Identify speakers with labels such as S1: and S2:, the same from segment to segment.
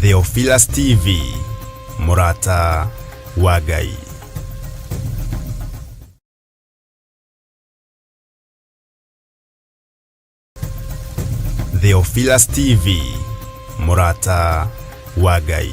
S1: Theophilus TV, Murata wa Ngai. Theophilus TV, Murata wa Ngai.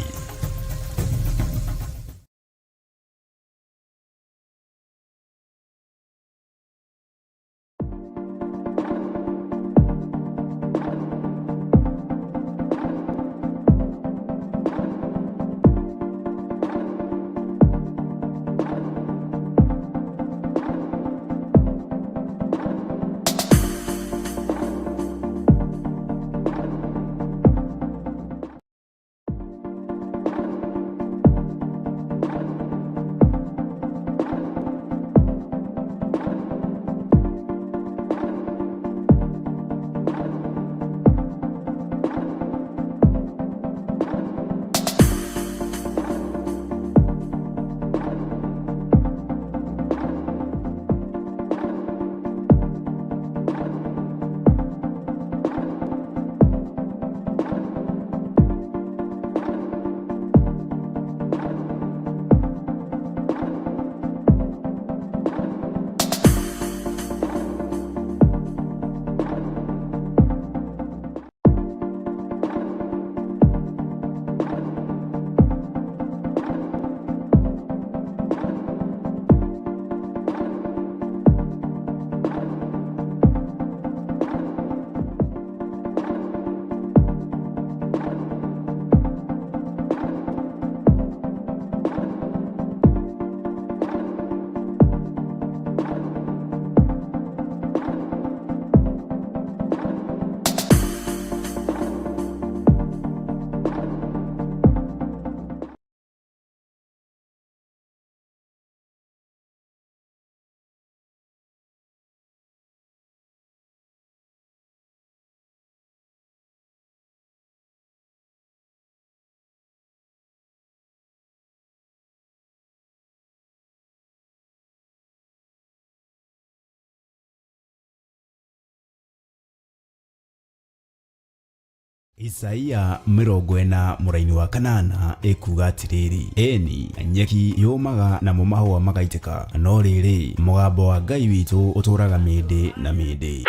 S1: Isaia 40 muraini wa kanana ekuga atiriri, eni nyeki yumaga na mahua magaiteka, no riri mugambo wa Ngai witu uturaga mindi na mindi.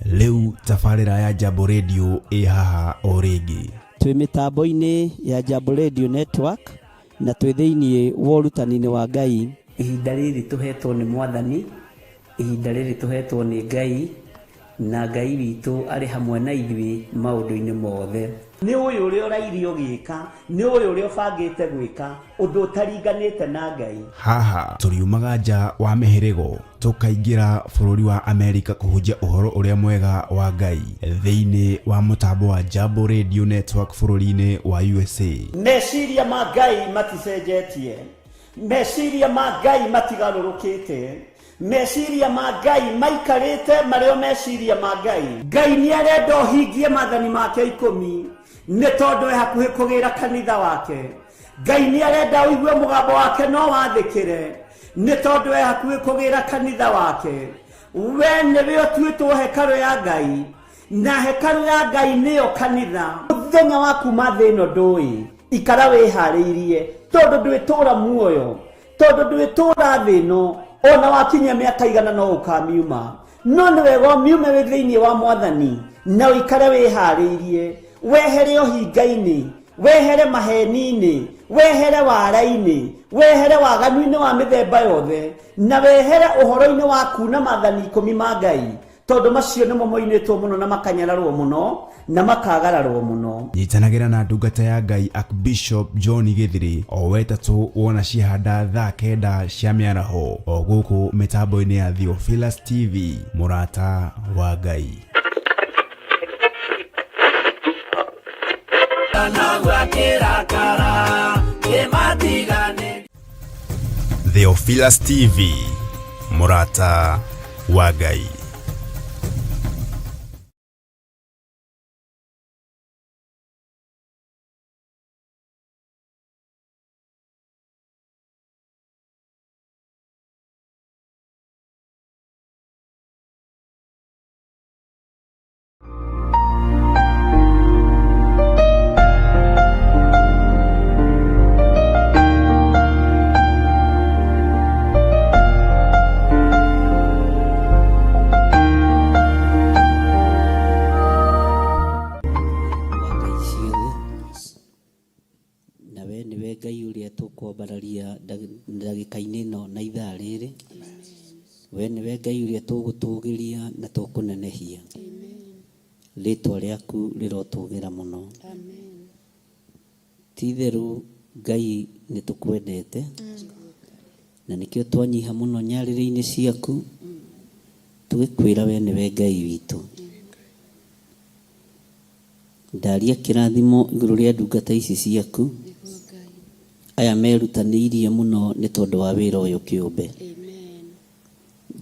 S1: Leu tafarira ya Jambo Radio haha o ringi,
S2: twi mitambo-ini ya Jambo Radio Network na twi thiini wa urutani-ini wa Ngai. Ihinda riri tuhetwo ni Mwathani, ihinda riri tuhetwo ni Ngai, na Ngai witu ari hamwe na ithui maundu-ini mothe. Ni uyu uri urairio gika, ni uyu uri ubangite gwika undu utariganite na Ngai.
S1: Haha turiumaga nja wa mihirigo tukaingira bururi wa Amerika kuhunjia uhoro uria mwega wa Ngai thiini wa mutambo wa Jambo Radio Network bururi-ini wa USA.
S2: Meciria ma Ngai maticenjetie, meciria ma Ngai matigarurukite, meciria ma Ngai maikarite mario meciria ma Ngai. Ngai ni arenda uhingie mathani make 10 ni tondu hakuhi kugira kanitha wake. Ngai ni arenda uigue mugambo wake no wathikire ni tondu hakuhi kugira kanitha wake. We niwe utuitwo hekalu ya Ngai, na hekalu ya Ngai niyo kanitha. Muthenya waku mathino ndui ikara wihariirie tondu ndwitura muoyo, tondu ndwitura thino. Ona wakinya miaka igana no ukamiuma, no ni wega miume wi thiini wa Mwathani na uikare wihariirie. Wehere uhinga-ini, wehere maheni-ini, wehere wara-ini, wehere waganu-ini wa mithemba yothe, na wehere uhoro-ini waku na mathani 10 ma Ngai, tondu macio nimo moinitwo muno na makanyararwo muno na makagararwo muno.
S1: Nyitanagira na ndungata ya Ngai Archbishop John Githiri o wetatu wona cihanda thaa 9 cia miaraho o guku mitambo-ini ya Theophilus TV, Murata wa Ngai. Theophilus TV, Murata wa Ngai.
S3: we nĩwe Ngai ũrĩa tũgũtũgĩria na tũkũnenehia. Rĩtwa rĩaku rĩrotũgĩra mũno. Ti-itherũ Ngai nĩtũkwendete na nĩkĩo twanyiha mũno nyarĩrĩ-inĩ ciaku tũgĩkwĩra we nĩwe Ngai witũ. Ndaria kĩrathimo igũrũ rĩa ndungata ici ciaku aya merutanĩirie mũno nĩ tondũ wa wĩra ũyũ kĩũmbe.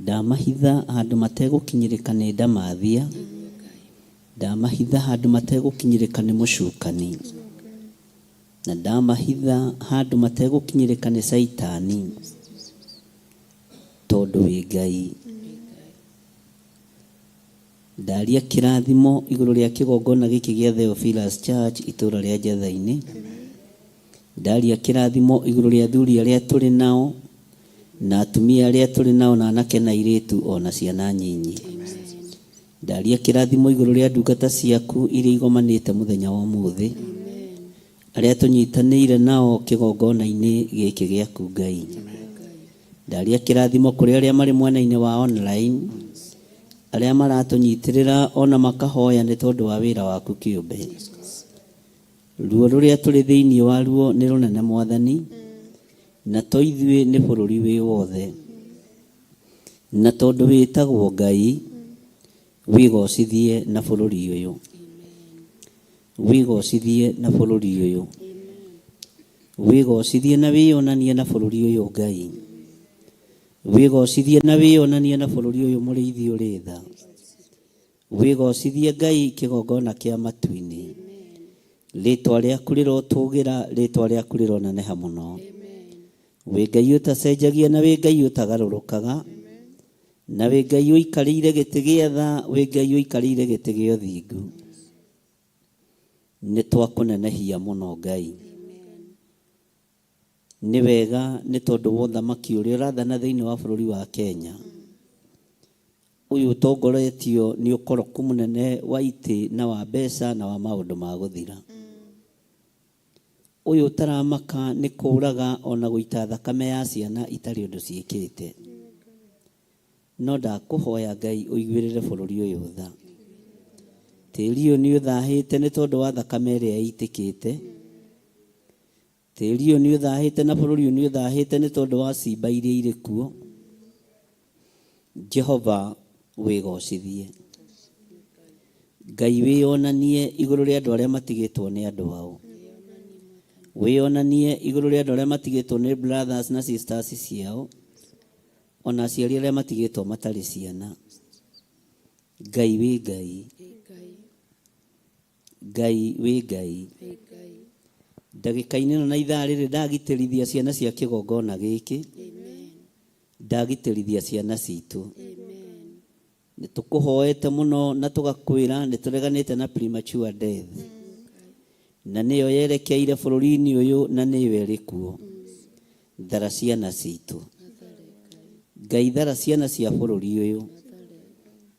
S3: Ndamahitha handũ mategũkinyĩrĩka nĩ ndamathia, ndamahitha handũ mategũkinyĩrĩka nĩ mũcukani, na ndamahitha handũ mategũkinyĩrĩka nĩ Saitani, tondũ wĩ Ngai. Ndaria kĩrathimo igũrũ rĩa kĩgongona gĩkĩ gĩa Theophilus Church itũũra rĩa Njatha-inĩ. Ndaria kĩrathimo igũrũ rĩa athuri arĩa tũrĩ nao na atumia arĩa tũrĩ nao na anake na airĩtu ona ciana nyinyi. Ndaria kĩrathimo igũrũ rĩa ndungata ciaku iria igomanĩte mũthenya wa ũmũthĩ, arĩa tũnyitanĩire nao kĩgongona-inĩ gĩkĩ gĩaku Ngai. Ndaria kĩrathimo kũrĩ arĩa marĩ mwena-inĩ wa online, arĩa maratũnyitĩrĩra ona makahoya nĩ tondũ wa wĩra waku kĩũmbe. Ruo rũrĩa tũrĩ thĩinĩ waruo nĩ rũnene Mwathani, na to ithuĩ nĩ bũrũri wĩ wothe. Na tondũ wĩtagwo Ngai, wĩgocithie na bũrũri ũyũ, wĩgocithie na bũrũri ũyũ, wĩgocithie na wĩonanie na bũrũri ũyũ Ngai, wĩgocithie na wĩonanie na bũrũri ũyũ mũrĩithi ũrĩ tha, wĩgocithie Ngai kĩgongona kĩa matu-inĩ. Rĩtwa rĩaku rĩrotũgĩra, rĩtwa rĩaku rĩroneneha mũno. Wĩ Ngai ũtacenjagia na wĩ Ngai ũtagarũrũkaga, na wĩ Ngai ũikarĩire gĩtĩ gĩa tha, wĩ Ngai ũikarĩire gĩtĩ gĩa ũthingu. Nĩ twakũnenehia mũno Ngai. Nĩ wega nĩ tondũ wa ũthamaki ũrĩa ũrathana thĩinĩ wa bũrũri wa Kenya. Ũyũ ũtongoretio nĩ ũkoroku mũnene wa itĩ na wa mbeca na wa maũndũ ma gũthira. Ũyũ ũtaramaka nĩ kũũraga ona gũita thakame ya ciana itarĩ ũndũ ciĩkĩte. No ndakũhoya Ngai ũiguĩrĩre bũrũri ũyũ tha. Tĩri ũyũ nĩ ũthahĩte nĩ tondũ wa thakame ĩrĩa ĩitĩkĩte. Tĩri ũyũ nĩ ũthahĩte na bũrũri ũyũ nĩ ũthahĩte nĩ tondũ wa ciimba iria irĩ kuo. Jehova wĩgocithie. Ngai wĩonanie igũrũ rĩa andũ arĩa matigĩtwo nĩ andũ ao. Wĩonanie igũrũ rĩa andũ arĩa matigĩtwo nĩ brothers na sisters ciao, ona aciari arĩa matigĩtwo matarĩ ciana. Ngai wĩ Ngai. Ngai wĩ Ngai. Ndagĩka-inĩ ĩno na ithaa rĩrĩ ndagitĩrithia ciana cia kĩgongona gĩkĩ, ndagitĩrithia ciana citũ. Nĩ tũkũhoete mũno na tũgakwĩra nĩ tũreganĩte na premature death, na nĩyo yerekeire bũrũri-inĩ ũyũ na nĩyo ĩrĩ kuo. Thara ciana citũ Ngai, thara ciana cia bũrũri ũyũ,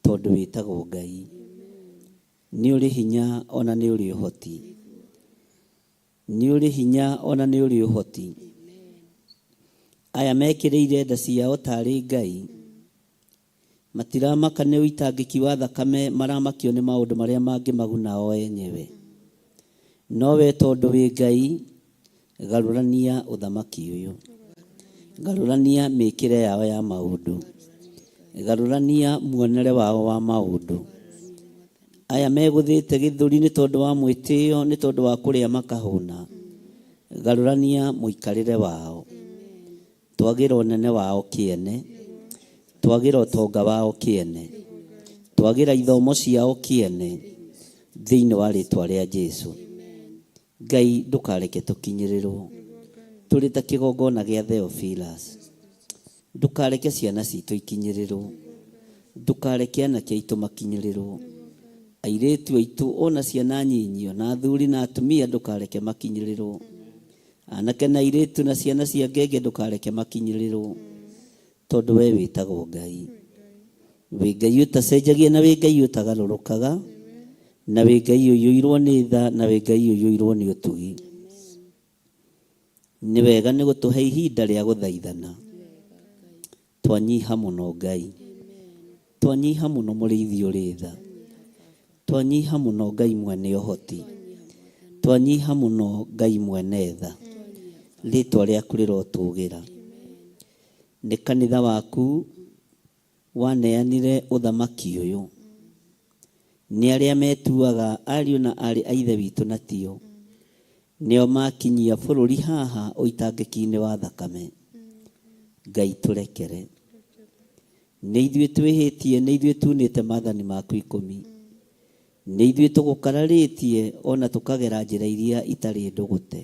S3: tondũ wĩtagwo Ngai. Nĩ ũrĩ hinya ona nĩ ũrĩ ũhoti. Nĩ ũrĩ hinya ona nĩ ũrĩ ũhoti. Aya mekĩrĩire nda ciao tarĩ Ngai, matiramaka nĩ ũitangĩki wa thakame, maramakio nĩ maũndũ marĩa mangĩmaguna o enyewe. No we tondũ wĩ Ngai, garũrania ũthamaki ũyũ, garũrania mĩkĩre yao ya maũndũ, garũrania muonere wao wa maũndũ. Aya megũthĩte gĩthũri nĩ tondũ wa mwĩtĩo, nĩ tondũ wa kũrĩa makahũna, garũrania mũikarĩre wao. Twagĩra ũnene wao kĩene, twagĩra ũtonga wao kĩene, twagĩra ithomo ciao kĩene, thĩinĩ wa rĩtwa rĩa Jesũ. Ngai ndũkareke tũkinyĩrĩrwo tũrĩ ta kĩgongona gĩa Theophilus. Ndũkareke ciana citũ ikinyĩrĩrwo, ndũkareke anake aitũ makinyĩrĩrwo, airĩtu aitũ ona ciana nyinyi ona athuri na atumia ndũkareke makinyĩrĩrwo, anake na airĩtu na ciana cia ngenge ndũkareke makinyĩrĩrwo, tondũ we wĩtagwo Ngai. Wĩ Ngai ũtacenjagia na wĩ Ngai ũtagarũrũkaga, na wĩ Ngai ũiyũirwo nĩ tha, na wĩ Ngai ũiyũirwo nĩ ũtugi. Nĩ wega nĩ gũtũhe ihinda rĩa gũthaithana, twanyiha muno Ngai, twanyiha muno mũrĩithi ũrĩ tha, twanyiha muno Ngai mwene ũhoti, twanyiha muno Ngai mwene tha, rĩtwa rĩaku rĩrotũgĩra. Nĩ kanitha waku waneanire ũthamaki ũyũ, nĩ arĩa metuaga ariũ na arĩ a ithe witũ na tio, nĩo makinyia bũrũri haha ũitangĩki-inĩ wa thakame. Ngai tũrekere, nĩ ithuĩ twĩhĩtie, nĩ ithuĩ tunĩte maathani maku 10, nĩ ithuĩ tũgũkararĩtie ona tũkagera njĩra iria itarĩ ndũgũte.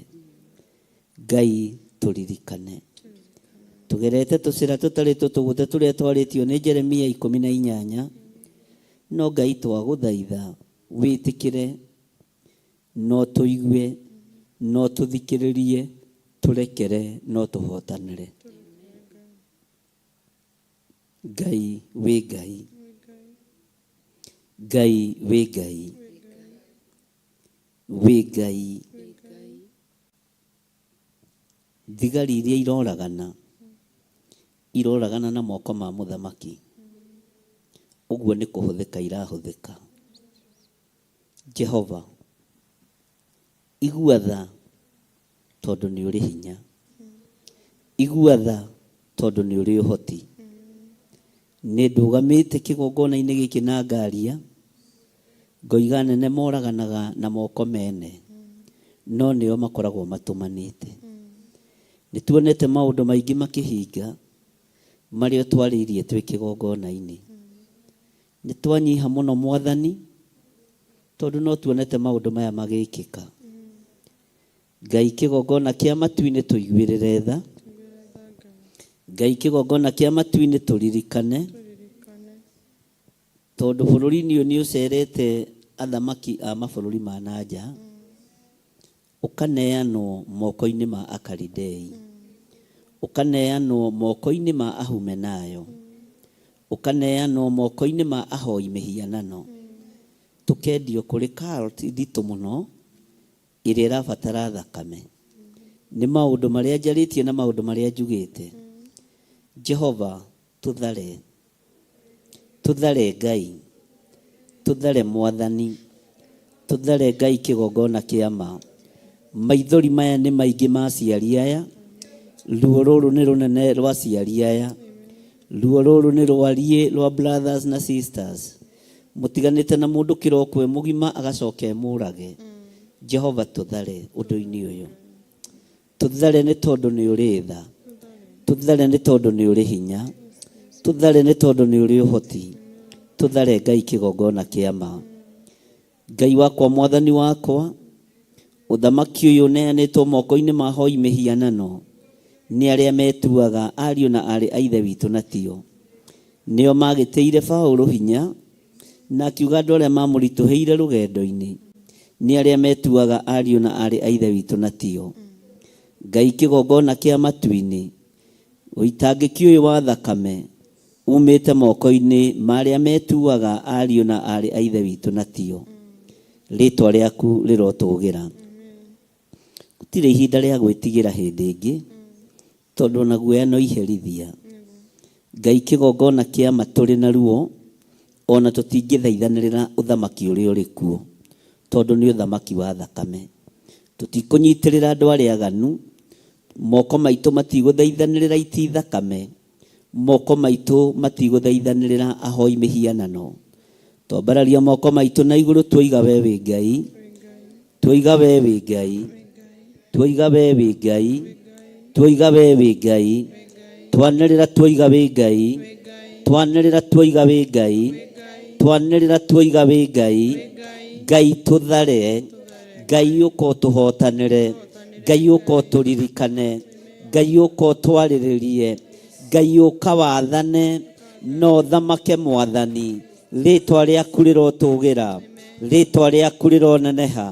S3: Ngai tũririkane, tugerete tũcĩra tũtarĩ tũtũgũte tũrĩa twarĩtio nĩ Jeremia 18, no Ngai twagũthaitha wĩtĩkĩre, no tũigue, no tũthikĩrĩrie, tũrekere, no tũhotanĩre. Ngai wĩ Ngai, Ngai wĩ Ngai, wĩ Ngai. Thigari iria iroragana na moko ma mũthamaki, ũguo nĩ kũhũthĩka irahũthĩka. Jehova, igua tha tondũ nĩ ũrĩ hinya, igua tha tondũ nĩ ũrĩ ũhoti. Nĩ ndũgamĩte kĩgongona-inĩ gĩkĩ na ngaria, ngoiga anene moraganaga na moko mene, no nĩo makoragwo matũmanĩte. Nĩ tuonete maũndũ maingĩ makĩhinga marĩa twarĩirie twĩ kĩgongona-inĩ. Nĩ twanyiha mũno Mwathani, tondũ no tuonete maũndũ maya magĩkĩka. Ngai kĩgongona kĩa matu-inĩ tũiguĩrĩre tha, Ngai kĩgongona kĩa matu-inĩ tũririkane, tondũ bũrũri-inĩ ũyũ nĩ ũcerete athamaki a mabũrũri ma nanja, ũkaneanwo moko-inĩ ma Akalidei, ũkaneanwo moko-inĩ ma Ahumenayo, ũkaneanwo moko-inĩ ma ahoi mĩhianano, tũkendio kũrĩ cult nditũ mũno ĩrĩa ĩrabatara thakame. Nĩ maũndũ marĩa njarĩtie na maũndũ marĩa njugĩte. Jehova, tũthare, tũthare Ngai, tũthare Mwathani, tũthare Ngai kĩgongona kĩa ma. Maithori maya nĩ maingĩ ma aciari aya, ruo rũrũ nĩ rũnene rwa aciari aya, ruo rũrũ nĩ rwariĩ rwa brothers na sisters. Mũtiganĩte na mũndũ kĩroko mũgima agacoka mũrage. Jehova, tũthare ũndũ-inĩ ũyũ, tũthare nĩ tondũ nĩ ũrĩ tha, tũthare nĩ tondũ nĩ ũrĩ hinya, tũthare nĩ tondũ nĩ ũrĩ ũhoti, tũthare Ngai kĩgongona kĩa ma. Ngai wakwa, Mwathani wakwa, ũthamaki ũyũ ũneanĩtwo moko-inĩ ma ahoi mĩhianano nĩ arĩa metuaga ariũ na arĩ a ithe witũ na tio, nĩo magĩteire Paũlũ hinya na akiuga andũ arĩa mamũritũhĩire rũgendo-inĩ nĩ arĩa metuaga ariũ na arĩ a ithe witũ na tio. Ngai kĩgongona kĩa matu-inĩ, ũitangĩki ũyũ wa thakame umĩte moko-inĩ ma arĩa metuaga ariũ na arĩ a ithe witũ na tio. Rĩtwa rĩaku rĩrotũgĩra. Gũtirĩ ihinda rĩa gwĩtigĩra hĩndĩ ĩngĩ, tondũ na guoya no iherithia. Ngai kĩgongona kĩa ma tũrĩ na ruo, ona tũtingĩthaithanĩrĩra ũthamaki ũrĩa ũrĩ kuo, tondũ nĩ ũthamaki wa thakame. Tũtikũnyitĩrĩra andũ arĩa aganu, moko maitũ matigũthaithanĩrĩra iti thakame, moko maitũ matigũthaithanĩrĩra ahoi mĩhianano. Twambararia moko maitũ na igũrũ, tuoiga we wĩ Ngai, tuoiga we wĩ Ngai, tuoiga we wĩ Ngai, tuoiga we wĩ Ngai, twanĩrĩra tuoiga wĩ Ngai, twanĩrĩra tuoiga wĩ Ngai, twanĩrĩra tuoiga wĩ Ngai. Ngai tũthare, Ngai ũka ũtũhotanĩre, Ngai ũka ũtũririkane, Ngai ũka ũtwarĩrĩrie, Ngai ũka wathane, no thamake Mwathani. Rĩtwa rĩaku rĩrotũgĩra, rĩtwa rĩaku rĩroneneha,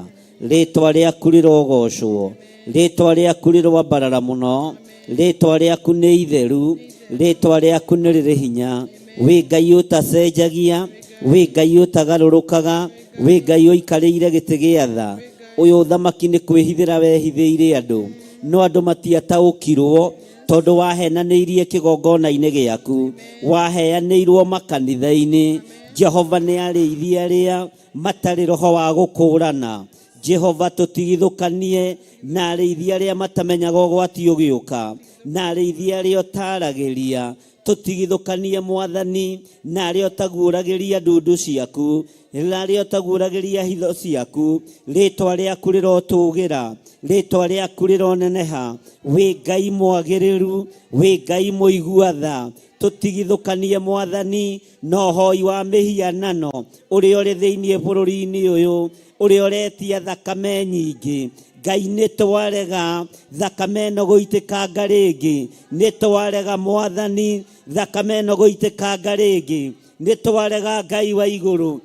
S3: rĩtwa rĩaku rĩrogocwo, rĩtwa rĩaku rĩroambarara mũno, rĩtwa rĩaku nĩ itheru, rĩtwa rĩaku nĩ rĩrĩ hinya. Wĩ Ngai ũtacenjagia, wĩ Ngai ũtagarũrũkaga, wĩ Ngai ũikarĩire gĩtĩ gĩa tha. Ũyũ ũthamaki nĩ kwĩhithĩra wehithĩire andũ, no andũ matiataũkirwo tondu wahenanirie kigongona-ini giaku, waheanirwo makanitha-ini. Jehova ni arĩithia arĩa matarĩ roho wa gũkũrana. Jehova tũtigithũkanie na arĩithia arĩa matamenyaga ũgwati ũgĩũka, na arĩithia arĩa ũtaragĩria. Tũtigithũkanie Mwathani na arĩa ũtaguũragĩria ndundu ciaku, na arĩa ũtaguũragĩria hitho ciaku. Rĩĩtwa rĩaku rĩrotũũgĩra, rĩĩtwa rĩaku rĩroneneha. Wĩ Ngai mwagĩrĩru, wĩ Ngai mũigua tha. Tũtigithũkanie Mwathani na ũhoi wa mĩhianano ũrĩa ũrĩ thĩinĩ bũrũri-inĩ ũyũ, ũrĩa ũretia thakame nyingĩ. Ngai nĩ twarega thakame ĩno gũitĩkanga rĩngĩ, nĩ twarega Mwathani thakame ĩno gũitĩkanga rĩngĩ, nĩ twarega Ngai wa igũrũ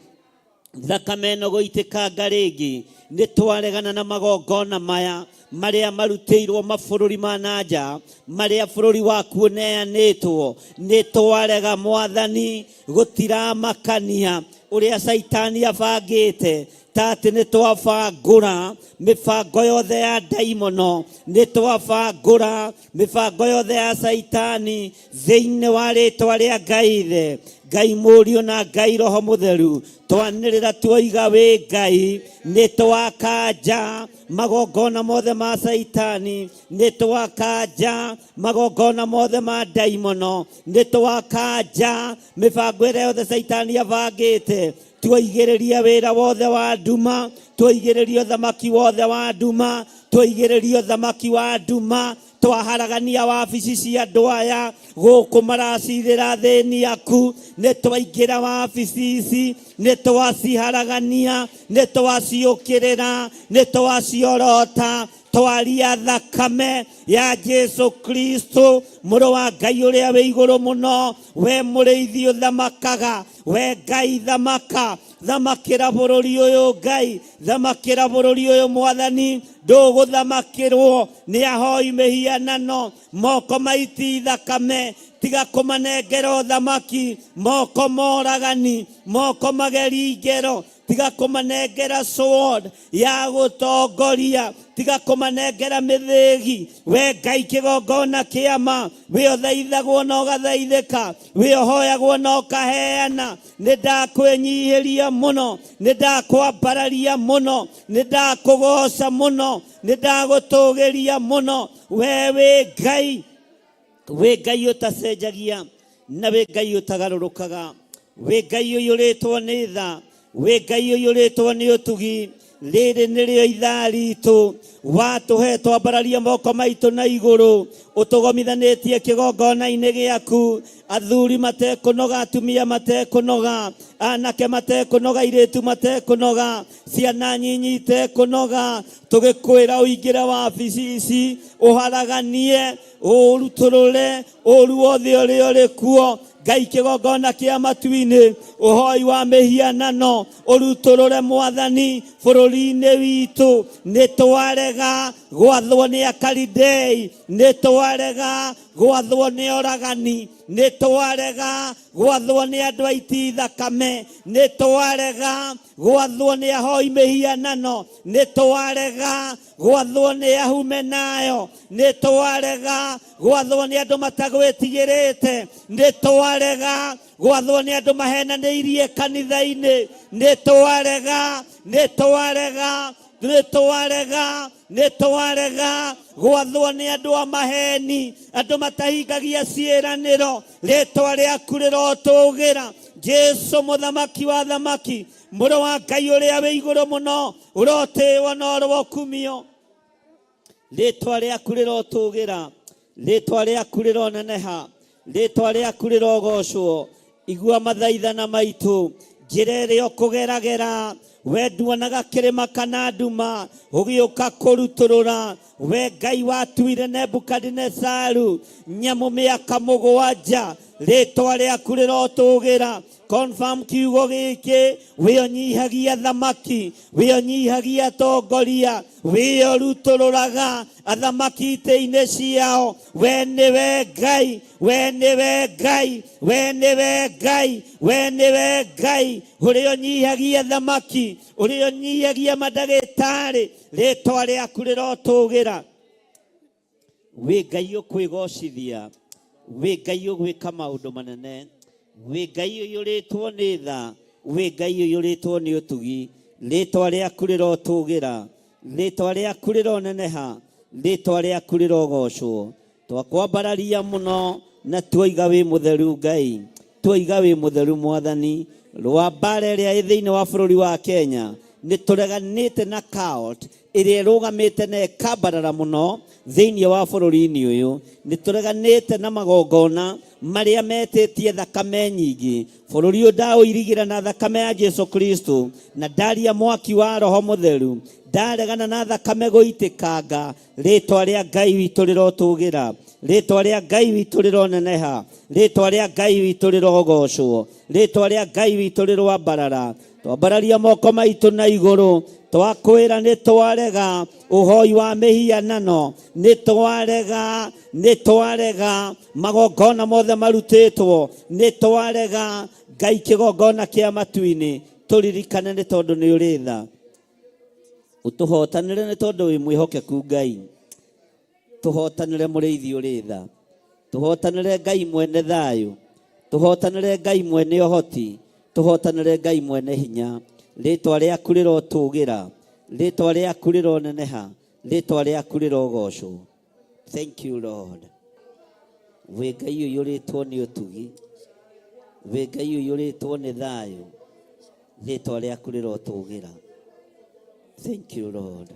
S3: thakame ĩno gũitĩkanga rĩngĩ. Nĩ twaregana na magongona maya marĩa marutĩirwo mabũrũri ma nanja, marĩa bũrũri waku ũneanĩtwo. Nĩ twarega Mwathani, gũtiramakania ũrĩa Saitani abangĩte, ta atĩ nĩ twabangũra mĩbango yothe ya ndaimono, nĩ twabangũra mĩbango yothe ya Saitani thĩinĩ wa rĩĩtwa rĩa Ngai Ithe, Ngai Mũriũ na Ngai Roho Mũtheru. Twanĩrĩra tuoiga wĩ Ngai, nĩ twakanja magongona mothe ma Saitani, nĩ twakanja magongona mothe ma ndaimono, nĩ twakanja mĩbango ĩrĩa yothe Saitani abangĩte. Tuoigĩrĩria wĩra wothe wa nduma, tuoigĩrĩria ũthamaki wothe wa nduma, tuoigĩrĩria ũthamaki wa nduma. Twaharagania wabici cia andũ aya gũkũ maracirĩra thĩinĩ yaku. Nĩ twaingĩra wabici ici, nĩ twaciharagania, nĩ twaciũkĩrĩra, nĩ twaciorota. Twaria thakame ya Jesu Kristo, mũrũ wa Ngai ũrĩa wĩ igũrũ mũno. We mũrĩithi ũthamakaga, we Ngai thamaka, thamakĩra bũrũri ũyũ Ngai, thamakĩra bũrũri ũyũ Mwathani. Ndũgũthamakĩrwo nĩ ahoi mĩhianano, moko maiti thakame, tiga kũmanengera ũthamaki. Moko moragani, moko mageri ngero, tiga kũmanengera sword ya gũtongoria, tiga kũmanengera mĩthĩgi. We Ngai kĩgongona kĩama, we ũthaithagwo na ũgathaithĩka, we ũhoyagwo na ũkaheana. Nĩ ndakwĩnyihĩria mũno, nĩ ndakwambararia mũno, nĩ ndakũgoca mũno, nĩ ndagũtũgĩria mũno. We wĩ Ngai, wĩ Ngai ũtacenjagia, na wĩ Ngai ũtagarũrũkaga, wĩ Ngai ũiyũrĩtwo nĩ tha, wĩ Ngai ũiyũrĩtwo nĩ ũtugi. Rĩrĩ nĩrĩo ithaa ritũ, watũhe twambararie moko maitũ na igũrũ, ũtũgomithanĩtie kĩgongona-inĩ gĩaku. Athuri matekũnoga, atumia matekũnoga, anake matekũnoga, airĩtu matekũnoga, ciana nyinyi itekũnoga. Tũgĩkwĩra ũingĩre wabici ici, ũharaganie, ũrutũrũre ũũru wothe ũrĩa ũrĩ kuo. Ngai kĩgongona kĩa matu-inĩ, ũhoi wa mĩhianano, ũrutũrũre Mwathani bũrũri-inĩ witũ. Nĩ twarega gwathwo nĩ Akalidei, nĩ twarega gwathwo nĩ oragani, nĩ twarega gwathwo nĩ andũ aiti thakame, nĩ twarega gwathwo nĩ ahoi mĩhianano, nĩ twarega gwathwo nĩ ahumenayo, nĩ twarega gwathwo nĩ andũ matagwĩtigĩrĩte, nĩ twarega gwathwo nĩ andũ mahenanĩirie kanitha-inĩ, nĩ twarega, nĩ twarega, nĩ twarega, nĩ twarega gwathwo nĩ andũ a maheni, andũ matahingagia ciĩranĩro. Rĩĩtwa rĩaku rĩrotũgĩra, Jesu mũthamaki wa thamaki, mũrũ wa Ngai ũrĩa wĩ igũrũ mũno, ũrotĩĩo na ũrokumio. Rĩĩtwa rĩaku rĩrotũgĩra, rĩĩtwa rĩaku rĩroneneha, rĩĩtwa rĩaku rĩrogocwo. Igua mathaithana maitũ, njĩra ĩrĩa ũkũgeragera, we nduonaga kĩrĩma kana nduma, ũgĩũka kũrutũrũra. We Ngai watuire Nebukadinezaru nyamũ mĩaka 7, rĩĩtwa rĩaku rĩrotũgĩra. Confirm kiugo gĩkĩ, we ũnyihagia thamaki, we ũnyihagia atongoria, we ũrutũrũraga athamaki itĩ-inĩ ciao. We nĩwe Ngai, we nĩwe Ngai, we nĩwe Ngai, we nĩwe Ngai, ũrĩa ũnyihagia thamaki, ũrĩa ũnyihagia mandagĩtarĩ. Rĩĩtwa rĩaku rĩrotũgĩra. wĩ Ngai ũkwĩgocithia, wĩ Ngai ũgwĩka maũndũ manene, wĩ Ngai ũiyũrĩtwo nĩ tha, wĩ Ngai ũiyũrĩtwo nĩ ũtugi. Rĩtwa rĩaku rĩrotũgĩra, rĩtwa rĩaku rĩroneneha, rĩtwa rĩaku rĩrogocwo. Twakwambararia mũno na tuoiga wĩ mũtheru Ngai, tuoiga wĩ mũtheru Mwathani. Rwa mbara ĩrĩa ĩ thĩinĩ wa bũrũri wa Kenya nĩ tũreganĩte na cult ĩrĩa ĩrũgamĩte na ĩkambarara mũno thĩinĩ wa bũrũri-inĩ ũyũ. Nĩ tũreganĩte na magongona marĩa metĩtie thakame nyingĩ. Bũrũri ũyũ ndaũirigĩra na thakame ya Jesu Kristo, na ndaria mwaki wa Roho Mũtheru, ndaregana na thakame gũitĩkanga. Rĩtwa rĩa Ngai witũ rĩrotũgĩra, rĩtwa rĩa Ngai witũ rĩroneneha, rĩtwa rĩa Ngai witũ rĩrogocwo, rĩtwa rĩa Ngai witũ rĩrwambarara. Twambararia moko maitũ na igũrũ, twakwĩra nĩ twarega ũhoi wa mĩhianano, nĩ twarega magongona mothe marutĩtwo, nĩ twarega Ngai kĩgongona kĩa matu-inĩ. Tũririkane nĩ tondũ nĩ ũrĩ tha, ũtũhotanĩre nĩ tondũ wĩ mwĩhokeku Ngai. Tũhotanĩre mũrĩithi ũrĩ tha, tũhotanĩre Ngai mwene thayũ, tũhotanĩre Ngai mwene ũhoti, tũhotanĩre Ngai mwene hinya. Rĩtwa rĩaku rĩrotũgĩra, rĩtwa rĩaku rĩroneneha, rĩtwa rĩaku rĩrogocwo. Thank you Lord. Wĩ Ngai ũiyũrĩtwo nĩ ũtugi, wĩ Ngai ũiyũrĩtwo nĩ thayũ, rĩtwa rĩaku rĩrotũgĩra. Thank you Lord.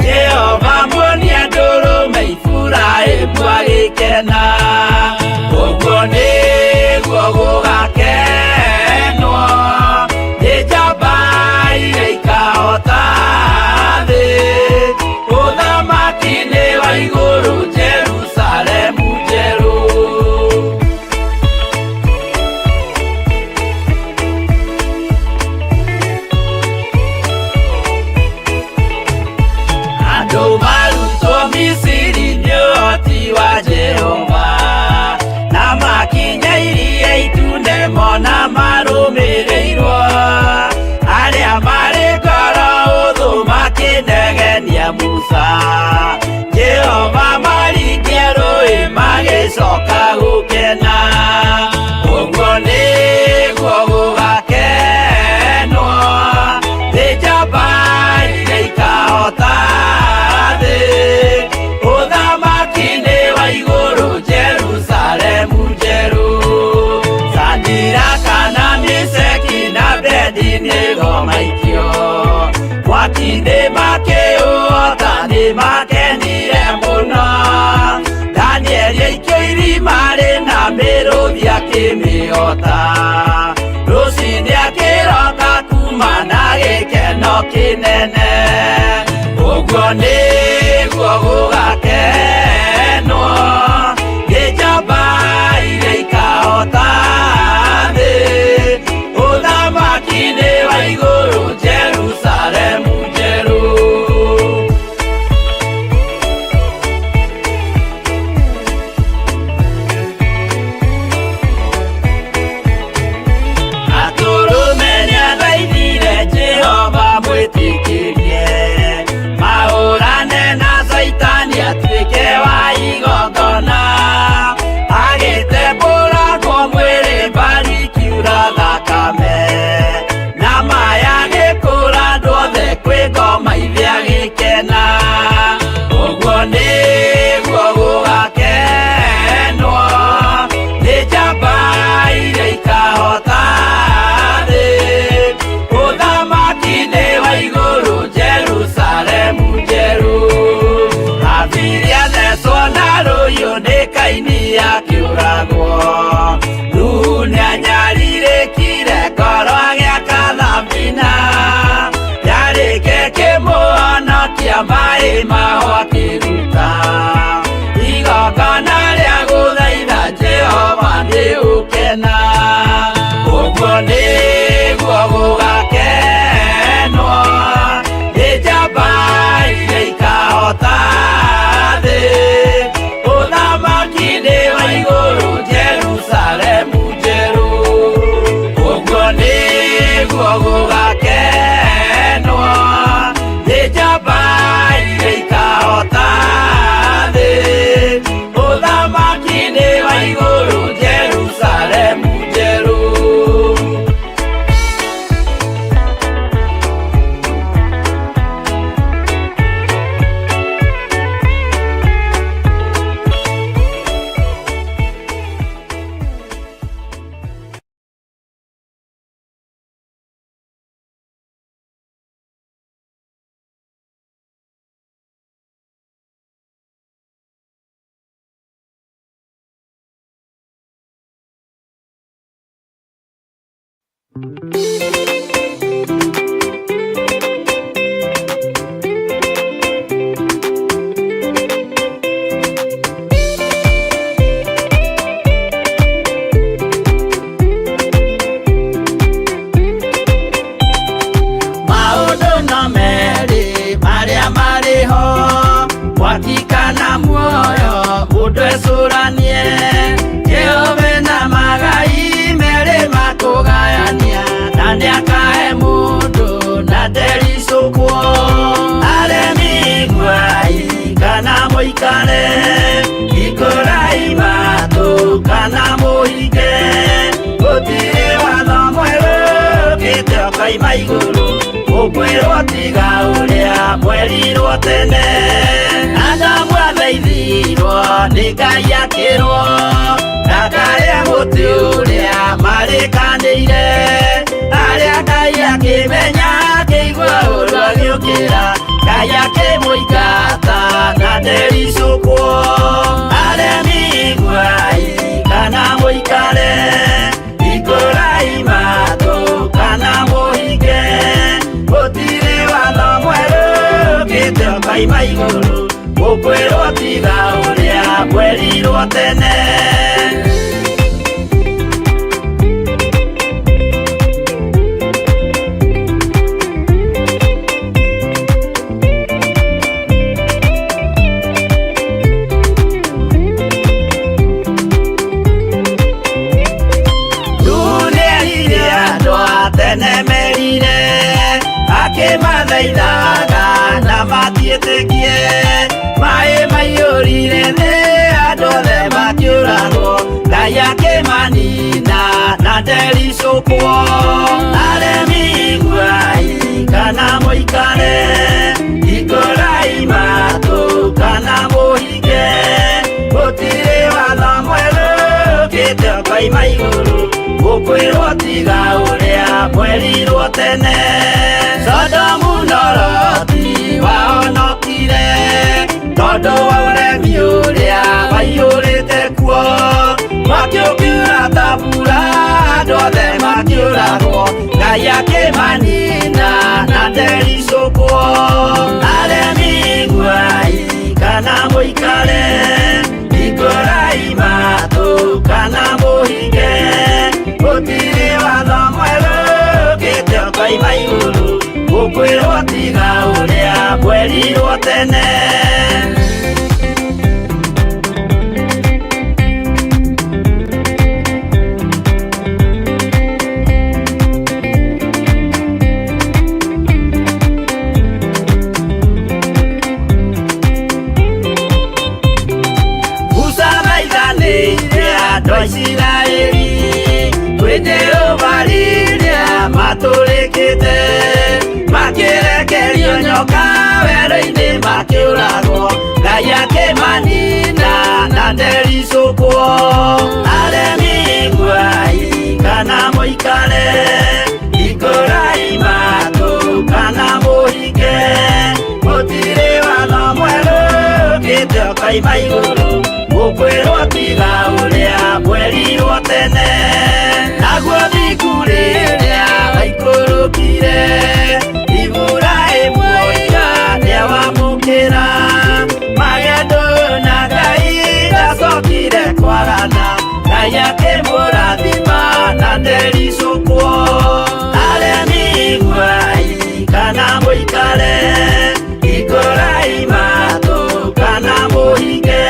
S4: Jehova muonia ndũrũme Iburahĩmu agĩkena, ũguo nĩguo gũgakenwo nĩ njamba iria ikahota thĩ, ũthamaki-inĩ wa igũrũ Jerusalemu njerũ. Misiri nĩ ũhoti wa Jehova, na makinya iria itune mona marũmĩrĩirwo, arĩa marĩ ngoro ũthũ makĩnegenia Musa. Jehova maringie rũĩ magĩcoka gũkena, ũguo nĩguo gũgakenwo nĩ njamba iria ikahota thĩ, ũthamaki-inĩ wa igũrũ Jerusalemu njerũ. Shadiraka na Meshaki na Abedinego maikio mwaki-inĩ makĩũhota, nĩ makenire mũno. Danieli aikio irima rĩna mĩrũthi akĩmĩhota, rũciinĩ akĩroka kuma na gĩkeno kĩnene, ũguo nĩguo gũgakenwo nĩ njamba iria ikahota thĩ, ũthamaki-inĩ wa igũrũ Jerusalemu njerũ. Atũrũme cia maĩ mahũa kĩruta igongona rĩa gũthaitha Jehova nĩ gũkena ũguo nĩguo gũgakenwo nĩ njamba iria ikahota thĩ ũthamaki nĩ wa igũrũ Jerusalemu njerũ ũguo nĩguo gũgakenwo nĩ njamba iria ikahota thĩ ũthamaki nĩ wa igũrũ Jerusalemu njerũ. Maũndũ no merĩ marĩa marĩ ho wakikana muoyo mũndũ ecũranie Jehova na magai merĩ makũgayania na nĩakahe mũndũ na ndericũkwo aremi guai kana mũikare ikũrai matũ kana mũhinge gũtirĩ watho mwerũ ũkĩte ũkaima igũrũ ũkwĩrwo tiga ũrĩa mwerirwo tene Adamu athaithirwo nĩ Ngai akĩrwo ndakarĩa mũtĩ ũrĩa marĩkanĩire arĩa Ngai akĩmenya akĩigua ũndũ agĩũkĩra Ngai akĩmũingata na ndericũkwo aremi guai kana mũikare ikũrai matũ kana mũhinge gũtirĩ watho mwerũ ũkĩte ũkaima igũrũ ũkwĩrwo tiga ũrĩa mwerirwo tene merire akĩmathaithaga na matiĩtĩkie maĩ maiyũrire thĩ andũ othe makĩũragwo Ngai akĩmanina na ndericũkwo aremi guai kana mũikare ikũrai matũ kana mũhinge gũtirĩ watho mwerũ ũkĩte ũkaima igũrũ ũkwĩrwo tiga ũrĩa mwerirwo tene Sodomu na Loti wahonokire tondũ wa ũremi ũrĩa waiyũrĩte kuo makĩũkiura ta mbura andũ othe makĩũragwo Ngai akĩmanina na ndericũkwo aremi guai kana mũikare ikũrai matũ kana mũhinge gũtirĩ watho mwerũ ũkĩte ũkaima igũrũ ũkwĩrwo tiga ũrĩa mwerirwo tene Musa thaithanĩire andũ a Isiraeli kwĩ Jehova rĩrĩa matũrĩkĩte makĩrekerio nyoka werũ-inĩ makĩũragwo Ngai akĩmanina na ndericũkwo aremi guai kana mũikare ikũrai matũ kana mũhinge gũtirĩ watho mwerũ ũkĩte ũkaima igũrũ ũkwĩrwo tiga ũrĩa mwerirwo tene naguo thiku rĩrĩa waikũrũkire Iburahĩmu oiga nĩawamũkĩra Ngai akĩmũrathima na ndericũkwo. Aremi guai kana mũikare, hingũrai matũ kana mũhinge,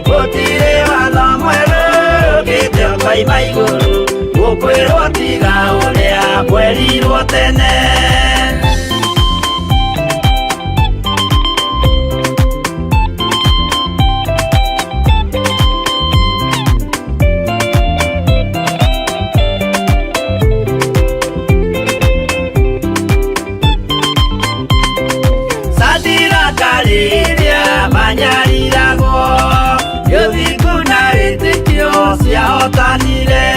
S4: gũtirĩ watho mwerũ ũkĩte ũkoima igũrũ, gũkwĩrwo tiga ũrĩa kwerirwo tene. Rĩrĩa manyariragwo gĩthiku na wĩtĩkio ciahotanire,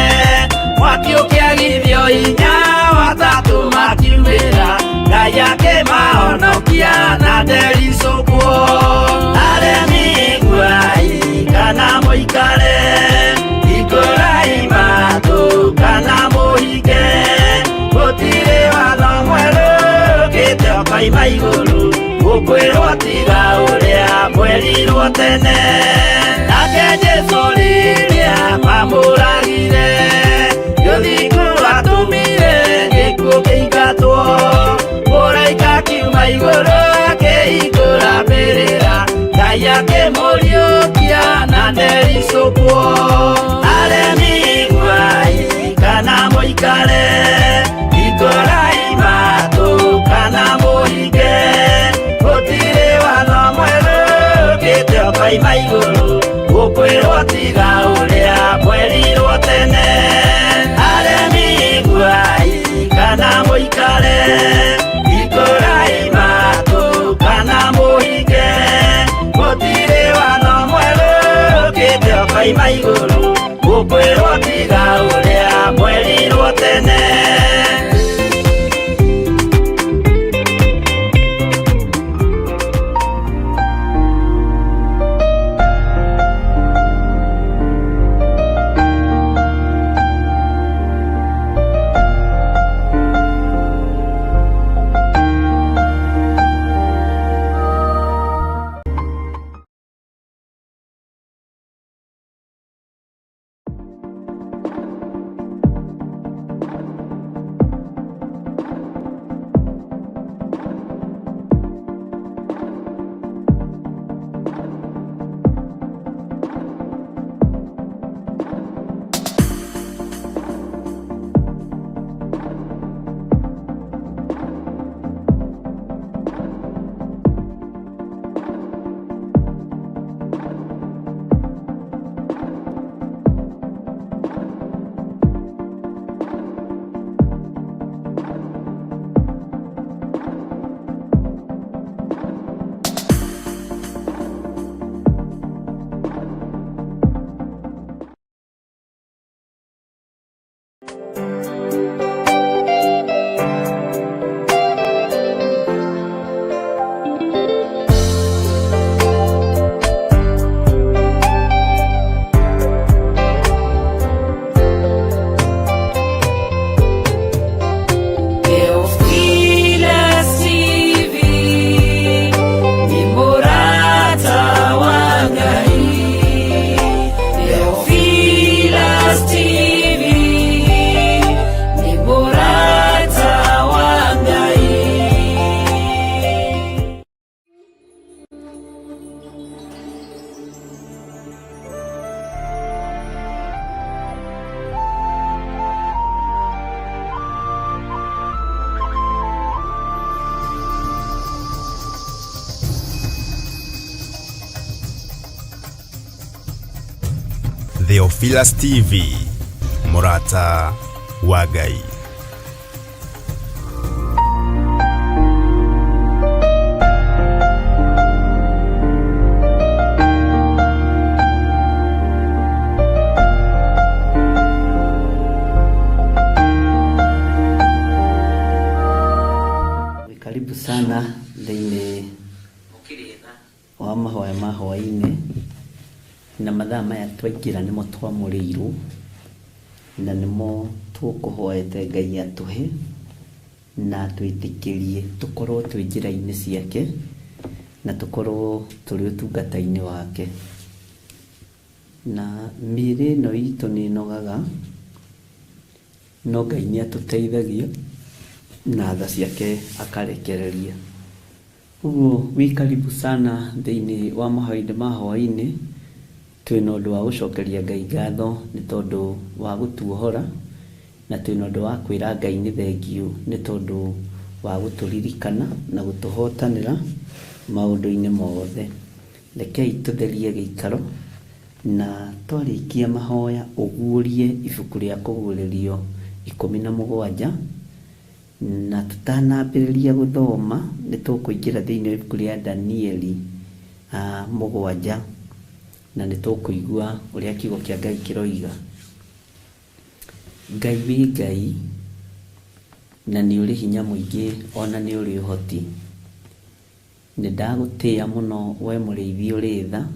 S4: mwaki ũkĩagithio hinya watatũ makiumĩra, Ngai akĩmahonokia na ndericũkwo. Aremi guai kana mũikare, hingũrai matũ kana mũhinge, gũtirĩ watho mwerũ ũkĩte ũkoima igũrũ, gũkwĩrwo tiga ũrĩa kwerirwo tene. Nake Jesũ rĩrĩa mamũragire, gĩthiku atumire gĩkuũ kĩingatwo, mũraika akiuma igũrũ akĩhingũra mbĩrĩra, Ngai akĩmũriũkia na ndericũkwo. Aremi guai kana mũikare, hingũrai matũ kana mũhinge, gũtirĩ watho mwerũ ũkĩte ũkoima igũrũ, gũkwĩrwo tiga ũrĩa kwerirwo tene. Aremi guai kana mũikare, hingũrai matũ kana mũhinge, gũtirĩ watho mwerũ ũkĩte ũkoima igũrũ, gũkwĩrwo tiga ũrĩa kwerirwo tene.
S1: Theophilus TV, Murata wa Ngai.
S3: Karibu sana thĩinĩ wa mahoya ma hwaĩ-inĩ, na mathaa maya twaingĩra nĩmo twamũrĩirwo na nĩmo tũkũhoete Ngai atũhe na twĩtĩkĩrie tũkorwo twĩ njĩra-inĩ ciake na tũkorwo tũrĩ ũtungata-inĩ wake. na mĩĩrĩ ĩno itũ nĩ ĩnogaga, no Ngai nĩ atũteithagia na tha ciake akarekereria. Ũguo wĩ karibu sana thĩinĩ wa mahoya ma hwaĩ-inĩ. Twĩna ũndũ wa gũcokeria Ngai ngatho nĩ tondũ wa gũtuohora, na twĩna ũndũ wa kwĩra Ngai nĩ thengiũ nĩ tondũ wa gũtũririkana na gũtũhotanĩra maũndũ-inĩ mothe. Rekei tũtherie gĩikaro, na twarĩkia mahoya ũguũrie ibuku rĩa kũguũrĩrio 17, na tũtanambĩrĩria gũthoma nĩ tũkũingĩra thĩinĩ wa ibuku rĩa Danieli 7, na nĩ tũkũigua ũrĩa kiugo kĩa Ngai kĩroiga. Ngai wĩ Ngai, na nĩ ũrĩ hinya mũingĩ, ona nĩ ũrĩ ũhoti. Nĩ ndagũtĩĩa mũno we mũrĩithi ũrĩ tha,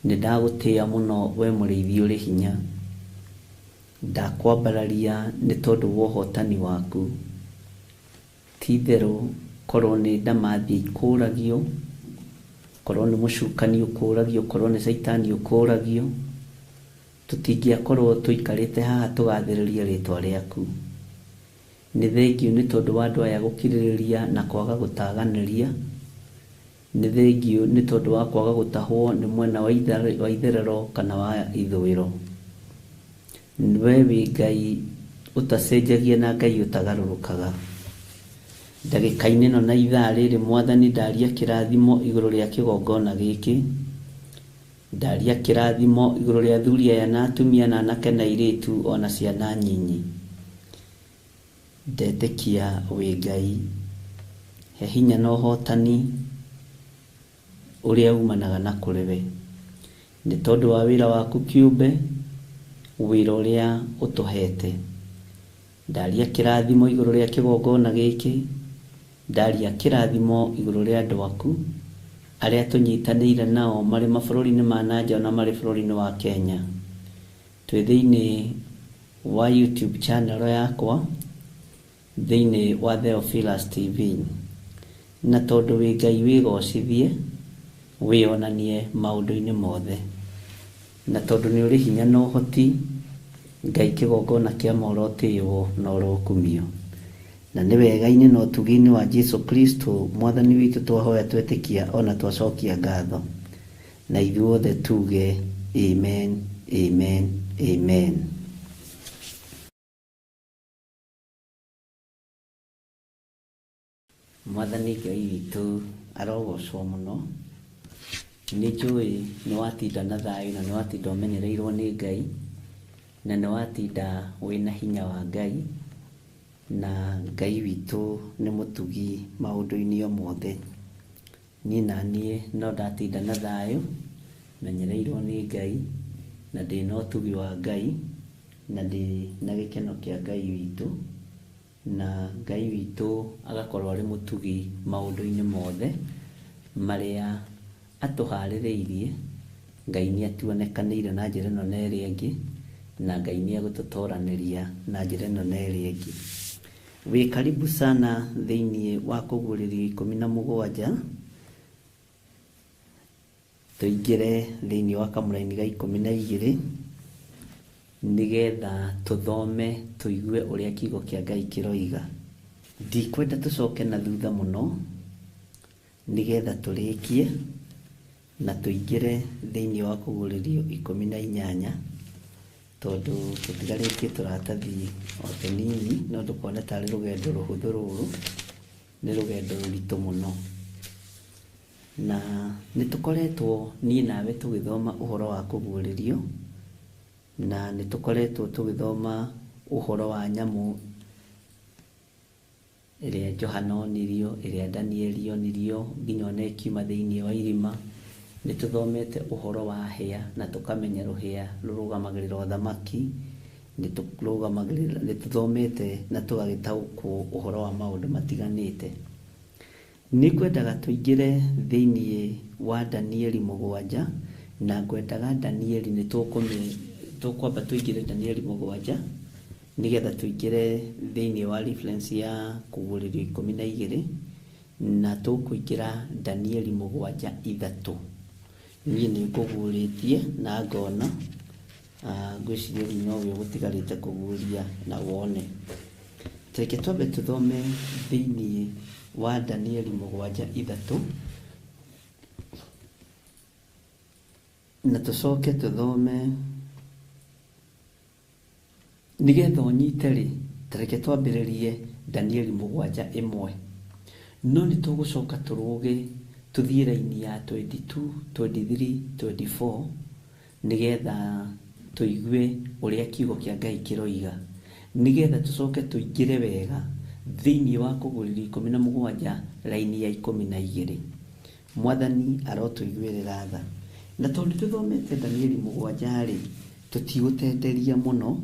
S3: nĩ ndagũtĩĩa mũno we mũrĩithi ũrĩ hinya. Ndakwambararia nĩ tondũ wa ũhotani waku. Ti-itherũ korwo nĩ ndamathia ikũragio, korwo nĩ mũcukani ũkũragio, korwo nĩ Saitani ũkũragio, tũtingĩakorwo tũikarĩte haha tũgathĩrĩria rĩtwa rĩaku. Nĩ thengiũ nĩ tondũ wa andũ aya gũkirĩrĩria na kwaga gũtaganĩria. Nĩ thengiũ nĩ tondũ wa kwaga gũtahwo nĩ mwena wa itherero kana wa ithũĩro. We wĩ Ngai ũtacenjagia na Ngai ũtagarũrũkaga. Ndagĩka-inĩ ĩno na ithaa rĩrĩ Mwathani ndaria kĩrathimo igũrũ rĩa kĩgongona gĩkĩ. Ndaria kĩrathimo igũrũ rĩa athuri aya na atumia na anake na airĩtu ona ciana nyinyi. Ndetĩkia wĩ Ngai, he hinya na ũhotani ũrĩa umanaga na kũrĩ we. Nĩ tondũ wa wĩra waku kĩũmbe, wĩra ũrĩa ũtũhete. Ndaria kĩrathimo igũrũ rĩa kĩgongona gĩkĩ. Ndaria kĩrathimo igũrũ rĩa andũ aku arĩa tũnyitanĩire nao marĩ mabũrũri-inĩ ma nanja na marĩ bũrũri-inĩ wa Kenya. Twĩ thĩinĩ wa YouTube channel yakwa, thĩinĩ wa Theophilus TV. Na tondũ wĩ Ngai wĩgocithie, wĩonanie maũndũ-inĩ mothe. Na tondũ nĩ ũrĩ hinya na ũhoti, Ngai kĩgongona kĩa morotĩĩwo na ũrokumio. Na nĩ wega-inĩ na ũtugi-inĩ wa Jesu Kristo Mwathani witũ twahoya twetĩkia ona twacokia ngatho. Na ithuothe tuge amen, amen, amen. Mwathani Ngai witũ arogocwo mũno. Nĩ njũĩ nĩ watinda na thayũ na nĩ watinda ũmenyereirwo nĩ Ngai, na nĩ watinda wĩna hinya wa Ngai, na Ngai witũ nĩ mũtugi maũndũ-inĩ o mothe. Niĩ na niĩ no ndatinda na thayũ, menyereirwo nĩ Ngai, na ndĩ na ũtugi wa Ngai, na ndĩ na gĩkeno kĩa Ngai witũ, na Ngai witũ agakorwo arĩ mũtugi maũndũ-inĩ mothe marĩa atũharĩrĩirie. Ngai nĩ atuonekanĩire na njĩra ĩno na ĩrĩa ĩngĩ, na Ngai nĩ agũtũtoranĩria na njĩra ĩno na ĩrĩa ĩngĩ. Wĩ karibu sana thĩinĩ wa kũguũrĩrio 17. Tũingĩre thĩinĩ wa kamũraini ga 12 nĩgetha tũthome tũigue ũrĩa kiugo kĩa Ngai kĩroiga. Ndikwenda tũcoke na thutha mũno nĩgetha tũrĩkie na tũingĩre thĩinĩ wa kũguũrĩrio 18, tondũ tũtigarĩtie tũratathi o tũnini, no tũkona tarĩ rũgendo rũhũthũ rũrũ, nĩ rũgendo rũritũ mũno. Na nĩ tũkoretwo niĩ nawe tũgĩthoma ũhoro wa kũguũrĩrio, na nĩ tũkoretwo tũgĩthoma ũhoro wa nyamũ ĩrĩa Johana onirio, ĩrĩa Danieli onirio, nginya ona ĩkiuma thĩinĩ wa irima. Nĩ tũthomete ũhoro wa hĩa na tũkamenya rũhĩa rũrũgamagĩrĩra ũthamaki. Nĩ tũthomete na tũgagĩtaũkwo ũhoro wa maũndũ matiganĩte. Nĩ kwendaga tũingĩre thĩinĩ wa Danieli 7, na ngwendaga Danieli nĩ tũkwamba tũingĩre Danieli 7 nĩgetha tũingĩre thĩinĩ wa reference ya kũguũrĩrio 12, na tũkũingĩra Danieli 7:3. niĩ nĩ ngũgũrĩtie na ngona ngwĩciria no we gũtigarĩte kũguria na wone. Reke twambe tũthome thĩinĩ wa Danieli 7:3 na tũcoke tũthome nĩgetha ũnyite rĩ. Reke twambĩrĩrie Danieli 7:1 no nĩ tũgũcoka tũrũge tũthiĩ raini ya 22, 23, 24 nĩgetha tũigue ũrĩa kiugo kĩa Ngai kĩroiga, nĩgetha tũcoke tũingĩre wega thĩinĩ wa Kũgũrĩrwo 17 raini ya 12. Mwathani arotũiguĩrĩra tha. Na tondũ tũthomete Danieli 7 rĩ, tũtigũtenderia mũno,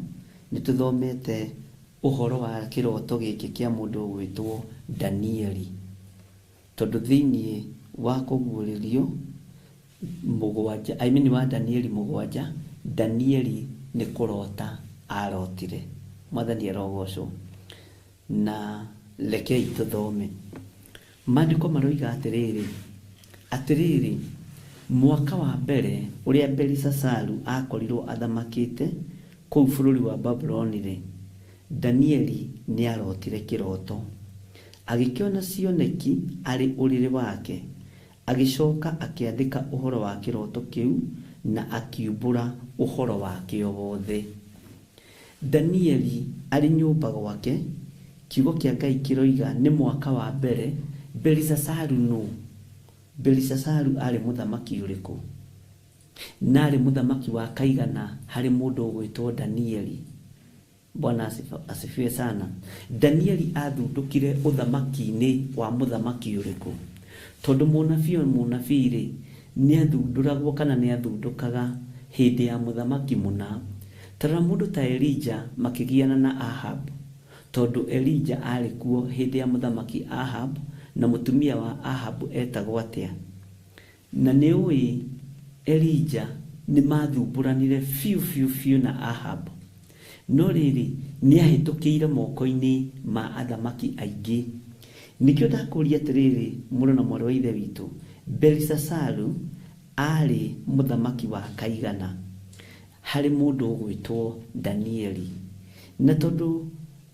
S3: nĩ tũthomete ũhoro wa kĩroto gĩkĩ kĩa mũndũ ũgwĩtwo Danieli. Tondũ thĩinĩ wa Kũgũrĩrwo 7 wa Danieli 7, Danieli nĩ kũrota arotire. Mwathani arogocwo. Na rekei tũthome. Maandĩko maroiga atĩrĩrĩ, mwaka wa mbere ũrĩa Belisasaru akorirwo athamakĩte kũu bũrũri wa Babuloni rĩ, Danieli nĩ arotire kĩroto, agĩkĩona cioneki arĩ ũrĩrĩ wake, agĩcoka akĩandĩka ũhoro wa kĩroto kĩu na akiumbũra ũhoro wake wothe. Danieli arĩ nyũmba gwake, kiugo kĩa Ngai kĩroiga nĩ mwaka wa mbere. Belisasaru nũ? Belisasaru arĩ mũthamaki ũrĩkũ? Na arĩ mũthamaki wa kaigana harĩ mũndũ ũgwĩtwo Danieli? Bwana asifiwe sana. Danieli athundũkire ũthamaki-inĩ wa mũthamaki ũrĩkũ? Tondũ mũnabii rĩ, nĩ athundũragwo kana nĩ athundũkaga hĩndĩ ya mũthamaki mũna. Tara mũndũ ta Elija makĩgiana na Ahab, tondũ Elija arĩ kuo hĩndĩ ya mũthamaki Ahab, na mũtumia wa Ahab etagwo atĩa? Na nĩ ũĩ Elija nĩ mathumburanire fiu na Ahab. No rĩrĩ nĩ ahĩtũkĩire moko-inĩ ma athamaki aingĩ. Nĩkĩo ndakũria atĩrĩrĩ, mũrũ na mwarĩ wa ithe witũ, Belisasaru arĩ mũthamaki wa kaigana harĩ mũndũ ũgwĩtwo Danieli. Na tondũ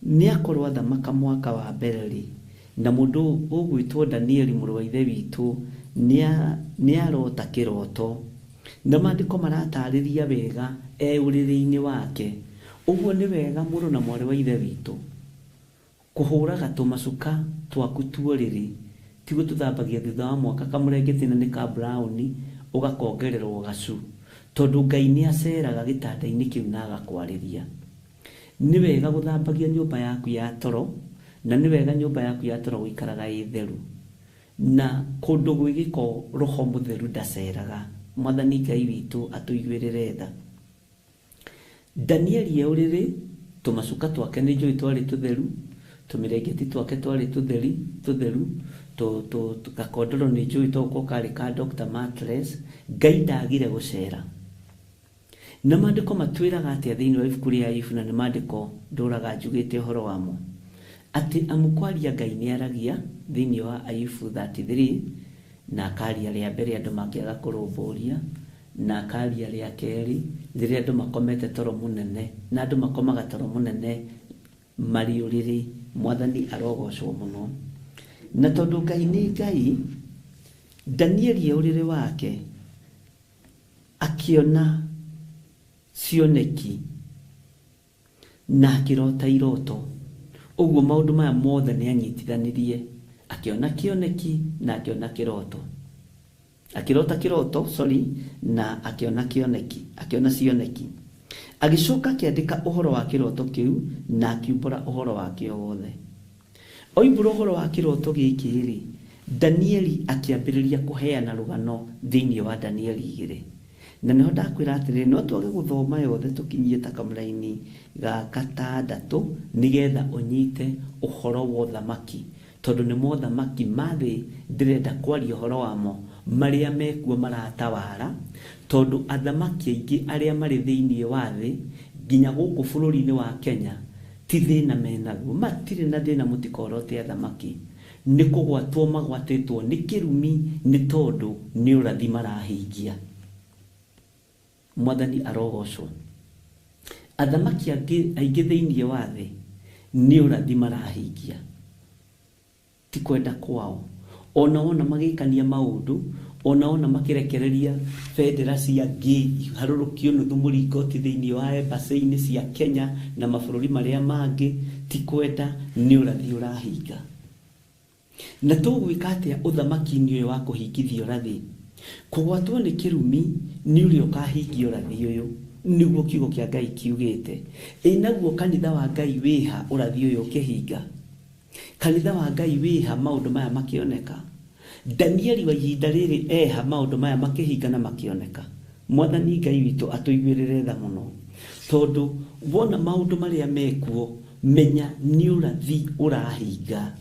S3: nĩ akorwo athamaka mwaka wa mbere rĩ, na mũndũ ũgwĩtwo Danieli mũrũ wa ithe witũ nĩ arota kĩroto, na maandĩko maratarĩria wega ũrĩrĩ-inĩ wake. Ũguo nĩ wega mũrũ na mwarĩ wa ithe witũ kũhũraga tũmacuka twaku tuorĩrĩ, tigo tũthambagia thutha wa mwaka kamũrengeti na nĩ ka brown ũgakongererwo gacu, tondũ Ngai nĩ aceraga gĩtanda-inĩ kĩu na agakwarĩria. Nĩ wega gũthambagia nyũmba yaku ya toro, na nĩ wega nyũmba yaku ya toro gũikaraga ĩ theru, na kũndũ gwĩ gĩko Roho Mũtheru ndaceraga. Mwathani Ngai witũ atũiguĩrĩre tha. Danieli ũrĩrĩ, tũmacuka twake nĩ njũĩ twarĩ tũtheru, tũmĩrengeti twake twarĩ tũtheru, gakondoro nĩ njũĩ toko karĩ ka Dr. Mattress. Ngai ndagire gũcera. Na maandĩko matwĩraga atĩa thĩinĩ wa ibuku rĩa Ayubu, na nĩ maandĩko ndũraga njugĩte ũhoro wamo, atĩ amũkwaria Ngai nĩ aragia thĩinĩ wa Ayubu 33, na akaria rĩa mbere andũ makĩaga kũrũmbũria, na akaria rĩa kerĩ rĩrĩa andũ makomete toro mũnene, na andũ makomaga toro mũnene marĩ ũrĩrĩ. Mwathani arogocwo mũno. Na tondũ Ngai nĩ Ngai, Danieli ũrĩrĩ wake akĩona cioneki na akĩrota iroto. Ũguo maũndũ maya mothe nĩ anyitithanirie, akĩona kĩoneki na akĩona kĩroto. Akĩrota kĩroto, na akĩona kĩoneki, akĩona cioneki. Agĩcoka akĩandĩka ũhoro wa kĩroto kĩu na akiumbũra ũhoro wakĩo wothe. Oimbũra ũhoro wa kĩroto gĩkĩ rĩ, Danieli akĩambĩrĩria kũheana rũgano thĩinĩ wa Danieli 2. Na nĩho ndakwĩra atĩrĩrĩ, no twage gũthoma yothe tũkinyie ta kamũraini ga 6 nĩgetha ũnyite ũhoro wa ũthamaki, tondũ nĩ mothamaki mathĩ ndĩrenda kwaria ũhoro wamo marĩa mekuo maratawara, tondũ athamaki aingĩ arĩa marĩ thĩinĩ wa thĩ nginya gũkũ bũrũri-inĩ wa Kenya ti thĩna menaguo, matirĩ na thĩna mũtikorote athamaki, nĩ kũgwatwo magwatĩtwo nĩ kĩrumi, nĩ tondũ nĩ ũrathi marahingia. Mwathani arogocwo. Athamaki aingĩ thĩinĩ wa thĩ nĩ ũrathi marahingia, ti kwenda kwao. Ona wona magĩkania maũndũ, ona makĩrekereria bendera cia ngĩ harũrũkio nuthu mũringoti thĩinĩ wa embassy-inĩ cia Kenya na mabũrũri marĩa mangĩ, ti kwenda, nĩ ũrathi ũrahinga. Na tũgwĩka atĩa ũthamaki-inĩ ũyũ wa kũhingithia ũrathi? Kũgwatwo nĩ kĩrumi nĩ ũrĩa ũkahingia ũrathi ũyũ, nĩguo kiugo kĩa Ngai kiugĩte. Naguo kanitha wa Ngai wĩha ũrathi ũyũ ũkĩhinga? Kanitha wa Ngai wĩha maũndũ maya makĩoneka? Danieli wa ihinda rĩrĩ eha maũndũ maya makĩhinga na makĩoneka? Mwathani Ngai witũ atũiguĩrĩre tha mũno, tondũ wona maũndũ marĩa mekuo, menya nĩ ũrathi ũrahinga.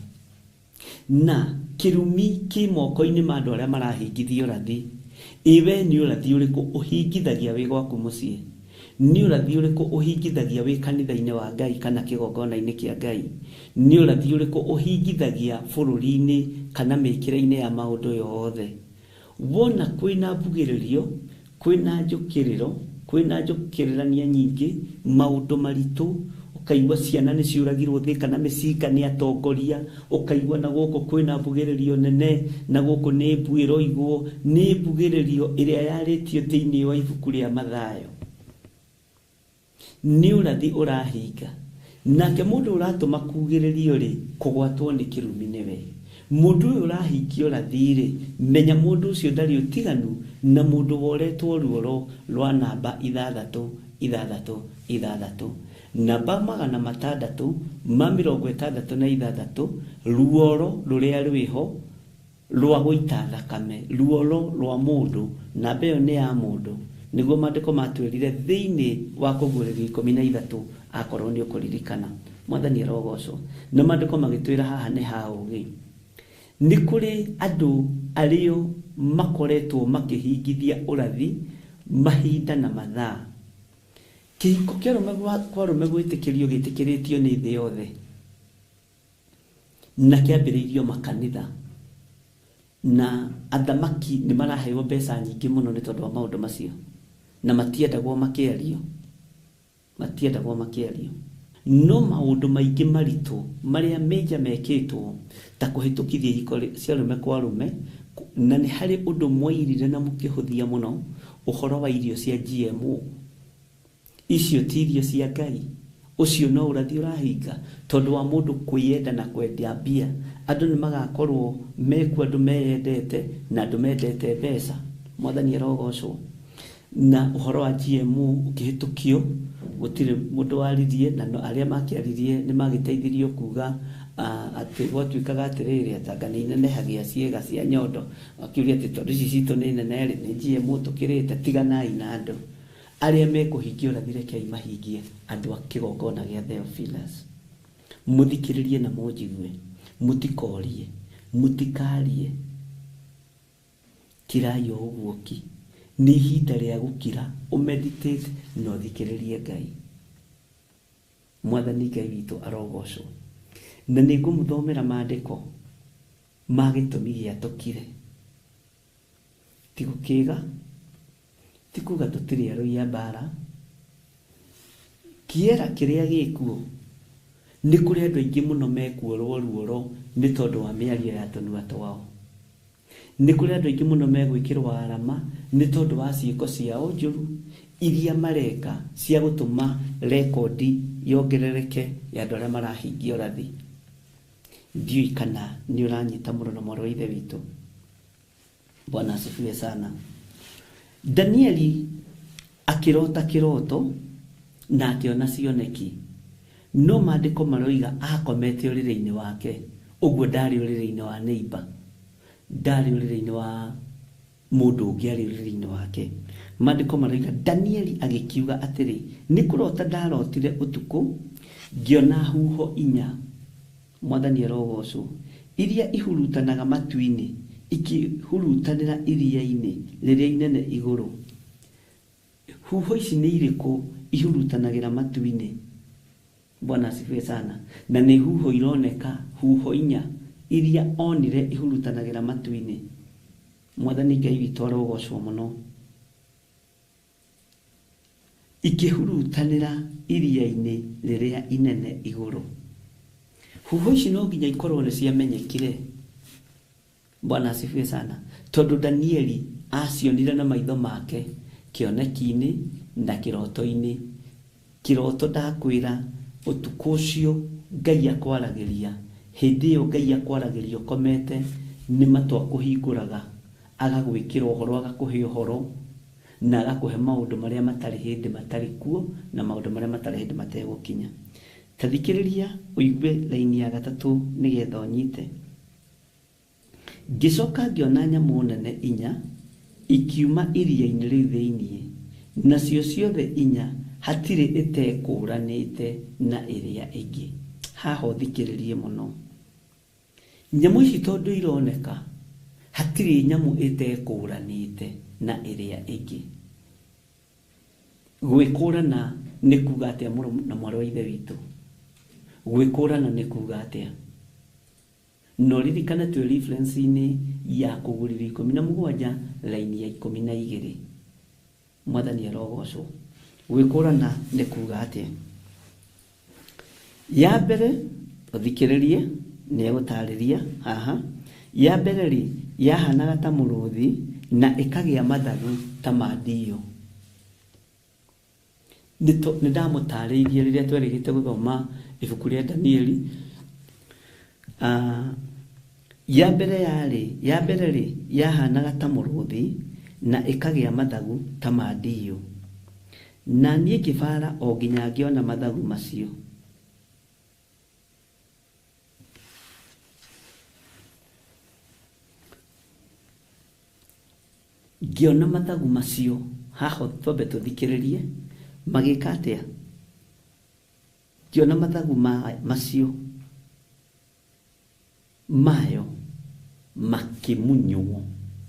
S3: Na kĩrumi kĩ moko-inĩ ma andũ arĩa marahingithia ũrathi. Iwe nĩ ũrathi ũrĩkũ ũhingithagia wĩ gwaku mũciĩ? Nĩ ũrathi ũrĩkũ ũhingithagia wĩ kanitha-inĩ wa Ngai kana kĩgongona-inĩ kĩa Ngai? Nĩ ũrathi ũrĩkũ ũhingithagia bũrũri-inĩ kana mĩkĩre-inĩ ya maũndũ yothe? Wona kwĩna mbugĩrĩrio, kwĩna njũkĩrĩro, kwĩna njũkĩrĩrania nyingĩ, maũndũ maritũ, ũkaigua ciana nĩ ciũragirwo thĩ kana mĩcinga nĩ atongoria, ũkaigua na gũkũ kwĩna mbugĩrĩrio nene, na gũkũ nĩ mbu ĩroigwo, nĩ mbugĩrĩrio ĩrĩa yarĩtio thĩinĩ wa ibuku rĩa Mathayo. Nĩ ũrathi ũrahinga. Nake mũndũ ũratũma kugĩrĩrio rĩ, kũgwatwo nĩ kĩrumi nĩwe. Mũndũ ũyũ ũrahingia ũrathi rĩ, menya mũndũ ũcio ndarĩ ũtiganu na mũndũ woretwo ruoro rwa namba 666. Namba 666 ruoro rũrĩa rwĩho rwa gũita thakame, ruoro rwa mũndũ, namba ĩyo nĩ ya mũndũ. Nĩguo maandĩko matwĩrire thĩinĩ wa Kũguũrĩrio 13 akorwo nĩ ũkũririkana. Mwathani arogocwo. Na maandĩko magĩtwĩra haha nĩ ha ũũgĩ. Nĩ kũrĩ andũ arĩo makoretwo makĩhingithia ũrathi mahinda na mathaa. Kĩhiko kĩa arũme gwĩtĩkĩrio gĩtĩkĩrĩtio nĩ thĩ yothe, na kĩambĩrĩirio makanitha, na athamaki nĩ maraheo mbeca nyingĩ mũno nĩ tondũ wa maũndũ macio, na matiendagwo makĩario. No maũndũ maingĩ maritũ marĩa menja mekĩtwo ta kũhĩtũkithia ihiko cia arũme kwa arũme, na nĩ harĩ ũndũ mwairire na mũkĩhũthia mũno, ũhoro wa irio cia GMO. Icio ti irio cia Ngai. Ũcio no ũrathi ũrahinga, tondũ wa mũndũ kwĩyenda na kwendia mbia. Andũ nĩ magakorwo mekuo andũ meyendete na andũ mendete mbeca. Mwathani arogocwo. Na ũhoro wa GMO ũkĩhĩtũkio, gũtirĩ mũndũ waririe, na arĩa makĩaririe nĩ magĩteithirio kuga atĩ gwatuĩkaga atĩrĩrĩ atanga nĩ inenehagia ciĩga cia nyondo. Akiuria atĩ tondũ ici citũ nĩ nene rĩ, nĩ GMO tũkĩrĩte, tiganai na andũ. Arĩa mekũhingia ũrathi rekei mahingie, andũ a kĩgongona gĩa Theophilus. Mũthikĩrĩrie na mũnjigue, mũtikorie, mũtikarie. Kirai o ũguo ki. Nĩ ihinda rĩa gũkira, ũmeditate na ũthikĩrĩrie Ngai. Mwathani Ngai witũ arogocwo. Na nĩ ngũmũthomera maandĩko ma gĩtũmi gĩatũkire. Ti gũkĩga, ti kuga tũtirĩ arũi a mbara. Kĩera kĩrĩa gĩkuo nĩ kũrĩ andũ aingĩ mũno mekuorwo ruoro nĩ tondũ wa mĩario ya tũnua twao. Nĩ kũrĩ andũ aingĩ mũno megwĩkĩrwo arama nĩ tondũ wa ciĩko ciao njũru iria mareka cia gũtũma rekondi yongerereke ya andũ arĩa marahingia ũrathi. Ndiũĩ kana nĩ ũranyita mũno na mwarĩ wa ithe witũ. Bwana asifiwe sana. Danieli akĩrota kĩroto na akĩona cioneki. No maandĩko maroiga akomete ũrĩrĩ-inĩ wake. Ũguo ndarĩ ũrĩrĩ-inĩ wa neighbor. Ndarĩ ũrĩrĩ-inĩ wa mũndũ ũngĩ arĩ ũrĩrĩ-inĩ wake. Maandĩko maroiga Danieli agĩkiuga atĩrĩ, nĩ kũrota ndarotire ũtukũ, ngĩona huho 4. Mwathani arogocwo. Iria ihurutanaga matu-inĩ, ikihurutanĩra iria-inĩ rĩrĩa inene igũrũ. Huho ici nĩ irĩkũ ihurutanagĩra matu-inĩ? Bwana asifiwe sana. Na nĩ huho ironeka, huho 4 iria onire ihurutanagĩra matu-inĩ. Mwathani Ngai witũ arogocwo mũno.
S2: ikihurutanira iria-ini riria inene iguru. Huho ici no nginya ikorwo ni ciamenyekire. Bwana asifiwe sana. Tondu Danieli acionire na maitho make kioneki-ini na kiroto-ini. Kiroto ndakwira utuku ucio Ngai akwaragiria. Hindi iyo Ngai akwaragiria ukomete ni matwa kuhinguraga, agagwikira uhoro, agakuhe uhoro na agakuhe maundu maria matari hindi matari kuo na maundu maria matari hindi mategukinya. Tathikiriria uigue laini ya gatatu nigetha unyite. Ngicoka ngiona nyamu nene inya ikiuma iria-ini riu thiini, nacio ciothe inya hatiri itekuranite na iria ingi. Haho thikiririe muno. Nyamu ici tondu ironeka hatiri nyamu itekuranite na iria ingi. Gwikurana ni kuga atia na mwari wa ithe witu? Gwikurana ni kuga atia? No ririkana tu reference-ini ya kuguriri 17 laini ya 12. Mwathani arogocwo. Gwikurana ni kuga atia? Ya mbere uthikiririe ni egutariria haha. Ya mbere ri yahanaga ta muruthi na ikagia mathagu ta mandio. Nindamutariirie riria twerigite guthoma ibuku ria Danieli. Ya mbere ri yahanaga ta muruthi na ikagia mathagu ta mandio. Na niĩ ngĩbara o nginya ngĩona mathagu macio. Ngĩona mathagu macio haho twambe tuthikiririe magĩka atĩa. Ngĩona mathagu macio mayo makimunywo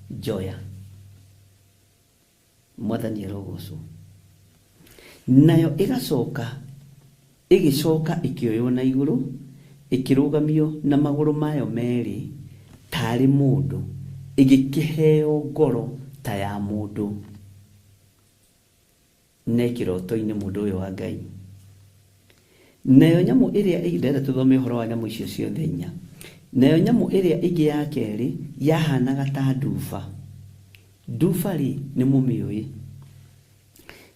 S2: njoya. Mwathani arogocwo. Nayo igicoka ikioywo na iguru, ikirugamio na maguru mayo meri tari mundu, igikiheo ngoro ta ya mundu. Ne kiroto-ini mundu uyu wa Ngai. Nayo nyamu iria igirete tuthome uhoro wa nyamu icio ciothe inya. Nayo nyamu iria ingi ya keri yahanaga ta nduba. Nduba ri ni mumiui.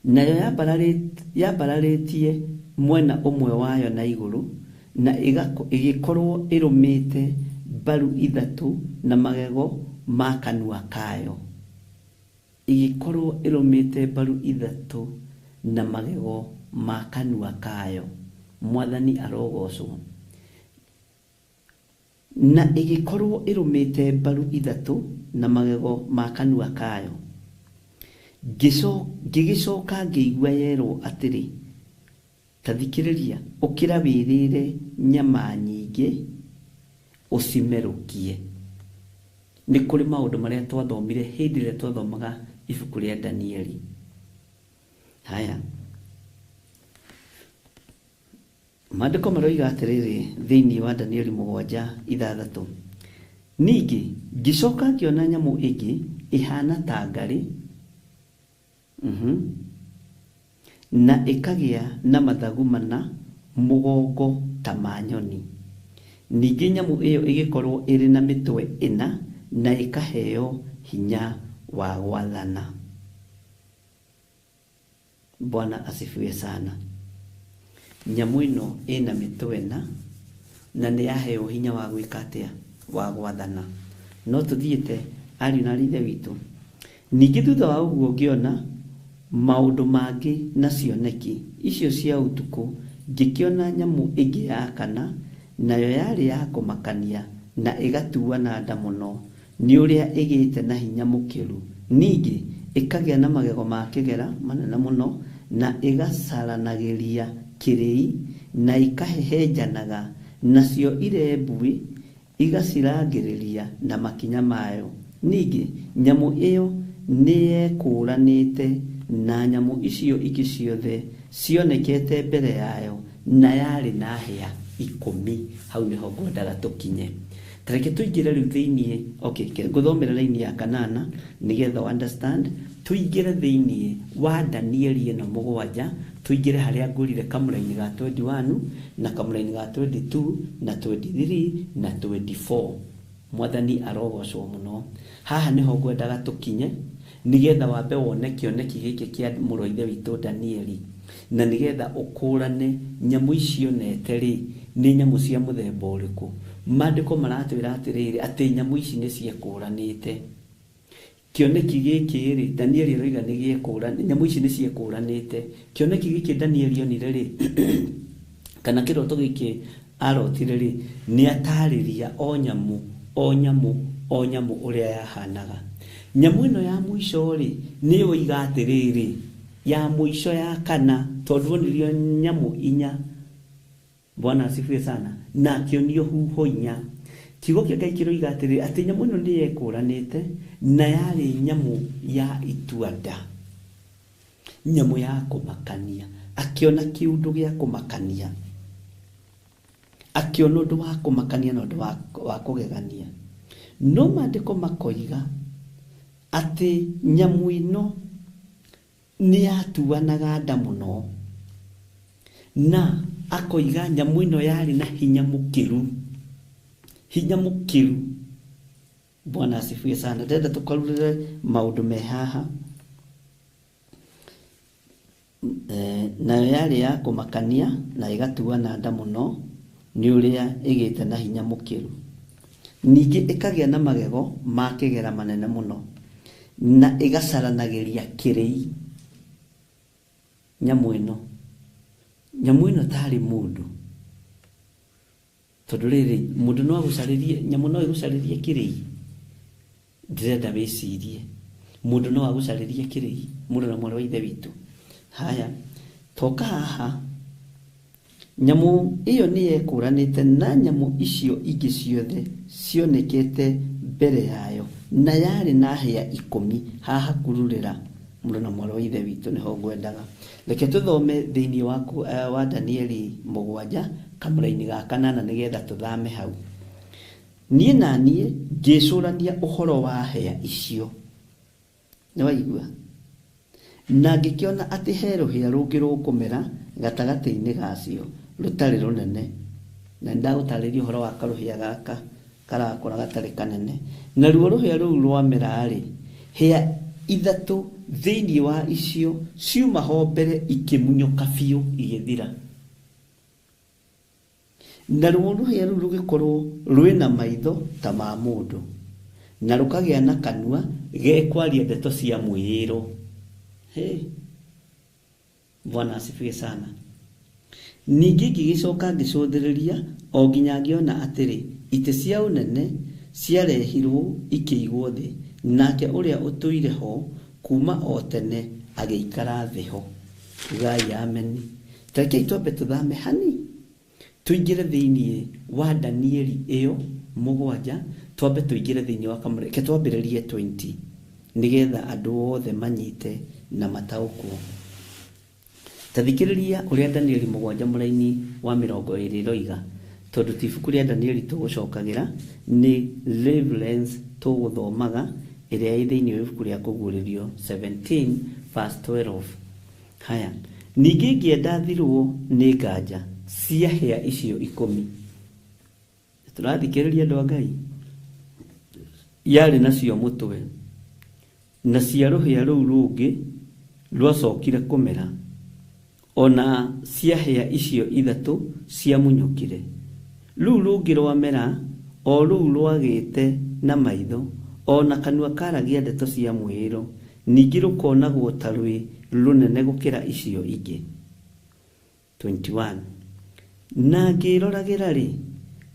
S2: Nayo yabararĩtie mwena umwe wayo na iguru, na igikorwo irumite mbaru ithatu na magego ma kanua kayo. Igikorwo irumite mbaru ithatu na magego ma kanua kayo. Mwathani arogocwo. Na igikorwo irumite mbaru ithatu na magego ma kanua kayo. Gigicoka ngĩigua yerwo atĩrĩ, tathikĩrĩria, ũkĩra wĩrĩre nyama nyingĩ ũcimerũkie. Nĩ kũrĩ maũndũ marĩa twathomire hĩndĩ ĩrĩa twathomaga ibuku rĩa Danieli. Haya, maandĩko maroiga atĩrĩrĩ thĩinĩ wa Danieli 7:6. Ningĩ ngĩcoka ngĩona nyamũ ĩngĩ ihana ta ngarĩ, na ikagia na mathagu mana mugongo ta ma nyoni. Ningĩ nyamũ ĩyo ĩgĩkorwo ĩrĩ na mĩtwe 4 na ikaheo hinya wa gwathana. Bwana asifiwe sana. Nyamũ ĩno ĩna mĩtwe 4 na nĩ yaheo hinya wa gwĩka atĩa? Wa gwathana. No tuthiĩte ariũ na ithe witũ. Ningĩ thutha wa ũguo ngĩona maundu mangi na cioneki icio cia utuku, ngĩkĩona nyamũ ĩngĩ ya kana, nayo yarĩ ya kũmakania na ĩgatuwa na nda mũno nĩ ũrĩa ĩgĩte na hinya mũkĩru. Ningĩ ĩkagĩa na magego ma kĩgera manene mũno na ĩgacaranagĩria kĩrĩi na ikahehenjanaga, nacio irembui igacirangĩrĩria na makinya mayo. Ningĩ nyamũ ĩyo nĩyekũranĩte na nyamũ icio ingĩ ciothe cionekete mbere yayo, na yarĩ na hĩa 10. Hau nĩho ngwendaga tũkinye.
S3: tareke tuingire riu thiini okay nguthomera line ya 8 nigetha understand tuingire thiini wa Danieli eno 7 tuingire haria ngurire kamuraini ga 21 na kamuraini ga 22 na 23 na 24 mwathani arogocwo muno haha niho ngwendaga tukinye nigetha wambe wone kioneki giki kia muroithe witu Danieli na nigetha ukurane nyamu icio neteri ni nyamu cia muthemba uriku mandiko maratwira atiriri ati nyamu ici ni ciekuranite kioneki giki ri Danieli roiga ni giekuranite nyamu ici ni ciekuranite kioneki giki Danieli onire ri kana kiroto giki arotire ri ni atariria o nyamu uria yahanaga nyamu ino ya mwisho ri ni oiga atiriri ya mwisho ya kana tondu nirio nyamu 4 Bwana asifiwe sana na kionio huho 4 kigo kia Ngai kiroiga atiriri ati nyamu ino ni yekuranite na yari nyamu ya ituanda nyamu ya kumakania akiona kiundu gia kumakania akiona undu wa kumakania na undu wa kugegania no mandiko makoiga ati nyamu ino ni atuanaga nda muno na akoiga nyamu ino yari na hinya mukiru Bwana asifiwe sana ndenda tukarurire maundu me haha na yari ya kumakania na igatuana nda muno ni uria igite na hinya mukiru ningi ikagia na magego makigera manene muno na igacaranagiria kirei nyamu ino tari mundu tondu riri mundu no agucaririe nyamu no igucaririe kirei ndirenda wicirie mundu no agucaririe kirei mundu na mwana wa ithe witu haya toka haha nyamu iyo ni yekuranite na nyamu icio ingi ciothe cionekete mbere yayo na yari na hia 10 haha kururira mundu na mwana wa ithe witu niho ngwendaga reke tuthome thiini wa Danieli 7 kamuraini ga 8 nigetha tuthame hau nie nanie ngicurania uhoro wa hea icio ni waigua na ngikiona ati hero hia rungi rukumera gatagati-ini gacio rutari runene na ndagutariria uhoro wa karuhia gaka karakora gatari kanene na ruo ruhia ruu rwamera ri hea 3 thiini wa icio ciuma ho mbere ikimunyoka biu igithira na ruo ruhia ruu rugikorwo rwina maitho ta ma mundu na rukagia na kanua gekwaria ndeto cia mwiro Bwana asifiwe sana ningi gigicoka ngicũthĩrĩria o nginya ngiona atiri ite cia unene ciarehirwo ikĩigwo thĩ nake uria utuire ho kuma o tene ageikara thĩ ho gai amen takei twambe tuthame hani tuingire thiini wa Danieli iyo 7 twambe tuingire thiini wa kamure ke twambĩrĩrie 20 nigetha andu othe manyite na mataukwo tathikiriria uria Danieli 7 muraini wa 20 roiga tondu tibuku ria Danieli tugucokagira ni Revelance tuguthomaga iria ithiini wa ibuku ria kuguririo 17 verse 12 haya ningi ngienda thirwo ni nganja cia hea icio 10 turathikiriria andu a Ngai yari nacio mutwe na cia ruhia ruu rungi rwacokire kumera ona cia hea icio 3 cia munyukire ruu rungi rwamera o ruu rwagite na maitho ona kanua karagia ndeto cia mwiro ningi rukonagwo tarwi runene gukira icio ingi 21 na ngiroragira ri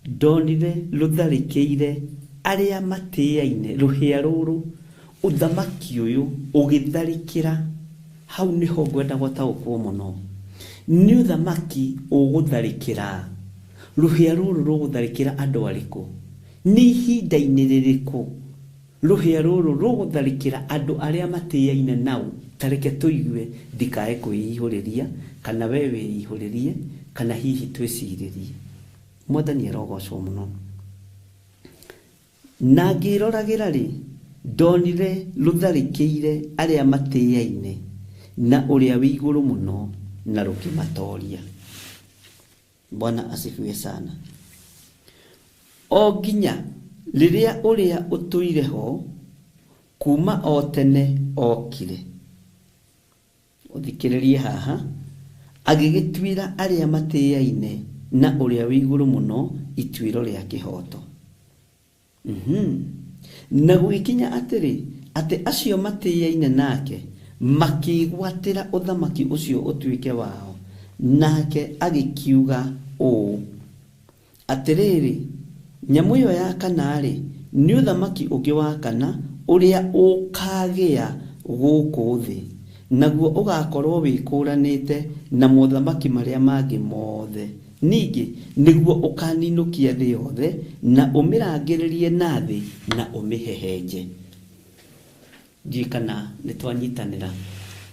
S3: ndonire rutharikiire aria matiaine ruhia ruru uthamaki uyu ugitharikira hau niho ngwenda gutaukwo muno ni uthamaki ugutharikira ruhia ruru rugutharikira andu ariku ni ihinda-ini ririku ruhia ruru rugutharikira andu aria matiaine nau tareke tuigue ndikae kwihuriria kana we wihuririe kana hihi twiciririe mwathani arogocwo muno na ngĩroragĩra rĩ ndonire rũtharĩkĩire arĩa matĩĩaine na ũrĩa wĩ igũrũ mũno na rũkĩmatoria. Bwana asifiwe sana. O nginya rĩrĩa ũrĩa ũtũire ho kuma o tene okire. Ũthikĩrĩrie haha, agĩgĩtuĩra arĩa matĩĩaine na ũrĩa wĩ igũrũ mũno ituĩro rĩa kĩhoto. Na gũgĩkinya atĩrĩ atĩ acio matĩĩaine nake makĩgwatĩra ũthamaki ũcio ũtuĩke wao, nake agĩkiuga ũũ atĩrĩrĩ, nyamũ ĩyo ya kana rĩ nĩ ũthamaki ũngĩ wa kana ũrĩa ũkagĩa gũkũ thĩ, naguo ũgakorwo wĩkũranĩte na mothamaki marĩa mangĩ mothe, ningĩ nĩguo ũkaninũkia thĩ yothe na ũmĩrangĩrĩrie na thĩ na ũmĩhehenje. Njikana nĩtwanyitanĩra,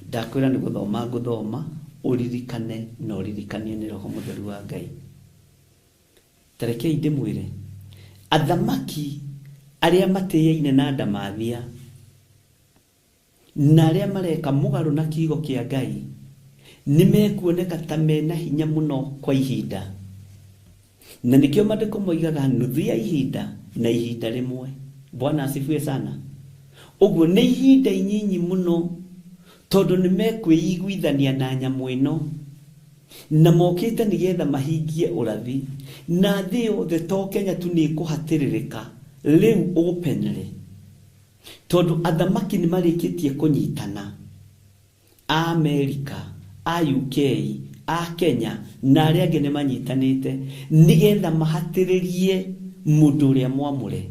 S3: ndakwĩra nĩ gũthoma ngũthoma, ũririkane na ũririkanio nĩ Roho Mũtheru wa Ngai. Tarekei ndĩmwĩre, athamaki arĩa matĩĩaine na ndamathia na arĩa mareka mũgarũ na kiugo kĩa Ngai nĩmekuoneka ta mena hinya mũno kwa ihinda, na nĩkĩo maandĩko moigaga nuthu ya ihinda na ihinda rĩmwe. Bwana asifiwe sana. Ũguo nĩ ihinda inyinyi mũno, tondũ nĩmekwĩiguithania na nyamũ ĩno na mokĩte nĩgetha mahingie ũrathi, na thĩ yothe to Kenya tu nĩ ĩkũhatĩrĩrĩka rĩu openly, tondũ athamaki nĩ marĩkĩtie kũnyitana, a Amerika, a UK, a Kenya na arĩa angĩ nĩ manyitanĩte nĩgetha mahatĩrĩrie mũndũ ũrĩa mwamũre,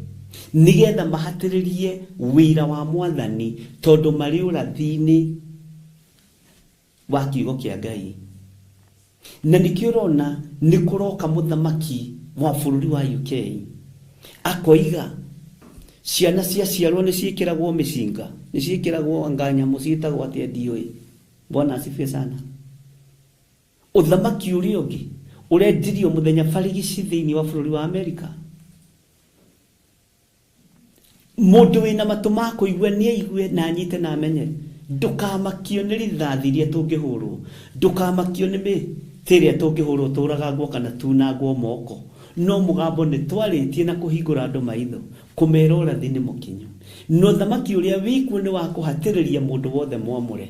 S3: nĩgetha mahatĩrĩrie wĩra wa Mwathani, tondũ marĩ ũrathi-inĩ wa kiugo kĩa Ngai. Na nĩkĩo ũrona nĩ kũroka mũthamaki wa bũrũri wa UK akoiga ciana ciaciarwo nĩ ciĩkĩragwo mĩcinga, nĩ ciĩkĩragwo nganyamũ ciĩtagwo atĩa ndiũĩ. Bwana asifiwe sana. Ũthamaki ũrĩa ũngĩ ũrendirio mũthenya barigici thĩinĩ wa bũrũri wa Amerika. Mũndũ wĩna matũ ma kũigua nĩ aigue na anyite na amenye. Ndũkamakio nĩ rithathi iria tũngĩhũrwo, ndũkamakio nĩ mĩtĩ ĩrĩa tũngĩhũrwo tũragangwo kana tunangwo moko, no mũgambo nĩ twarĩtie na kũhingũra andũ maitho kũmera ũrathi nĩ mũkinyu. No ũthamaki ũrĩa wĩkuo nĩ wa kũhatĩrĩria mũndũ wothe mwamũre.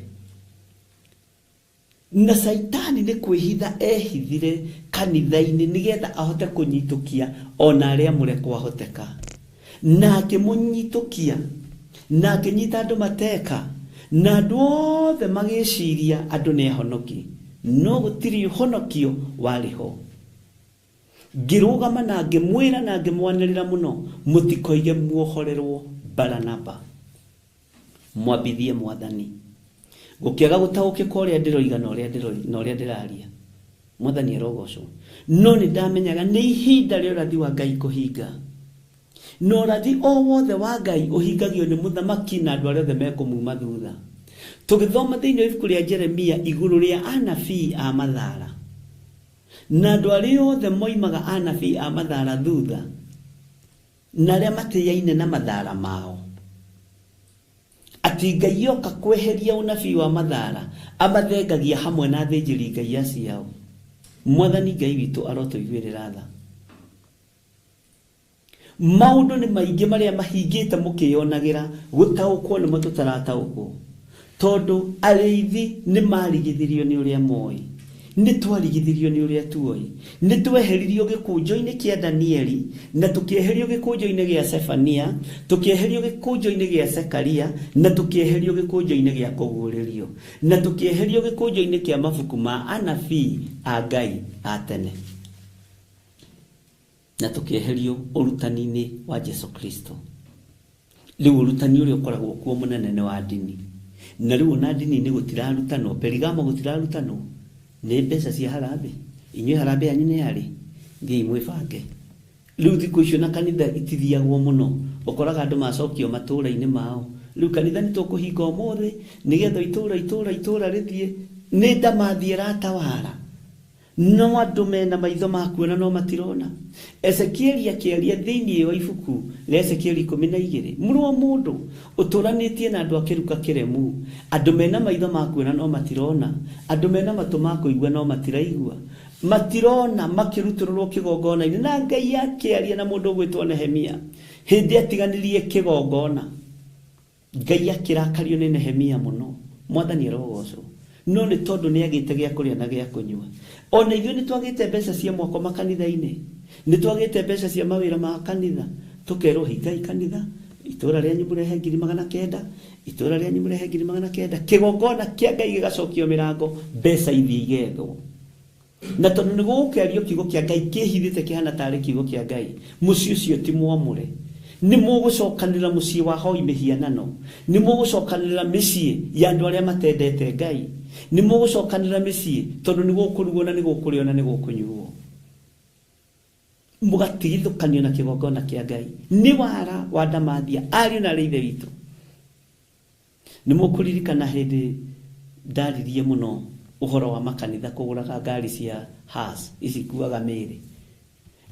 S3: Na Saitani nĩ kwĩhitha ehithire kanitha-inĩ nĩgetha ahote kũnyitũkia ona arĩa amũre kwahoteka, na akĩmũnyitũkia na akĩnyita andũ mateka, na andũ othe magĩciria andũ nĩ ahonoki, no gũtirĩ ũhonokio warĩ ho. Ngĩrũgama na ngĩmwĩra na ngĩmwanĩrĩra mũno, mũtikoige muohorerwo Baranaba, mwambithie Mwathani. Gũkĩaga gũtaũkĩka ũrĩa ndĩroiga na ũrĩa ndĩraria, Mwathani arogocwo. No nĩ ndamenyaga nĩ ihinda rĩa ũrathi wa Ngai kũhinga, no ũrathi o wothe wa Ngai ũhingagio nĩ mũthamaki na andũ arĩa othe mekũmuma thutha. Tũgĩthoma thĩinĩ wa ibuku rĩa Jeremia igũrũ rĩa anabii a mathaara, na andũ arĩa othe moimaga anabii a mathaara thutha na arĩa matĩĩaine na mathaara mao, atĩ Ngai yoka kweheria ũnabii wa mathaara amathengagia hamwe na athĩnjĩri Ngai aciao. Mwathani Ngai witũ arotũiguĩrĩra tha. Maũndũ nĩ maingĩ marĩa mahingĩte mũkĩyonagĩra gũtaũkwo nĩmo tũtarataũkwo, tondũ arĩithi nĩ marigithirio nĩ ũrĩa moĩ, nĩ twarigithirio nĩ ũrĩa tuoĩ, nĩ tweheririo gĩkũnjo-inĩ kĩa Danieli na tũkĩeherio gĩkũnjo-inĩ gĩa Sefania, tũkĩeherio gĩkũnjo-inĩ gĩa Zekaria, na tũkĩeherio gĩkũnjo-inĩ gĩa kũguũrĩrio, na tũkĩeherio gĩkũnjo-inĩ kĩa mabuku ma anabii a Ngai a tene, na tũkĩeherio ũrutani-inĩ wa Jesu Kristo. Rĩu ũrutani ũrĩa ũkoragwo kuo mũnene wa ndini, na rĩu na ndini-inĩ gũtirarutanwo, Perigamo gũtirarutanwo, nĩ mbeca cia harambĩ. Inyuĩ harambĩ yanyu nĩ yarĩ, thiĩ mwĩbange. Rĩu thikũ icio na kanitha itithiagwo mũno, ũkoraga andũ macokio matũũra-inĩ mao. Rĩu kanitha nĩ tũkũhinga ũmũthĩ nĩgetha itũũra rĩthiĩ, nĩ ndamathi ĩratawara.
S2: no andu mena maitho makuona no matirona. Ezekieli akiaria thiini wa ibuku la Ezekieli 12 mũrũ wa mũndũ ũtũranĩtie na andũ akĩruka kĩremu, andũ mena maitho makuona no matirona, andũ mena matũ makũigua no matiraigua, matirona makĩrutũrũrwo kĩgongona-inĩ. Na Ngai akĩaria na mũndũ ũgwĩtwo Nehemia hĩndĩ atiganirie kĩgongona. Ngai akĩrakario nĩ Nehemia mũno, Mwathani arogocwo, no nĩ tondũ nĩ agĩte gĩa kũrĩa na gĩa kũnyua. Ona ithuĩ nĩ twagĩte mbeca cia mwako makanitha-inĩ, nĩ twagĩte mbeca cia mawĩra ma kanitha, tũkerwo hingai kanitha, itũra rĩanyu mũrehe 900, itũra rĩanyu mũrehe 900, kĩgongona kĩa Ngai gĩgacokio mĩrango, mbeca ithiĩ igethwo. Na tondũ nĩ gũgũkĩario kiugo kĩa Ngai kĩhithĩte kĩhana tarĩ kiugo kĩa Ngai, mũciĩ ũcio ti mwamũre. Nĩ mũgũcokanĩrĩra mũciĩ wa hoi mĩhianano, nĩ mũgũcokanĩrĩra mĩciĩ ya andũ arĩa matendete Ngai, nĩ mũgũcokanĩrĩra mĩciĩ tondũ nĩ gũkũrugwo na nĩ gũkũrĩo na nĩ gũkũnyuo, mũgatigithũkanio na kĩgongona kĩa Ngai. Nĩ wara wa ndamathia ariũ na ithe witũ. Nĩ mũkũririkana hĩndĩ ndaririe mũno ũhoro wa makanitha kũgũraga ngari cia Haas ici kuaga mĩĩrĩ.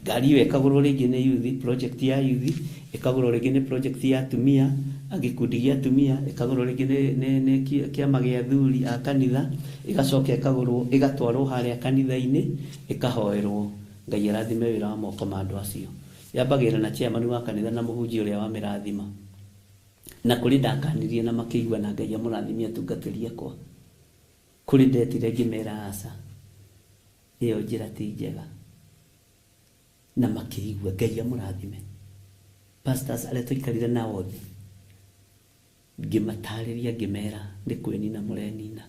S2: Ngari ĩyo ĩkagũrwo rĩngĩ nĩ youth, project ya youth, ĩkagũrwo rĩngĩ nĩ project ya atumia, agĩkundi gĩa atumia, ĩkagũrwo rĩngĩ nĩ kĩama gĩa athuri a kanitha, ĩgacoka ĩkagũrwo ĩgatwarwo harĩa kanitha-inĩ, ĩkahoerwo. Ngai arathime wĩra wa moko ma andũ acio. Yambagĩrĩra na chairman wa kanitha na mũhunjia ũrĩa wa mĩrathima. Na kũrĩ ndakanirie na makĩigua na Ngai amũrathimie atungatĩri akwa. Kũrĩ ndetire ngĩmera aca, ĩyo njĩra ti njega. Na makĩigua Ngai amũrathime. Pastors arĩa tũikarire nao thĩ, ngĩmatarĩria ngĩmera nĩ kwĩnina mũrenina,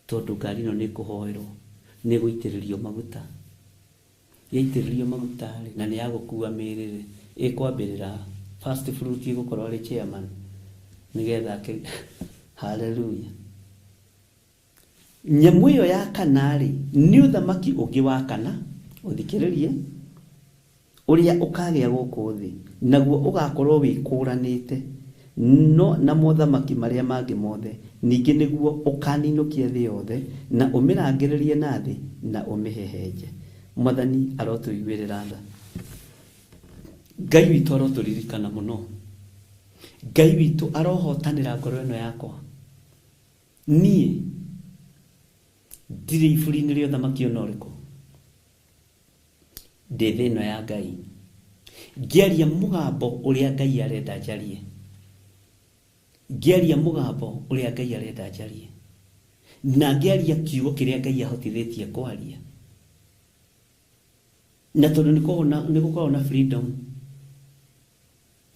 S2: tondũ ngari ĩno nĩ kũhoerwo, nĩ gũitĩrĩrio maguta. Yaitĩrĩrio maguta na nĩ ya gũkua mĩĩrĩ, ĩkwambĩrĩra first fruit ĩgũkorwo arĩ chairman, nĩgetha haleluya. Nyamũ ĩyo ya kana rĩ, nĩ ũthamaki ũngĩ wa kana, ũthikĩrĩrie, ũrĩa ũkagĩa gũkũ thĩ, naguo ũgakorwo wĩkũranĩte no na mothamaki marĩa mangĩ mothe, ningĩ nĩguo ũkaninũkia thĩ yothe na ũmĩrangĩrĩrie na thĩ na ũmĩhehenje. Mwathani arotũiguĩrĩra tha. Ngai witũ arotũririkana mũno. Ngai witũ arohotanĩra ngoro ĩno yakwa. Niĩ ndirĩ iburi-inĩ rĩa ũthamaki ona ũrĩkũ, ndĩ thĩ ĩno ya Ngai, ngĩaria mũgambo ũrĩa Ngai arenda njarie, ngĩaria mũgambo ũrĩa Ngai arenda njarie, na ngĩaria kiugo kĩrĩa Ngai ahotithĩtie kwaria. Na tondũ nĩ gũkorwo na freedom,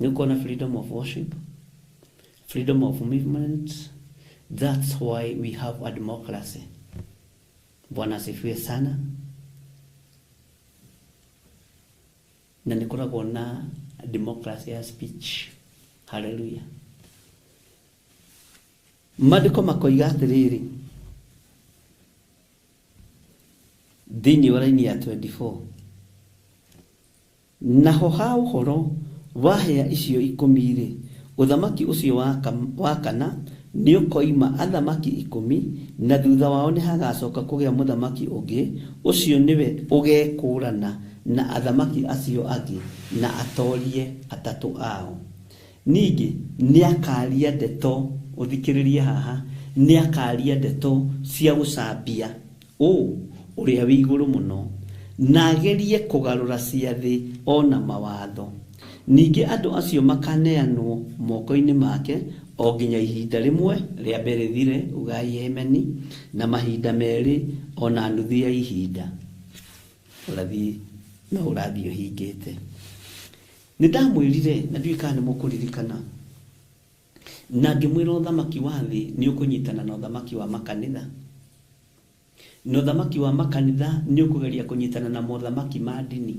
S2: nĩ gũkorwo na freedom of worship, freedom of movement. That's why we have a democracy. Bwana asifiwe sana. Na nikoragwo na democracy ya speech. Hallelujah. Maandĩko makoiga atĩrĩrĩ, thĩinĩ wa raini ya 24, naho ha ũhoro wa hĩa icio 10-rĩ, ũthamaki ũcio wa kana nĩ ũkoima athamaki 10, na thutha wao nĩ hagacoka kũgĩa mũthamaki ũngĩ, ũcio nĩwe ũgekũrana na athamaki acio angĩ na atorie atatũ ao. Ningĩ nĩ akaria ndeto, ũthikĩrĩrie haha, nĩ akaria ndeto cia gũcambia ũrĩa wĩ igũrũ mũno, na agerie kũgarũra ciathĩ ona mawatho. Ningĩ andũ acio makaneanwo moko-inĩ make o nginya ihinda rĩmwe rĩa mbere rĩthire, ugai Yemeni, na mahinda merĩ ona nuthu ya ihinda. Ũrathi no ũrathi ũhingĩte. Nĩ ndamwĩrire na ndiũĩ kana nĩ mũkũririkana, na ngĩmwĩra ũthamaki wa thĩ nĩ ũkũnyitana na ũthamaki wa makanitha, na ũthamaki wa makanitha nĩ ũkũgeria kũnyitana na mothamaki ma ndini,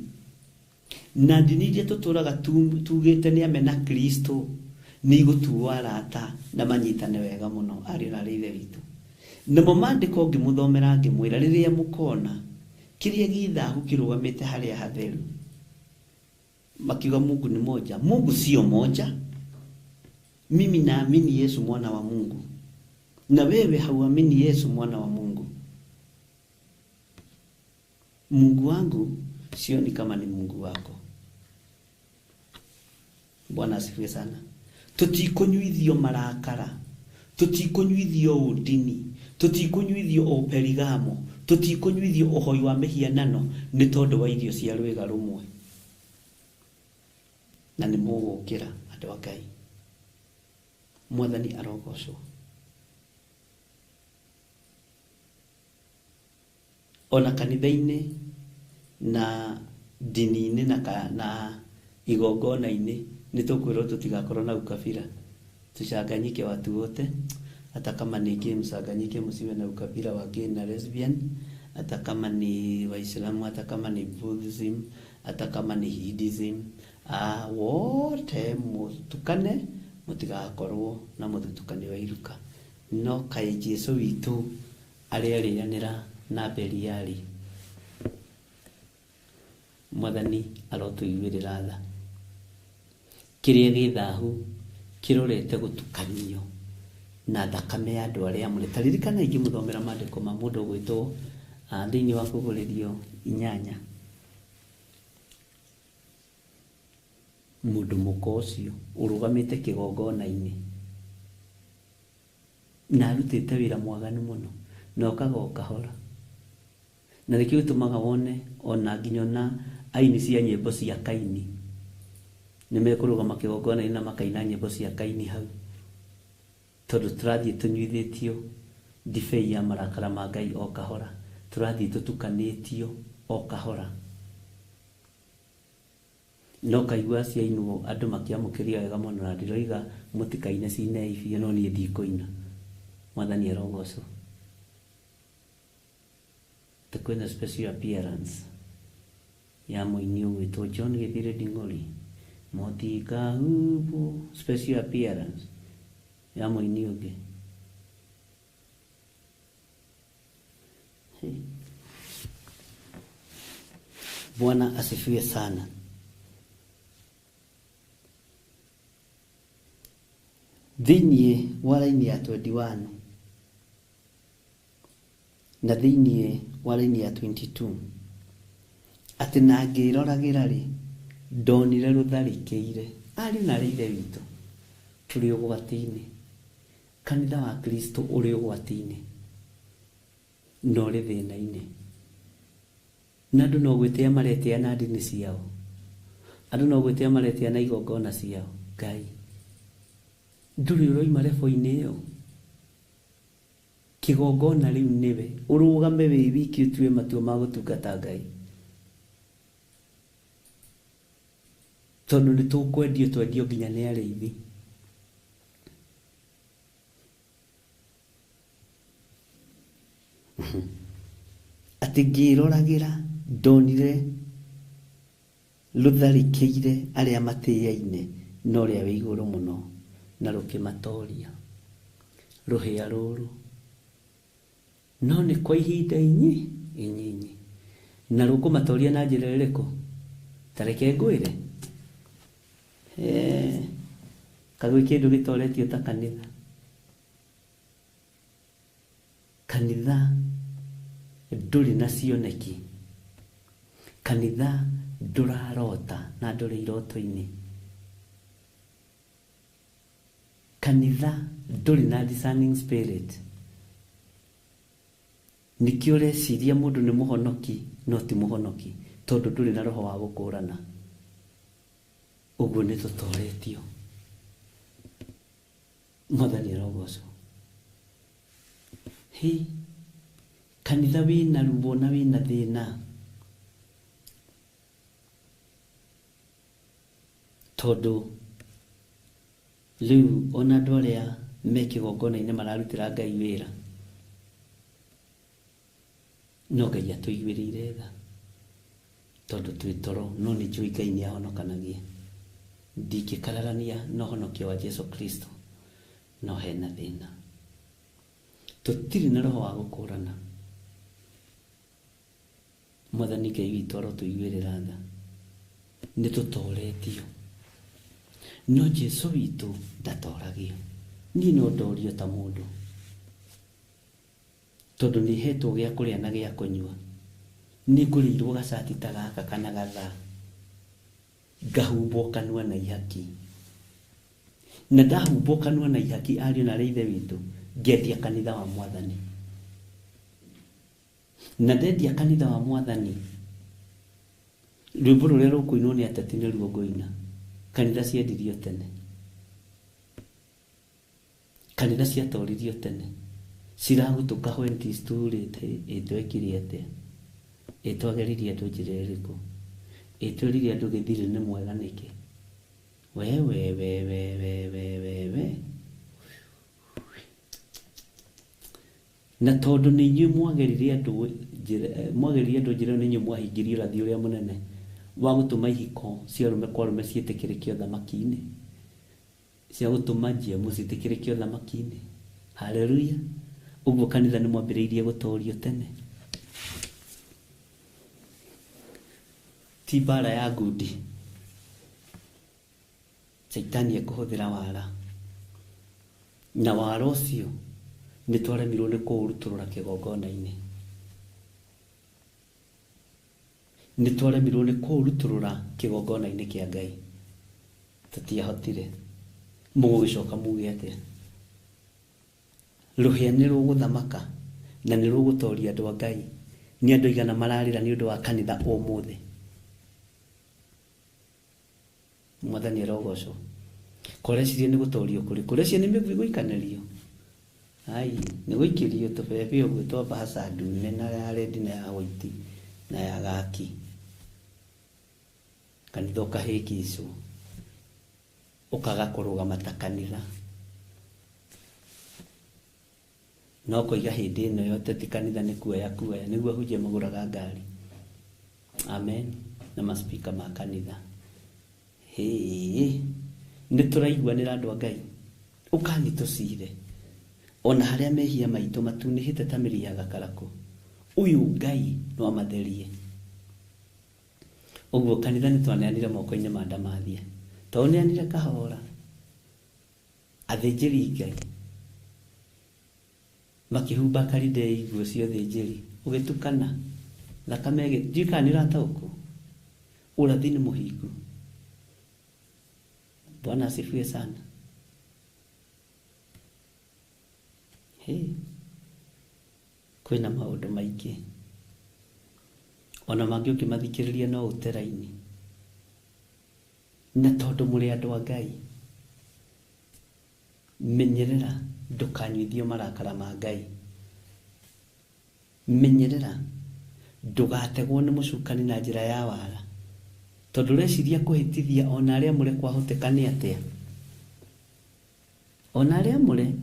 S2: na ndini iria tũtũraga tugĩte nĩ amena Kristo nĩ igũtuo arata na manyitane wega mũno, ariũ na ithe witũ. Namo maandĩko ngĩmũthomera ngĩmwĩra, rĩrĩa mũkona kĩrĩa gĩthahu kĩrũgamĩte harĩa hatheru, makiuga Mungu ni moja. Mungu sio moja. Mimi naamini Yesu mwana wa Mungu, na wewe hauamini Yesu mwana wa Mungu.
S3: Mungu wangu sioni kama ni Mungu wako. Bwana asifiwe sana. Tutikunyuithio marakara, tutikunyuithio udini, tutikunyuithio operigamo, tutikunyuithio ohoi wa mihianano ni tondu wa irio cia rwiga rumwe. Na ni mugukira andu a Ngai. Mwathani arogocwo. Ona kanitha-ini na dini-ini na igongona-ini ni tukwirwo tutigakorwo na ukabira. Tuchanganyike watu wote, hata kama ni gay msanganyike, msiwe na ukabila wa gay na lesbian, hata kama ni Waislamu, hata kama ni Buddhism, hata kama ni Hinduism, wote mutukane, mutigakorwo na muthutukani wa iruka. No kai Jesu witu arianira na Beliali. Mwathani arotuiguirira tha. Kiria githahu kirorete gutukanio na thakame ya andu aria amure. Taririkana ingi muthomera maandiko ma mundu gwitwo thiini wa Kuguririo 8. Mundu mukocio urugamite kigongona-ini na arutite wira mwaganu muno na ukagokahora. Na nikio tumaga wone ona nginyona aini cia nyimbo cia Kaini nimekurugama kigongona-ini na makaina nyimbo cia Kaini hau, tondu turathie tunyuithitio ndibei ya marakara ma Ngai o kahora, turathie tutukanitio o kahora. No kaigua ciainwo andu makiamukiria wega muno na ndiroiga mutikaine cine ifio, no nie ndikoina. Mwathani arogocwo. Tukwena special appearance ya muini witwo John Githire Nding'ori. Motika hubu special appearance ya muini ungi. Bwana asifiwe sana. Thiini wa raini ya 21 na thiini wa raini ya 22 ati na ngiroragira ri ndonire rutharikeire ari na reire witu turi ugwati-ini. Kanitha wa Kristo uri ugwati-ini no ri thina-ini. Na andu no gwitia maretia na ndini ciao, andu no gwitia maretia na igongona ciao. Ngai nduri uroima rebo-ini iyo kigongona riu niwe urugame wi wiki utue matua ma gutungata Ngai, tondu ni tukwendio nginya ni ariithi. Ati ngiroragira ndonire rutharikeire aria matiaine no ria wi iguru muno na rukimatoria ruhia ruru. No ni kwa ihinda inyinyi na rukumatoria na njira iriku? Tareke ngwire kagwi kindu gitoretio ta kanitha. Kanitha nduri na cioneki, kanitha ndurarota na nduri iroto-ini, kanitha nduri na discerning spirit. Nikio reciria mundu ni muhonoki no ti muhonoki tondu nduri na roho wa gukurana. Uguo ni tutoretio. Mwathani arogocwo. Kanitha wina rubo na wina thina, tondu riu ona andu aria me kigongona-ini mararutira Ngai wira, no Ngai atuiguirire tha tondu twi toro. No ni njui Ngai ni ahonokanagia. Ndikikararania no honokio wa Jesu Kristo no hena thina. Tutiri na roho wa gukurana. Mwathani Ngai witu arotuiguirira tha, ni tutoretio no Jesu witu ndatoragio. Ni no ndorio ta mundu tondu ni hetwo gia kuria na gia kunyua, nĩ ngũrĩirwo gacati ta gaka kana gathaa ngahumbwo kanua na ihaki, na ndahumbwo kanua na ihaki ariũ na ithe witũ ngendia kanitha wa Mwathani, na ndendia kanitha wa Mwathani rwĩmbo rũrĩa rũkũinwo nĩ ateti nĩruo ngũina. Kanitha ciendirio tene, kanitha ciatoririo tene, ciragũtũka when it is too late. Ĩtwekire atĩa? Ĩtwageririe andũ njĩra ĩrĩkũ? Ĩtwĩrire andũ gĩthirĩ nĩ mwega nĩkĩ? We na tondũ nĩ inyuĩ mwageririe andũ njĩra, nĩ inyuĩ mwahingirie ũrathi ũrĩa mũnene wa gũtũma ihiko cia arũme kwa arũme ciĩtĩkĩrĩke ũthamaki-inĩ, cia gũtũma njiarwa ciĩtĩkĩrĩke ũthamaki-inĩ. Haleluya! Ũguo kanitha nĩ mwambĩrĩirie gũtorio tene. Ti mbara ya ngundi, Saitani ekũhũthĩra wara, na wara ũcio nĩ twaremirwo nĩ kũũrutũrũra kĩgongona-inĩ, nĩ twaremirwo nĩ kũũrutũrũra kĩgongona-inĩ kĩa Ngai, tũtiahotire. Mũgũgĩcoka muge atĩa? Rũhĩa nĩ rũgũthamaka na nĩ rũgũtoria andũ a Ngai. Nĩ andũ aigana mararĩra nĩ ũndũ wa kanitha ũmũthĩ? Mwathani arogocwo. Kũreciria nĩ gũtorio kũrĩ? Kũreciria nĩ mĩguĩ gũikanĩrio? Ai, nĩ gũikĩrio tũbebe ũguo twa mbahaca ndune na ya rendi na ya white na ya gaki, kanitha ũkahĩngicwo, ũkaga kũrũgama ta kanitha. No kũiga hĩndĩ ĩno yote ti kanitha nĩ kuoya nĩguo ahunjia magũraga ngari. Amen. Na maspika ma kanitha. Nĩ tũraiguanĩra andũ a Ngai, ũkani tũcire ona harĩa mehia maitũ matunĩhĩte ta mĩri ya gakarakũ. Ũyũ Ngai no amatherie. Ũguo kanitha nĩ twaneanire moko-inĩ ma ndamathia, twaneanire kahora. Athĩnjĩri Ngai makĩhumba karidei nguo cia ũthĩnjĩri, ũgĩtukana thakame njui kana nĩ ũrataũkwo? Ũrathi nĩ mũhingu. Bwana asifiwe sana. Kwĩna maũndũ maingĩ ona mangĩ ũkĩmathikĩrĩria no ũteraini, na tondũ mũrĩ andũ a Ngai, menyerera ndũkanyuithio marakara ma Ngai. Menyerera ndũgategwo nĩ mũcukani na njĩra ya wara, tondũ reciria kũhĩtithia ona arĩa mũrĩ kwahoteka nĩ atĩa. Ona arĩa mũrĩ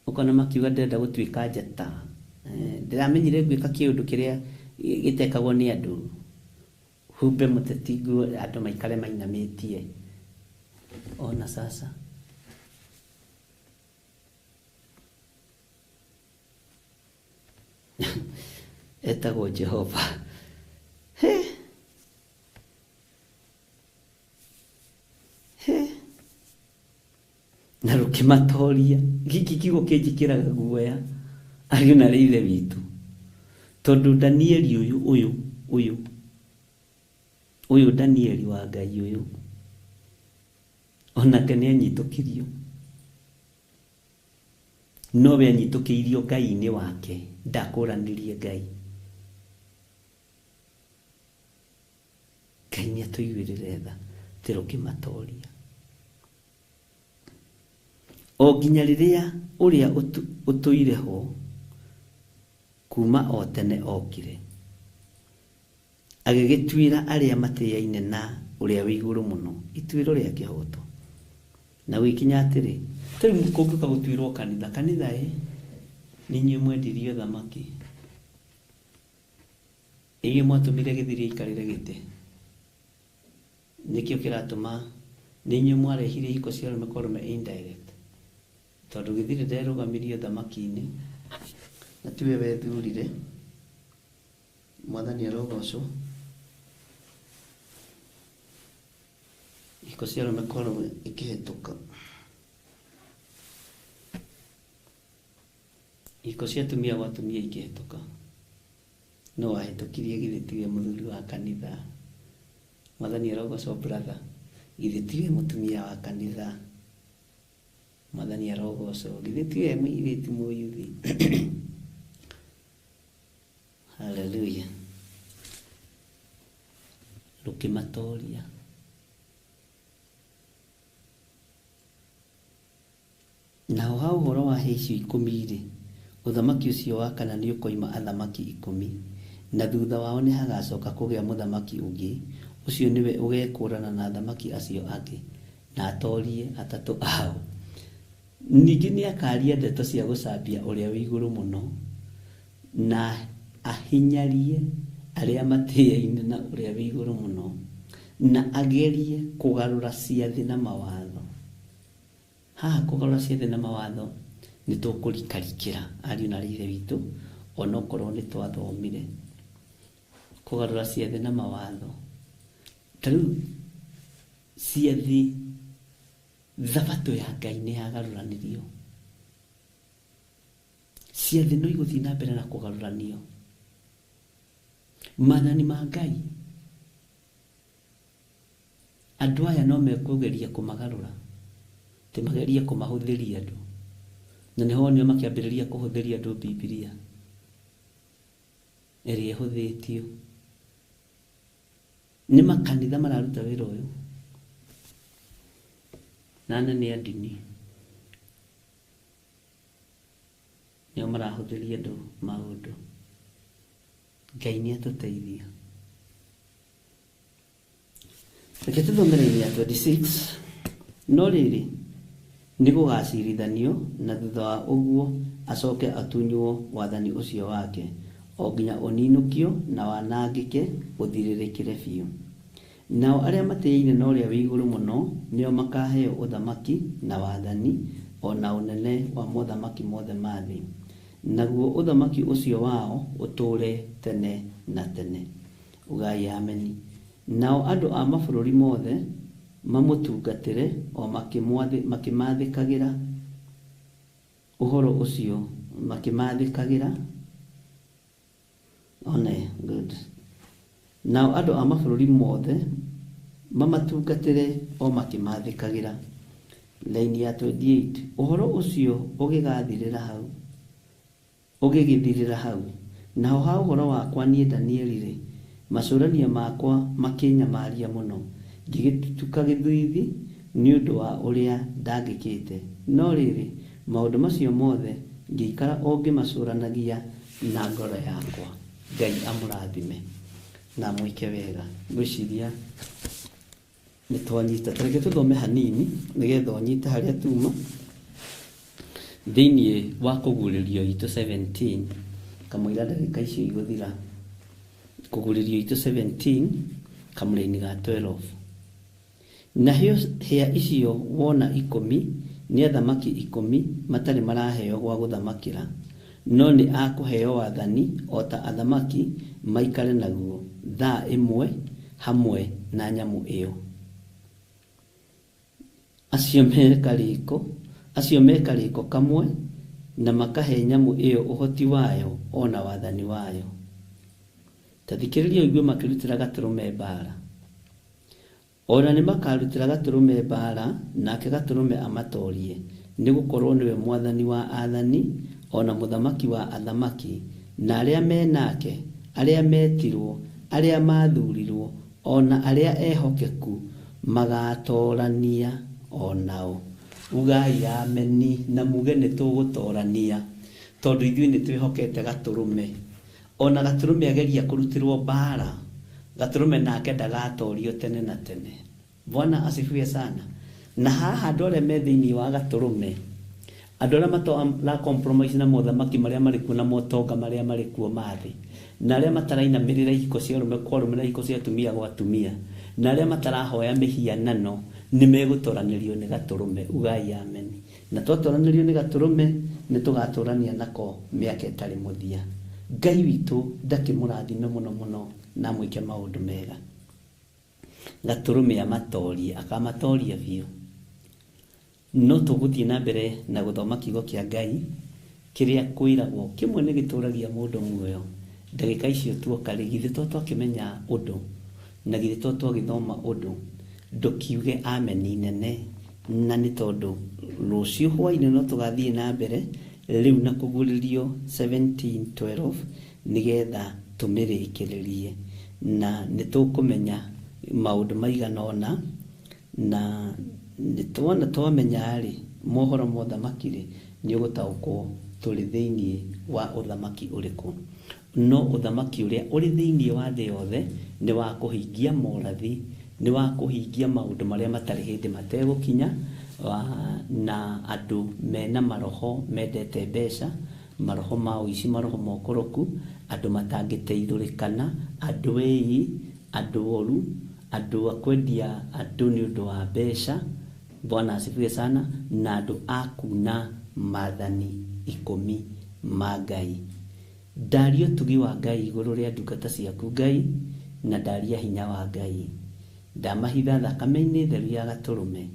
S3: ũkona makiuga ndĩrenda gũtuĩka njata, ndĩramenyire gwĩka kĩũndũ kĩrĩa gĩtekagwo nĩ andũ, humbe mũteti nguo andũ maikare mainamĩtie. Ona sasa etagwo Jehova. Na rũkĩmatoria, gĩkĩ kiugo kĩnjĩkĩraga guoya ariũ na ithe witũ, tondũ Danieli ũyũ Danieli wa Ngai ũyũ onake nĩ anyitũkirio, nowe anyitũkĩirio Ngai-inĩ wake, ndakũranĩrie Ngai. Ngai nĩ atũiguĩrĩre tha tĩ rũkĩmatoria, o nginya rĩrĩa ũrĩa ũtũire ho kuma o tene okire, agĩgĩtuĩra arĩa matĩaine na ũrĩa wĩ igũrũ mũno ituĩro rĩa kĩhoto. Na gũikinya atĩrĩ, tũrĩ kũngĩũka gũtuĩrwo kanitha nĩ inyuĩ mwendirie thamaki, inyuĩ mwatũmire gĩthiri aikarĩre gĩtĩ, nĩkĩo kĩratũma nĩ inyuĩ mwarehire ihiko cia arũme kwa arũme indirect, tondũ gĩthiri nderũgamirio thamaki-inĩ na tiwe wethurire. Mwathani arogocwo. Ihiko cia arũme kwa arũme ikĩhĩtũka, ihiko cia atumia gwa atumia ikĩhĩtũka, no ahĩtũkirie githĩtiwe mũthuri wa kanitha Mwathani arogocwo brother githĩtiwe mũtumia wa kanitha Mwathani arogocwo githĩtiwe mũirĩtu mũyuthi haleluya rũkĩmatoria nao hau ũhoro wa hĩcio 10 ũthamaki ũcio wa kana nĩ ũkoima athamaki 10 na thutha wao nĩ hagacoka kũgĩa mũthamaki ũngĩ ũcio nĩwe ũgekũrana na athamaki acio angĩ na atorie atatũ ao ningĩ nĩ akaria ndeto cia gũcambia ũrĩa wĩ igũrũ mũno na ahinyarie arĩa matĩaine na ũrĩa wĩ igũrũ mũno na agerie kũgarũra ciathĩ na mawatho haha kũgarũra ciathĩ na mawatho nĩ tũkũrikarikĩra ariũ na ithe witũ ona okorwo nĩ twathomire kũgarũra ciathĩ na mawatho tarĩu ciathĩ thabatũ ya Ngai nĩ yagarũranirio ciathĩ no igũthiĩ na mbere na kũgarũranio maathani ma Ngai andũ aya no mekũgeria kũmagarũra temageria kũmahũthĩria andũ na nĩho nĩo makĩambĩrĩria kũhũthĩria andũ Biblia ĩrĩa ĩhũthĩtio nĩ makanitha mararuta wĩra ũyũ na nĩ ndini nĩo marahũthĩria andũ maũndũ Ngai nĩ atũteithia reke tũthomere ya 26 no rĩrĩ nĩ gũgacirithanio na thutha wa ũguo acoke atunywo wathani ũcio wake o nginya ũninũkio na wanangĩke ũthirĩrĩkĩre biũ nao arĩa matĩĩine na ũrĩa wĩ igũrũ mũno nĩo makaheo ũthamaki na wathani ona ũnene wa mothamaki mothe ma thĩ naguo ũthamaki ũcio wao ũtũũre tene na tene ugai ameni nao andũ a mabũrũri mothe mamũtungatĩre o makĩmathĩkagĩra ũhoro ũcio makĩmathĩkagĩra one good nao andũ a mabũrũri mothe mamatungatĩre o makĩmathĩkagĩra laini ya 28 ũhoro ũcio ũgĩgĩthirĩra hau nao ha ũhoro wakwa niĩ Danieli macũrania makwa makĩnyamaria mũno ngĩgĩtuka gĩthuithi nĩ ũndũ wa ũrĩa ndangĩkĩte no rĩrĩ maũndũ macio mothe ngĩikara o ngĩmacũranagia na ngoro yakwa Ngai amũrathime na mwĩke wega ngwĩciria nĩ twanyita tareke tũthome hanini nĩgetha ũnyite harĩa tuma thĩinĩ wa kũgurĩrio itũ 17 kamũira ndagĩka icio igũthira kũgurĩrio itũ 17 kamũra-inĩ ga 12 na hĩa icio wona 10 nĩ athamaki 10 matarĩ maraheo gwa gũthamakĩra no nĩ akũheo wathani o ta athamaki maikare naguo thaa ĩmwe hamwe na nyamũ ĩyo acio mekarĩko kamwe na makahe nyamũ ĩyo ũhoti wayo ona wathani wayo tathikĩrĩria igue makĩrutĩra gatũrũme mbara ona nĩ makarutĩra gatũrũme mbara nake gatũrũme amatorie nĩ gũkorwo nĩwe mwathani wa athani ona mũthamaki wa athamaki na arĩa menake arĩa metirwo arĩa mathurirwo ona arĩa ehokeku magatorania onao ugai ameni na muge nĩ tũgũtorania tondũ ithuĩ nĩ twĩhokete gatũrũme ona gatũrũme ageria kũrutĩrwo mbara gatũrũme nake ndagatorio tene na tene Bwana asifiwe sana na haha andũ arĩa me thĩinĩ wa gatũrũme andũ arĩa matara compromise na mothamaki marĩa marĩ kuo na motonga marĩa marĩ kuo mathĩ na arĩa matarainamĩrĩra ihiko cia arũme kwa arũme na ihiko cia atumia gwa atumia na arĩa matarahoya mĩhianano nĩ megũtoranĩrio nĩ gatũrũme ugai amen na twatoranĩrio nĩ gatũrũme nĩ tũgatũrania nako mĩaka ĩtarĩ mũthia Ngai witũ ndakĩmũrathime mũno mũno na mwĩke maũndũ mega gatũrũme amatorie akamatoria biũ no tũgũthiĩ na mbere na gũthoma kiugo kĩa Ngai kĩrĩa kwĩragwo kĩmwe nĩ gĩtũragia mũndũ muoyo ndagĩka icio tuoka rĩ githĩ to twakĩmenya ũndũ na githĩ to twagĩthoma ũndũ ndũkiuge ameni nene, na nĩ tondũ rũciũ hwainĩ no tũgathiĩ na mbere rĩu na kũgũrĩrio 17:12 nĩgetha tũmĩrĩkĩrĩrie, na nĩ tũkũmenya maũndũ maigana ũna, na nĩtwona twamenya rĩ mohoro ma ũthamaki rĩ nĩ ũgũtaũkwo tũrĩ thĩinĩ wa ũthamaki ũrĩkũ. No ũthamaki ũrĩa ũrĩ thĩinĩ wa thĩ yothe nĩ wa kũhingia morathi, nĩ wa kũhingia maũndũ marĩa matarĩ hĩndĩ mategũkinya, na andũ mena maroho mendete mbeca, maroho ma ũici, maroho ma ũkoroku, andũ matangĩteithũrĩkana, andũ ĩĩ, andũ oru, andũ akwendia andũ nĩ ũndũ wa mbeca, Bwana asifiwe sana, na andũ akuna maathani 10 ma Ngai. Ndaria ũtugi wa Ngai igũrũ rĩa ndungata ciaku Ngai, na ndaria hinya wa Ngai. Ndamahitha thakame-inĩ theru ya Gatũrũme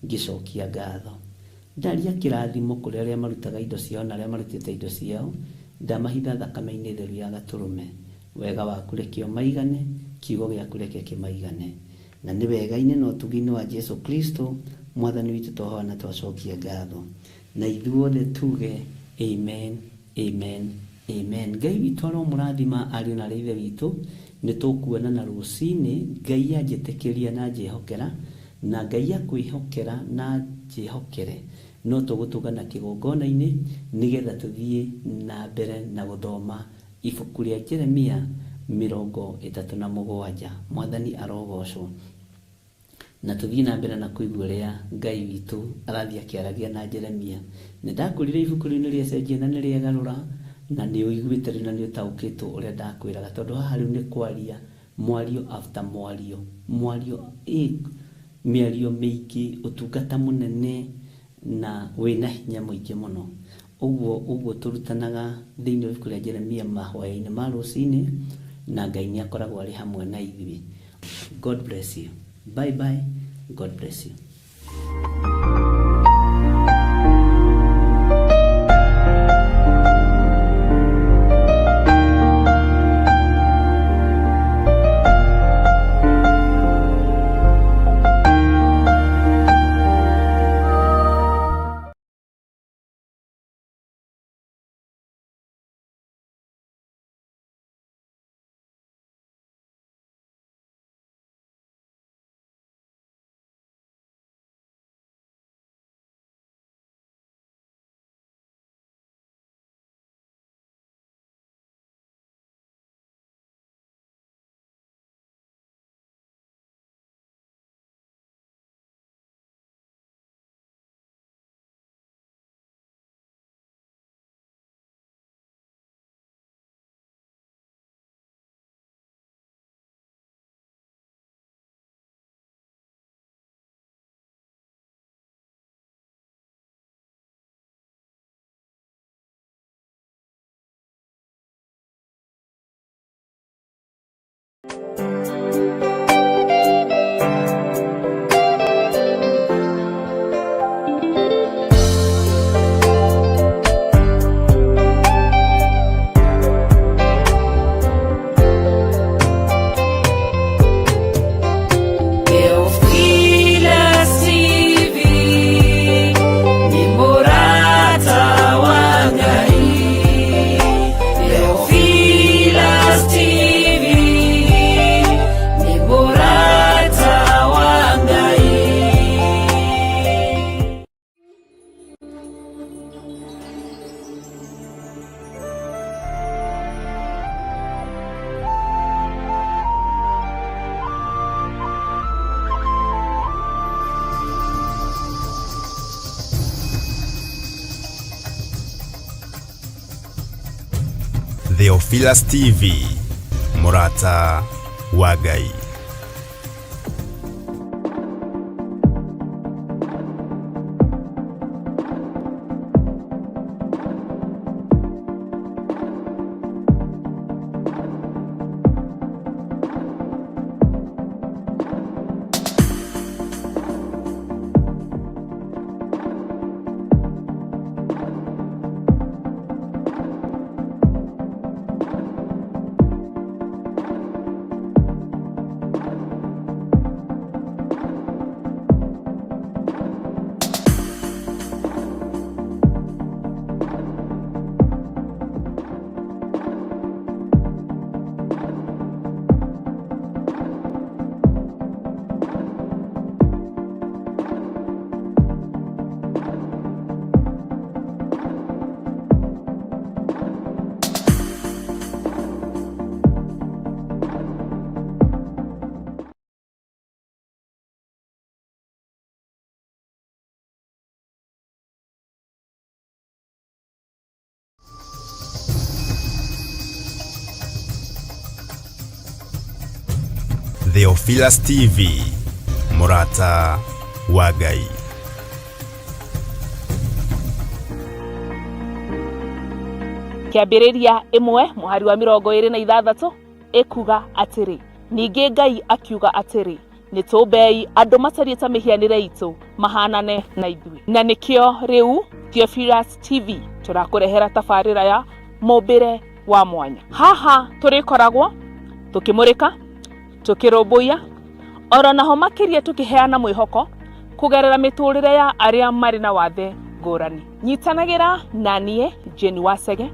S3: ngĩcokia ngatho. Ndaria kĩrathimo kũrĩ arĩa marutaga indo ciao na arĩa marutĩte indo ciao. Ndamahitha thakame-inĩ theru ya Gatũrũme. Wega waku reke ũmaigane, kiugo gĩaku reke kĩmaigane. Na nĩ wega-inĩ na ũtugi-inĩ wa Jesu Kristo Mwathani witũ twahoya na twacokia ngatho. Na ithuothe tuge amen, amen, amen. Ngai witũ aromũrathima ariũ na ithe witũ. Nĩ tũkuonana rũcinĩ, Ngai anjĩtĩkĩria na njĩhokera, na Ngai akwĩhokera na njĩhokere. No tũgũtũgana kĩgongona-inĩ nĩgetha tũthiĩ na mbere na gũthoma ibuku rĩa Jeremia 37. Mwathani arogocwo. Na tũthiĩ na mbere na kũigua ũrĩa Ngai witũ arathiĩ akĩaragia na Jeremia. Nĩndakũrire ibuku rĩu nĩrĩecenjia na nĩrĩegarũra, na nĩ ũiguĩte na nĩ ũtaũkĩtwo ũrĩa ndakwĩraga, tondũ haha rĩu nĩ kwaria mwario after mwario, mĩario mĩingĩ, ũtungata mũnene na wĩna hinya mũingĩ mũno. Ũguo tũrutanaga thĩinĩ wa ibuku rĩa Jeremia mahoya-inĩ ma rũcinĩ, na Ngai nĩ akoragwo arĩ hamwe na ithuĩ. God bless you. Bye bye. God bless you.
S1: Theophilus TV, Murata wa Ngai. Theophilus TV, Murata wa Ngai.
S5: Kiambĩrĩria 1 mũhari wa 26 ikuga atĩrĩ, ningĩ Ngai akiuga atĩrĩ, nĩtũmbei andũ macarie ta mĩhianĩre itũ mahanane na ithuĩ. Na nĩkĩo rĩu Theophilus TV tũrakũrehera tabarĩra ya mũmbĩre wa mwanya. Haha tũrĩkoragwo tũkĩmũrĩka, tũkĩrũmbũiya, oro naho makĩria tũkĩheana mwĩhoko kũgerera mĩtũrĩre ya arĩa marĩ na wathe ngũrani. Nyitanagĩra na niĩ Jane Wasege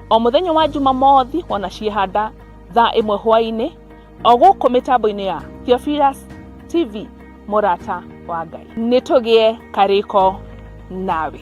S5: o mũthenya wa Jumamothi ona ciehanda thaa 1 hwaĩ-inĩ o gũkũ mĩtambo-inĩ ya Theophilus TV, Murata wa Ngai. Nĩtũgĩe karĩko nawe.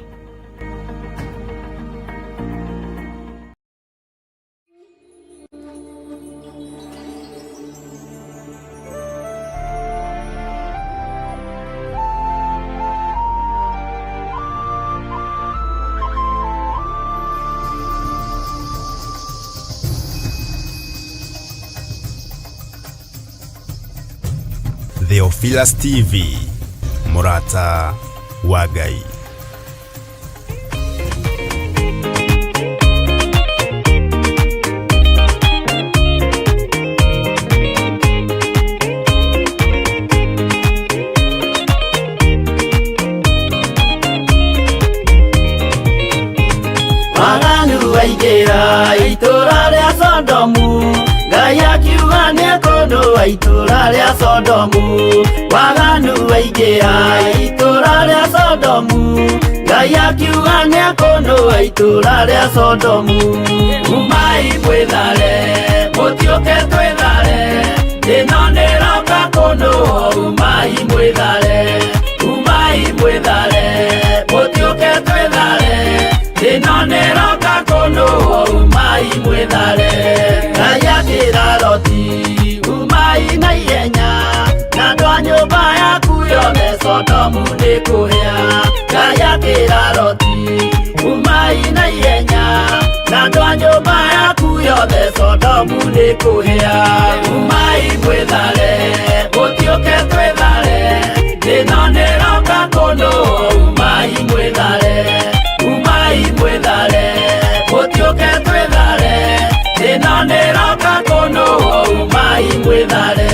S1: Theophilus TV, Murata wa Ngai.
S4: Waganu waingĩra itũra rĩa Sodomu, Ngai akiuga nĩekũndũa itũra rĩa Sodomu. Waganu waingĩra itũra rĩa Sodomu, Ngai akiuga nĩekũndũa itũra rĩa Sodomu. Umai mwĩthare, mũtiũke twĩthare, ĩno nĩroka kũndũa. Umai mwĩthare, umai mwĩthare, mũtiũke twĩthare, ĩno nĩroka kũndũa. Umai mwĩthare. Ngai akĩra Loti, umai na ihenya, na andũ a nyũmba yaku yothe Sodomu nĩkũhĩa. Ngai akĩra Loti, umai na ihenya, na andũ a nyũmba yaku yothe Sodomu nĩkũhĩa. Umai mwĩthare, mũtiũke twĩthare, ĩno nĩroka kũndũa. Umai mwĩthare, umai mwĩthare, mũtiũke twĩthare, ĩno nĩroka kũndũa. Umai mwĩthare.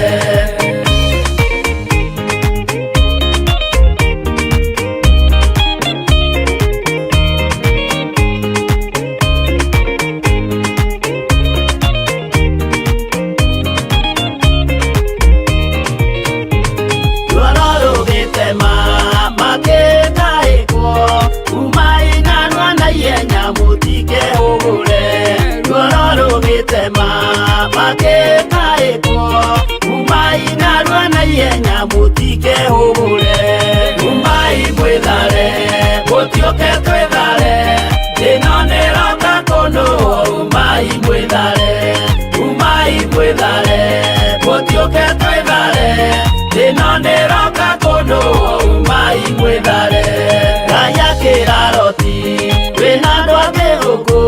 S4: Umai mwĩthare, mũtiũke twĩthare, ĩno nĩroka kũndũa. Umai mwĩthare, umai mwĩthare, mũtiũke twĩthare, ĩno nĩroka kũndũa. Umai mwĩthare. Ngai akĩra Loti, wĩna andũ angĩ gũkũ,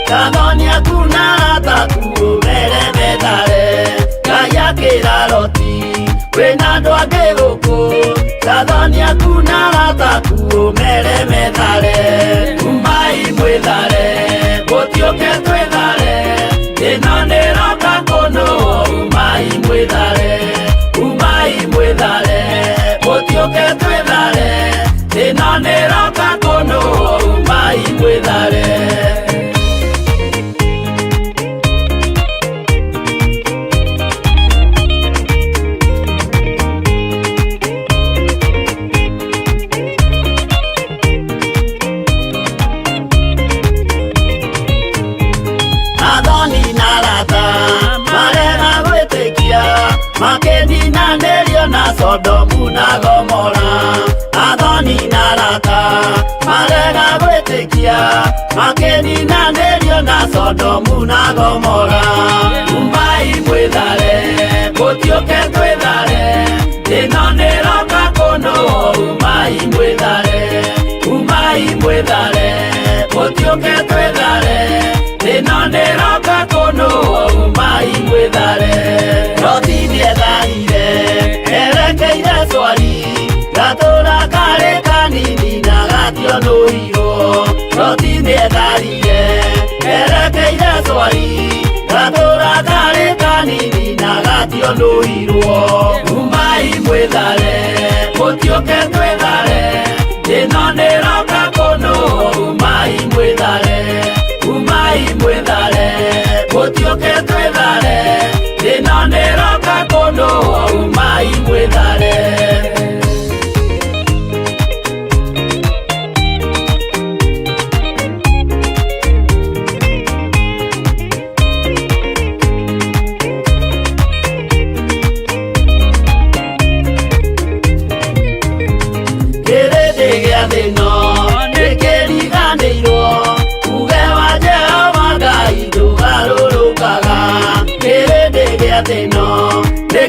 S4: Gathoni aku na arataku ũmere methare. Ngai akĩra Loti, wĩna andũ angĩ gũkũ, Gathoni aku na arataku ũmere methare. Umai mwĩthare, mũtiũke twĩthare, ĩno nĩroka kũndũa. Umai mwĩthare, umai mwĩthare, mũtiũke twĩthare, ĩno nĩroka kũndũa. Umai mwĩthare. Makĩninanĩrio na Sodomu na Gomora. Athoni na arata marega gwĩtĩkia, makĩninanĩrio na Sodomu na Gomora. Umai mwĩthare, mũtiũke twĩthare, ĩno nĩroka kũndũa. Umai mwĩthare, umai mwĩthare, mũtiũke twĩthare, ĩno nĩroka kũndũa. Umai mwĩthare. Loti nĩetharire, gatio nuhiro rotini etharie erekeire swari gatura kari kanini na gatio nuhirwo umai mwithare mutioke twithare ino niroka kuno umai mwithare mutioke twithare ino niroka kuno umai mwithare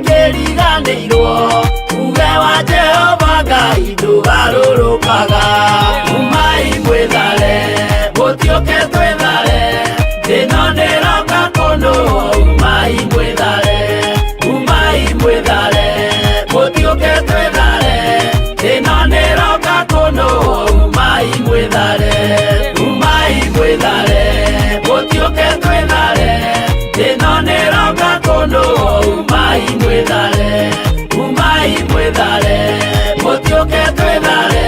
S4: Nekeriganĩirwo uge wa Jehova Ngai ndũgarũrũkaga umai mwĩthare mũtioke twĩthare ĩno nĩroka kũndũ umai mwĩthare mũtioke twĩthare ĩno nĩroka kũndũ umai mwĩthare mũtioke twĩthare ĩno nĩroka kũndũ umai mwĩthare mũtioke twĩthare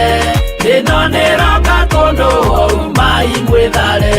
S4: ĩno nĩroka kũndũ umai mwĩthare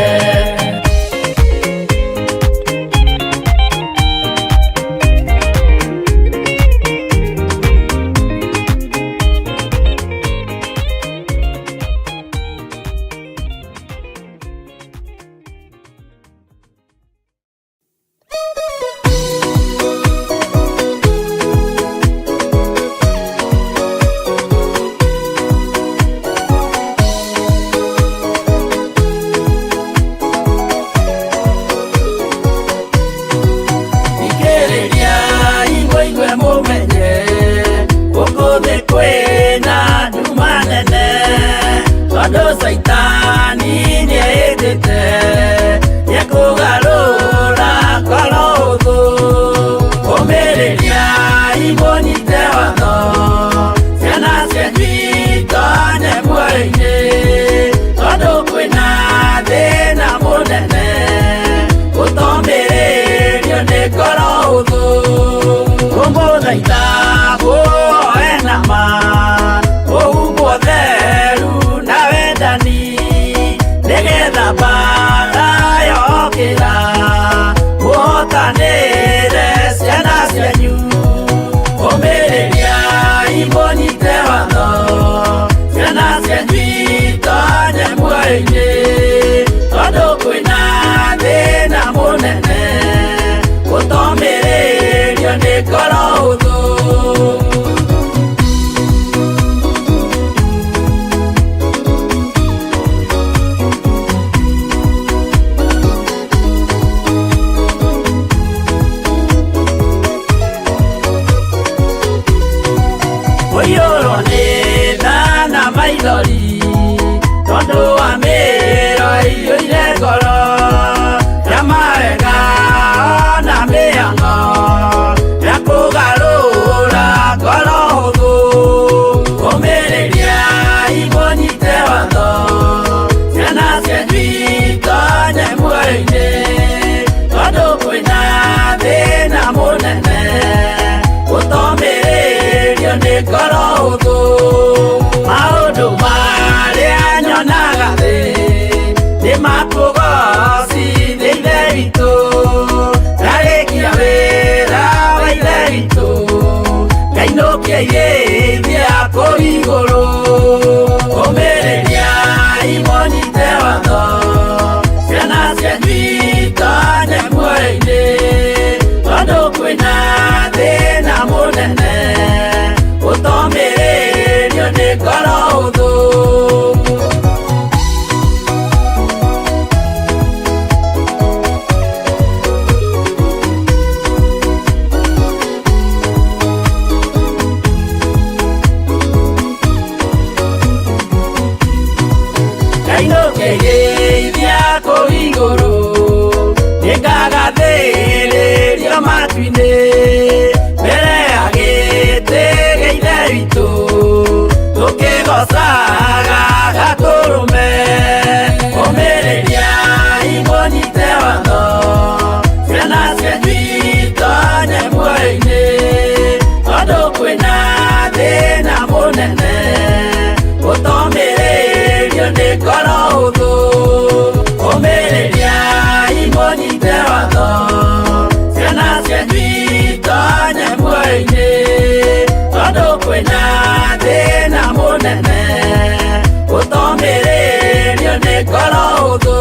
S4: Saitani nĩendete nĩekũgarũra ngoro hũthũ ũmĩrĩria imũnyite watho ciana cianyu itonye muoyo-inĩ tondũ kwĩna thĩna mũnene ũtomĩrĩrio nĩ ngoro hũthũ ũmũthaitha muoe na ma ũhumbwo theru na wendani nĩgetha mbara yokĩra mũhotanĩre ciana cianyu ũmĩrĩria imũnyite watho ciana cianyu itonye muoyo-inĩ tondũ kwĩna thĩna mũnene ũtomĩrĩrio nĩ ngoro hũthũ Oyoro nĩ thana maithori tondũ wa mĩĩro ĩiyũire ngoro ya mawega ona mĩhang'o ya kũgarũra ngoro hũthũ ũmĩrĩria imũnyite watho ciana cianyu itonye muoyo-inĩ tondũ kwĩna thĩna mũnene ũtomĩrĩrio nĩ ngoro hũthũ maũndũ marĩa nyonaga thĩ nĩ makũgocithia ithe witũ ndarĩkia wĩra wa ithe witũ ngainũkia irĩithia kũu igũrũ ũmĩrĩria imũnyite watho ciana cianyu itonye muoyo-inĩ tondũ kwĩna thĩna mũnene ũtomĩrĩrio nĩ ngoro hũthũ ngainũkia irĩithia kũu igũrũ nĩngagathĩrĩrio matu-inĩ mbere ya gĩtĩ gĩa ithe witũ tũkĩgocaga gatũrũ ũthũ ũmĩrĩria imũnyite watho ciana cianyu itonye muoyo-inĩ tondũ kwĩna thĩna mũnene ũtomĩrĩrio nĩ ngoro ũthũ.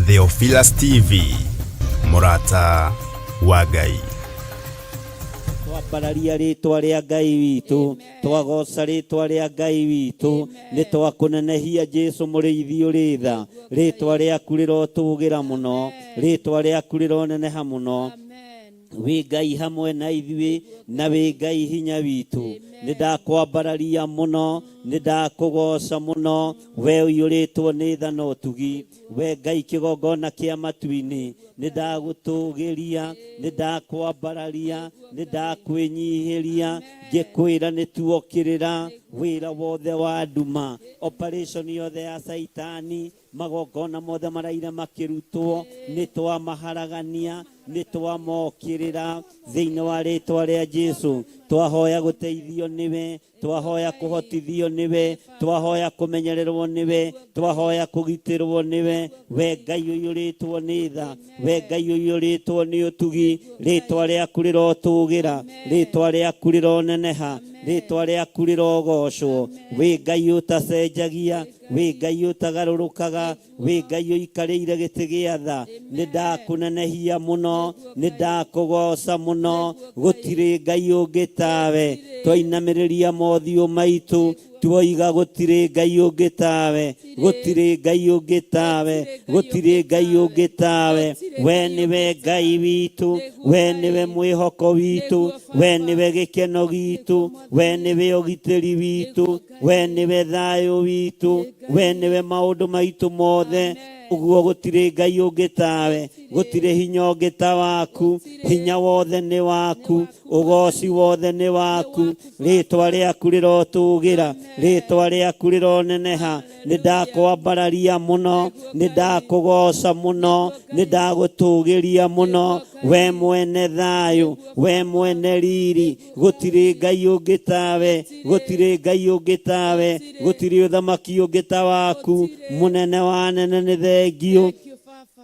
S1: Theophilus TV, Murata wa Ngai.
S3: Twambararia rĩtwa rĩa Ngai witũ, twagoca rĩtwa rĩa Ngai witũ, nĩ twakũnenehia Jesũ mũrĩithi ũrĩ tha, rĩtwa rĩaku rĩrotũgĩra mũno, rĩtwa rĩaku rĩroneneha mũno. Wĩ Ngai hamwe na ithuĩ, na wĩ Ngai hinya witũ, nĩ ndakwambararia mũno, nĩ ndakũgoca mũno, we ũiyũrĩtwo nĩ tha na ũtugi, we Ngai kĩgongona kĩa matu-inĩ, nĩ ndagũtũgĩria, nĩ ndakwambararia, nĩ ndakwĩnyihĩria, ngĩkwĩra nĩ tuokĩrĩra wĩra wothe wa nduma, operation yothe ya Saitani, magongona mothe maraira makĩrutwo, nĩ twamaharagania, nĩ twamokĩrĩra thĩinĩ wa rĩtwa rĩa Jesũ. Twahoya gũteithio nĩwe, twahoya kũhotithio nĩwe, twahoya kũmenyererwo nĩwe, twahoya kũgitĩrwo nĩwe, we Ngai ũiyũrĩtwo nĩ tha, we Ngai ũiyũrĩtwo nĩ ũtugi, rĩtwa rĩaku rĩrotũgĩra, rĩtwa rĩaku rĩroneneha, rĩtwa rĩaku rĩrogocwo, wĩ Ngai ũtacenjagia, wĩ Ngai ũtagarũrũkaga, wĩ Ngai ũikarĩire gĩtĩ gĩa tha, nĩ ndakũnenehia mũno, nĩ ndakũgoca mũno, gũtirĩ Ngai ũngĩ tawe, twainamĩrĩria mothiũ maitũ, tuoiga gũtirĩ Ngai ũngĩ tawe, gũtirĩ Ngai ũngĩ tawe, gũtirĩ Ngai ũngĩ tawe, we nĩwe Ngai witũ, we nĩwe mwĩhoko witũ, we nĩwe gĩkeno gitũ, we nĩwe ũgitĩri witũ, we nĩwe thayũ witũ, we nĩwe maũndũ maitũ mothe, ũguo gũtirĩ Ngai ũngĩ tawe, gũtirĩ hinya ũngĩ ta waku, hinya wothe nĩ waku, ũgoci wothe nĩ waku, rĩtwa rĩaku rĩrotũgĩra, rĩtwa rĩaku rĩroneneha, nĩ ndakwambararia mũno, nĩ ndakũgoca mũno, nĩ ndagũtũgĩria mũno, we mwene thayũ, we mwene riri, gũtirĩ Ngai ũngĩ tawe, gũtirĩ Ngai ũngĩ tawe, gũtirĩ ũthamaki ũngĩ ta waku, mũnene wa nene nĩ thengio,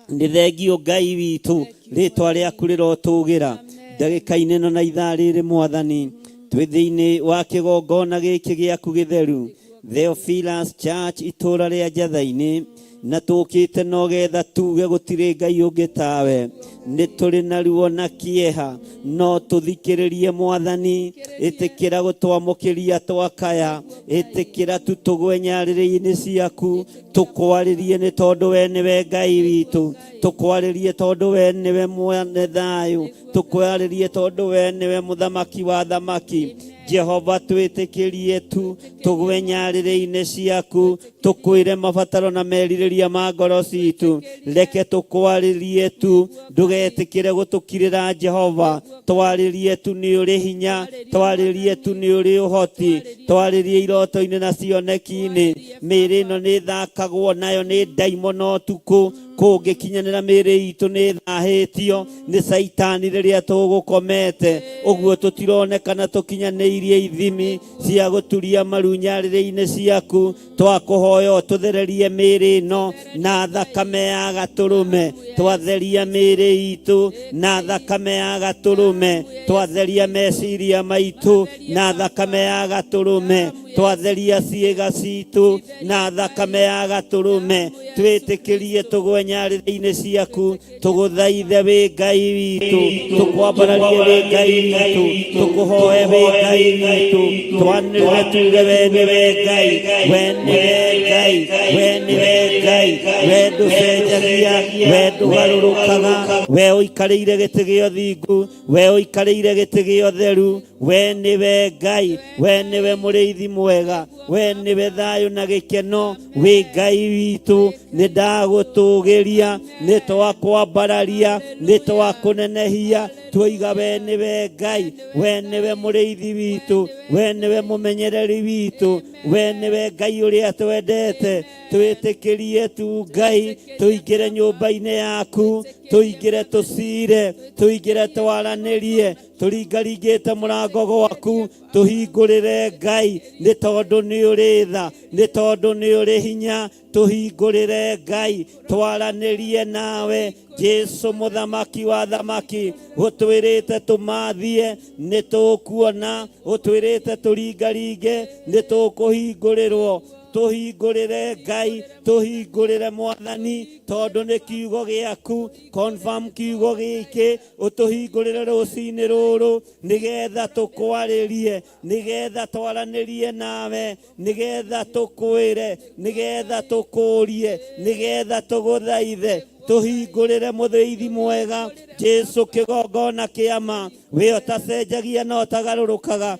S3: nĩ thengio Ngai witũ, rĩtwa rĩaku rĩrotũgĩra. Ndagĩka-inĩ ĩno na ithaa rĩrĩ Mwathani, twĩ thĩinĩ wa kĩgongona gĩkĩ gĩaku gĩtheru, Theophilus Church itũũra rĩa Njatha-inĩ, na tũkĩte nogetha tuge gũtirĩ Ngai ũngĩ tawe, nĩ tũrĩ na ruo na kĩeha, no tũthikĩrĩrie Mwathani, ĩtĩkĩra gũtwamũkĩria twakaya, ĩtĩkĩra tu tũgwe nyarĩrĩ-inĩ ciaku, tũkwarĩrie nĩ tondũ we nĩwe Ngai witũ, tũkwarĩrie tondũ we nĩwe mwene thayũ, tũkwarĩrie tondũ we nĩwe mũthamaki wa thamaki. Jehova twĩtĩkĩrie tu, tũgwe nyarĩrĩ-inĩ ciaku, tũkwĩre mabataro na merirĩria ma ngoro citũ, reke tũkwarĩrie tu, ndũgetĩkĩre gũtũkirĩra Jehova, twarĩrie tu nĩ ũrĩ hinya, twarĩrie tu nĩ ũrĩ ũhoti, twarĩrie iroto-inĩ na cioneki-inĩ, mĩĩrĩ ĩno nĩ thakagwo nayo nĩ ndaimono tukũ, kũngĩkinyanĩra mĩĩrĩ itũ nĩ thahĩtio nĩ Saitani rĩrĩa tũgũkomete, ũguo tũtironekana tũkinyanĩirie ithimi cia gũturia maru nyarĩrĩ-inĩ ciaku, twakũhoya tũthererie mĩĩrĩ ĩno na thakame ya gatũrũme, twatheria mĩĩrĩ itũ na thakame ya gatũrũme, twatheria meciria maitũ na thakame ya gatũrũme, twatheria ciĩga citũ na thakame ya gatũrũme,
S6: twĩtĩkĩrie tũgwe nyarĩrĩ-inĩ ciaku tũgũthaithe wĩ Ngai witũ tũkwambararie wĩ Ngai witũ tũkũhoe wĩ Ngai witũ twanĩrĩre tuge we nĩwe Ngai we nĩwe Ngai we nĩwe Ngai we ndũcenjagia we ndũgarũrũkaga we ũikarĩire gĩtĩ gĩa ũthingu we ũikarĩire gĩtĩ gĩa ũtheru we nĩwe Ngai we nĩwe mũrĩithi mwega we nĩwe thayũ na gĩkeno wĩ Ngai witũ nĩndagũtũgĩria nĩtwakwambararia nĩtwakũnenehia twoiga we nĩwe Ngai we nĩwe mũrĩithi witũ we nĩwe mũmenyereri witũ we nĩwe Ngai ũrĩa twendete twĩtĩkĩrie tu Ngai tũingĩre nyũmba-inĩ yaku tũingĩre tũcire tũingĩre twaranĩrie tũringaringĩte mũrango gwaku tũhingũrĩre Ngai nĩ tondũ nĩ ũrĩ tha nĩ tondũ nĩ ũrĩ hinya tũhingũrĩre Ngai twaranĩrie nawe Jesu mũthamaki wa thamaki ũtwĩrĩte tũmathie nĩ tũkuona ũtwĩrĩte tũringaringe nĩ tũkũhingũrĩrwo tũhingũrĩre Ngai tũhingũrĩre Mwathani tondũ nĩ kiugo gĩaku confirm kiugo gĩkĩ ũtũhingũrĩre rũcinĩ rũrũ nĩgetha tũkwarĩrie nĩgetha twaranĩrie nawe nĩgetha tũkwĩre nĩgetha tũkũrie nĩgetha tũgũthaithe tũhingũrĩre mũthĩithi mwega Jesu kĩgongona kĩama we ũtacenjagia na ũtagarũrũkaga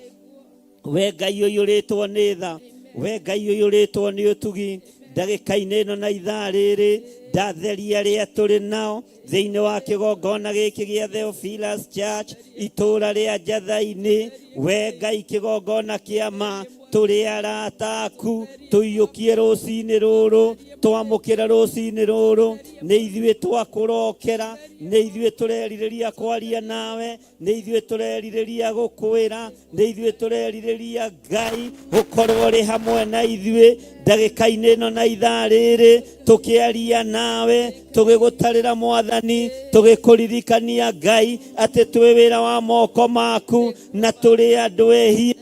S6: we Ngai ũiyũrĩtwo nĩ tha we Ngai ũiyũrĩtwo nĩ ũtugi ndagĩka-inĩ ĩno na ithaa rĩrĩ ndatheria arĩa tũrĩ nao thĩinĩ wa kĩgongona gĩkĩ gĩa Theophilus Church itũũra rĩa Njatha-inĩ we Ngai kĩgongona kĩama tũrĩ arata aku tũiyũkie rũcinĩ rũrũ twamũkĩra rũcinĩ rũrũ nĩ ithuĩ twakũrokera nĩ ithuĩ tũrerirĩria kwaria nawe nĩ ithuĩ tũrerirĩria gũkwĩra nĩ ithuĩ tũrerirĩria Ngai ũkorwo ũrĩ hamwe na ithuĩ ndagĩka-inĩ ĩno na ithaa rĩrĩ tũkĩaria nawe tũgĩgũtarĩra Mwathani tũgĩkũririkania Ngai atĩ twĩ wĩra wa moko maku na tũrĩ andũ ehia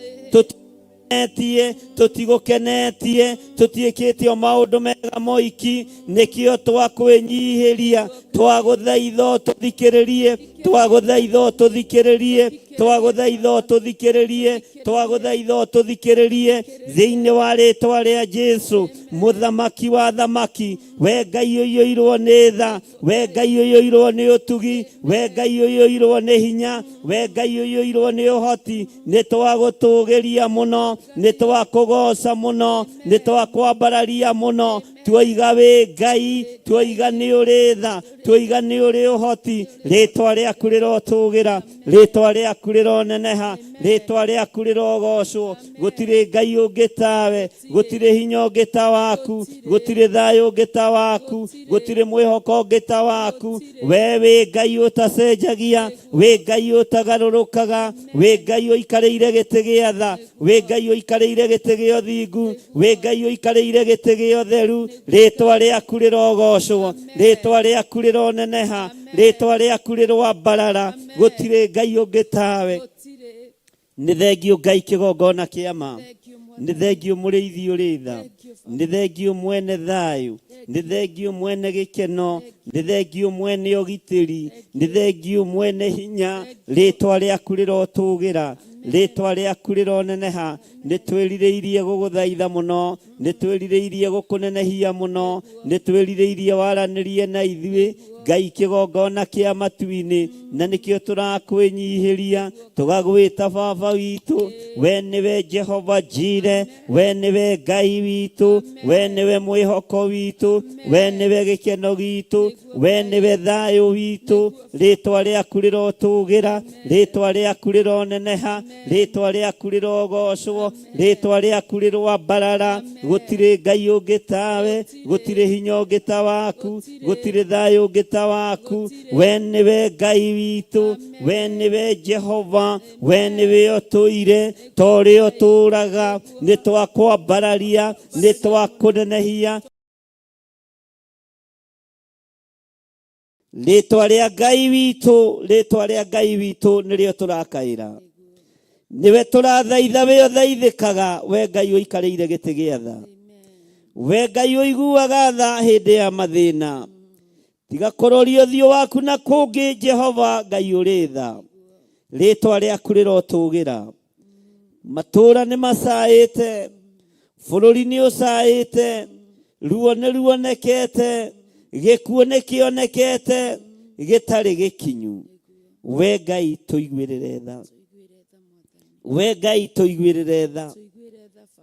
S6: tũtigũkenetie tũtiĩkĩte maũndũ mega moiki nĩkĩo twakwĩnyihĩria twagũthaitha tũthikĩrĩrie twagũthaitha tũthikĩrĩrie twagũthaitha tũthikĩrĩrie twagũthaitha tũthikĩrĩrie thĩinĩ wa rĩtwa rĩa Jesu mũthamaki wa thamaki we Ngai ũiyũirwo nĩ tha we Ngai ũiyũirwo nĩ ũtugi we Ngai ũiyũirwo nĩ hinya we Ngai ũiyũirwo nĩ ũhoti nĩ twagũtũgĩria mũno nĩ twakũgoca mũno nĩ twakwambararia mũno twoiga wĩ Ngai twoiga nĩ ũrĩ tha twoiga nĩ ũrĩ ũhoti rĩtwa rĩaku rĩrotũgĩra rĩtwa rĩaku rĩroneneha rĩtwa rĩaku rĩrogocwo gũtirĩ Ngai ũngĩ tawe gũtirĩ hinya ũngĩ ta waku gũtirĩ thayũ ũngĩ ta waku gũtirĩ mwĩhoko ũngĩ ta waku we wĩ Ngai ũtacenjagia wĩ Ngai ũtagarũrũkaga wĩ Ngai ũikarĩire gĩtĩ gĩa tha wĩ Ngai ũikarĩire gĩtĩ gĩa ũthingu wĩ Ngai ũikarĩire gĩtĩ gĩa ũtheru rĩtwa rĩaku rĩrogocwo rĩtwa rĩaku rĩroneneha rĩtwa rĩaku rĩrwambarara gũtirĩ Ngai ũngĩ tawe nĩ thengiũ Ngai kĩgongona kĩama nĩ thengiũ mũrĩithi ũrĩ tha nĩ thengiũ mwene thayũ nĩ thengiũ mwene gĩkeno nĩ thengiũ mwene ũgitĩri nĩ thengiũ mwene hinya rĩtwa rĩaku rĩrotũgĩra rĩtwa rĩaku rĩroneneha nĩ twĩrirĩirie gũgũthaitha mũno nĩ twĩrirĩirie gũkũnenehia mũno nĩ twĩrirĩirie waranĩrie na ithuĩ Ngai kĩgongona kĩa matu-inĩ na nĩkĩo tũrakwĩnyihĩria tũgagwĩta baba witũ we nĩwe Jehova Jire we nĩwe Ngai witũ we nĩwe mwĩhoko witũ we nĩwe gĩkeno gitũ we nĩwe thayũ witũ rĩtwa rĩaku rĩrotũgĩra rĩtwa rĩaku rĩroneneha rĩtwa rĩaku rĩrogocwo rĩtwa rĩaku rĩrwambarara gũtirĩ Ngai ũngĩ tawe gũtirĩ hinya ũngĩ ta waku gũtirĩ thayũ ũngĩ ta waku we nĩwe Ngai witũ we nĩwe Jehova we nĩwe ũtũire torĩ ũtũraga nĩ twakwambararia nĩ twakũnenehia rĩtwa rĩa Ngai witũ nĩrĩo tũrakaĩra nĩwe tũrathaitha we ũthaithĩkaga we Ngai ũikarĩire gĩtĩ gĩa tha we Ngai ũiguaga tha hĩndĩ ya mathĩna, tiga kũroria ũthiũ waku na kũngĩ, Jehova Ngai ũrĩ tha, rĩĩtwa rĩaku rĩrotũgĩra. Matũũra nĩ macaĩte, bũrũri nĩ ũcaĩte, ruo nĩ ruonekete, gĩkuũ nĩ kĩonekete, gĩtarĩ gĩkinyu. We Ngai tũiguĩrĩre tha, we Ngai tũiguĩrĩre tha.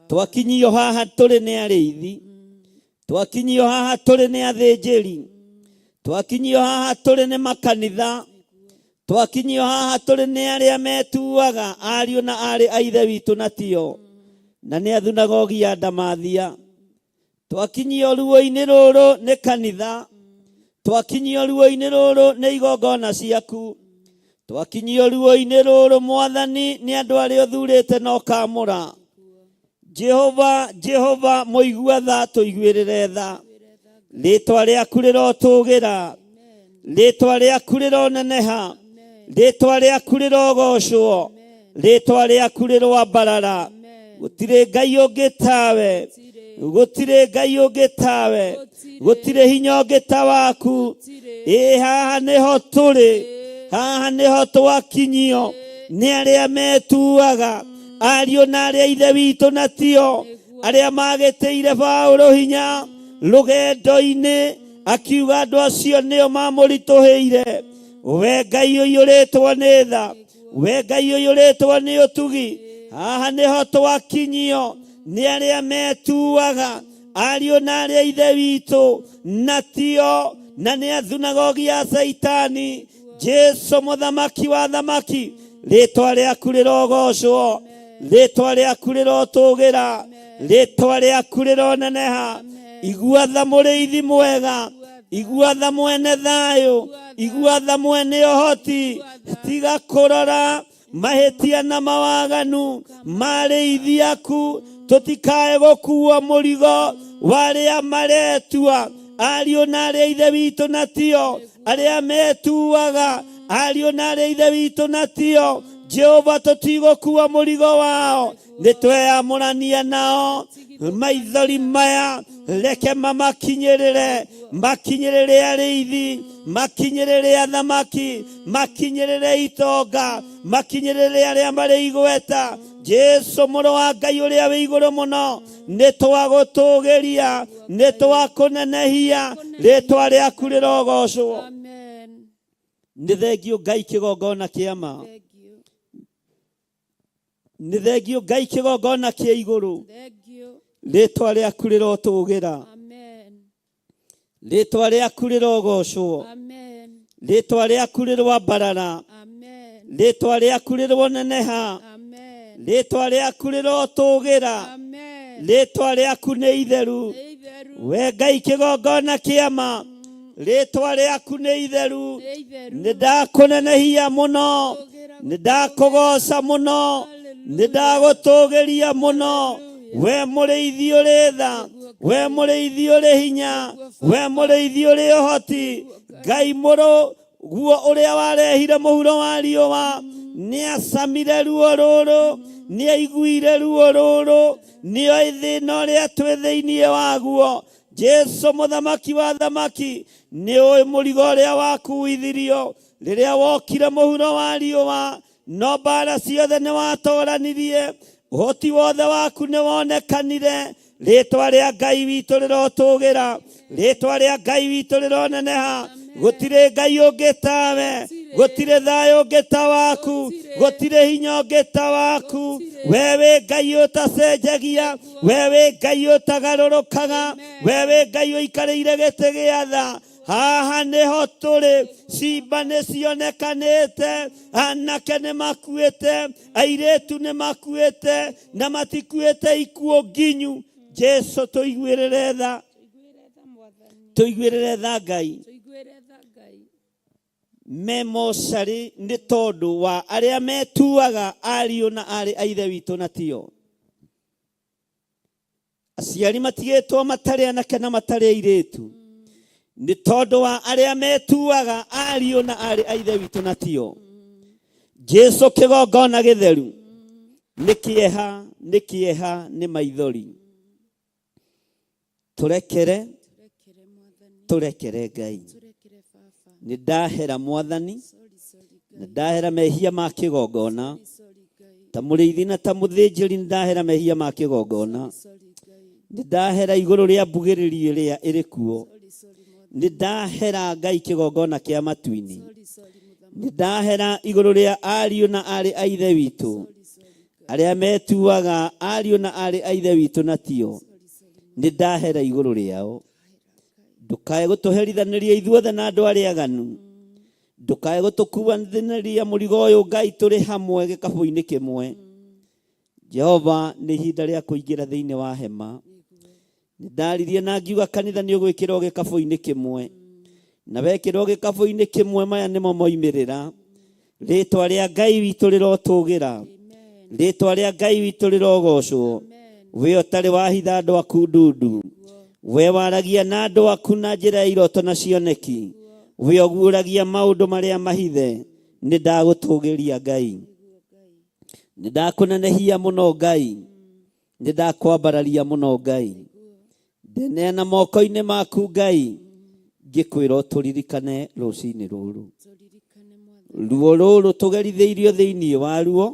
S6: Twakinyio haha tũrĩ nĩ arĩithi, twakinyio haha tũrĩ nĩ athĩnjĩri, twakinyio haha tũrĩ nĩ makanitha, twakinyio haha tũrĩ nĩ arĩa metuaga ariũ na arĩ a ithe witũ na tio, na nĩ athunagogi ya Ndamathia. Twakinyio ruo-inĩ rũrũ nĩ kanitha, twakinyio ruo-inĩ rũrũ nĩ igongona ciaku, twakinyio ruo-inĩ rũrũ Mwathani nĩ andũ arĩa ũthurĩte na ũkamũra. Jehova, Jehova mũigua tha tũiguĩrĩre tha, rĩĩtwa rĩaku rĩrotũgĩra, rĩĩtwa rĩaku rĩroneneha, rĩĩtwa rĩaku rĩrogocwo, rĩĩtwa rĩaku rĩroambarara. Gũtirĩ Ngai ũngĩ tawe, gũtirĩ Ngai ũngĩ tawe, gũtirĩ hinya ũngĩ ta waku. Haha nĩho tũrĩ, haha nĩho twakinyio nĩ arĩa metuaga ariũ na arĩa ithe witũ na tio, arĩa magĩtĩire Paũlũ hinya rũgendo-inĩ, akiuga andũ acio nĩo mamũritũhĩire. We Ngai ũiyũrĩtwo nĩ tha, we Ngai ũiyũrĩtwo nĩ ũtugi, haha nĩho twakinyio nĩ arĩa metuaga ariũ na arĩa ithe witũ na tio, na nĩ athunagogi ya Saitani. Jesu mũthamaki wa thamaki, rĩĩtwa rĩaku rĩrogocwo, rĩĩtwa rĩaku rĩrotũgĩra, rĩĩtwa rĩaku rĩroneneha. Igua tha mũrĩithi mwega, igua tha mwene thayũ, igua tha mwene ũhoti, tiga kũrora mahĩtia na mawaganu ma arĩithi aku, tũtikae gũkuua mũrigo wa arĩa maretua ariũ na arĩa ithe witũ na tio, arĩa metuaga ariũ na arĩa ithe witũ na tio. Jehova tũtigũkuua mũrigo wao, nĩtweyamũrania nao. Maithori maya reke mamakinyĩrĩre, makinyĩrĩre arĩithi, makinyĩrĩre athamaki, makinyĩrĩre itonga, makinyĩrĩre arĩa marĩ igweta. Jesu mũrũ wa Ngai ũrĩa wĩ igũrũ mũno, nĩtwagũtũgĩria, nĩtwakũnenehia, rĩĩtwa rĩaku rĩrogocwo. Nĩ thengio Ngai kĩgongona kĩa ma, nĩ thengio Ngai kĩgongona kĩa igũrũ, rĩĩtwa rĩaku rĩrotũgĩra, rĩĩtwa rĩaku rĩrogocwo, rĩĩtwa rĩaku rĩroambarara, rĩĩtwa rĩaku rĩroneneha, rĩĩtwa rĩaku rĩrotũgĩra, rĩĩtwa rĩaku nĩ itheru. We Ngai kĩgongona kĩa ma, rĩĩtwa rĩaku nĩ itheru. Nĩndakũnenehia mũno, nĩndakũgoca mũno, nĩndagũtũgĩria mũno. We mũrĩithi ũrĩ tha, we mũrĩithi ũrĩ hinya, we mũrĩithi ũrĩ ũhoti. Ngai mũrũ guo ũrĩa warehire mũhuro wa riũa, nĩ acamire ruo rũrũ, nĩ aiguire ruo rũrũ, nĩoĩ thĩna ũrĩa twĩ thĩinĩ waguo. Jesu mũthamaki wa thamaki, nĩũĩ mũrigo ũrĩa wakuithirio rĩrĩa wokire mũhuro wa riũa, no mbara ciothe nĩ watoranirie, ũhoti wothe waku nĩ wonekanire. Rĩĩtwa rĩa Ngai witũ rĩrotũgĩra, rĩĩtwa rĩa Ngai witũ rĩroneneha. Gũtirĩ Ngai ũngĩ tawe, gũtirĩ thayũ ũngĩ ta waku, gũtirĩ hinya ũngĩ ta waku. We wĩ Ngai ũtacenjagia, we wĩ Ngai ũtagarũrũkaga, we wĩ Ngai ũikarĩire gĩtĩ gĩa tha. Haha nĩho tũrĩ, ciimba nĩ cionekanĩte, anake nĩ makuĩte, airĩtu nĩ makuĩte, na matikuĩte ikuũ nginyu. Jesu tũiguĩrĩre tha, tũiguĩrĩre tha Ngai. Memocarĩ nĩ tondũ wa arĩa metuaga ariũ na arĩ a ithe witũ na tio. Aciari matigĩtwo matarĩ anake na matarĩ airĩtu, nĩ tondũ wa arĩa metuaga ariũ na arĩ a ithe witũ na tio. Jesu kĩgongona gĩtheru, nĩ kĩeha, nĩ kĩeha, nĩ maithori. turekere Ngai nĩ ndahera mwathani na ndahera mehia ma kĩgongona ta mũrĩithi na ta mũthĩnjĩri nĩ ndahera mehia ma kĩgongona nĩ ndahera igũrũ rĩa mbugĩrĩrio ĩrĩa ĩrĩ kuo nĩ ndahera Ngai kĩgongona kĩa matu-inĩ nĩ ndahera igũrũ rĩa ariũ na arĩ a ithe witũ arĩa metuaga ariũ na arĩ a ithe witũ na tio nĩ ndahera igũrũ rĩao ndũkae gũtũherithanĩria ithuothe na andũ arĩa aganu ndũkae gũtũkuanĩria mũrigo ũyũ Ngai tũrĩ hamwe gĩkabũ-inĩ kĩmwe Jehova nĩ ihinda rĩa kũingĩra thĩinĩ wa hema nĩ ndaririe na ngiuga kanitha nĩ ũgwĩkĩrwo gĩkabũ-inĩ kĩmwe na wekĩrwo gĩkabũ-inĩ kĩmwe maya nĩmo moimĩrĩra rĩtwa rĩa Ngai witũ rĩrotũgĩra rĩtwa rĩa Ngai witũ rĩrogocwo we ũtarĩ wahitha andũ aku ndundu we waragia na andũ aku na njĩra ya iroto na cioneki we ũguũragia maũndũ marĩa mahithe nĩ ndagũtũgĩria Ngai nĩ ndakũnenehia mũno Ngai nĩ ndakwambararia mũno Ngai ndĩneana moko-inĩ maku Ngai ngĩkwĩra ũtũririkane rũciinĩ rũrũ ruo rũrũ tũgerithĩirio thĩinĩ waruo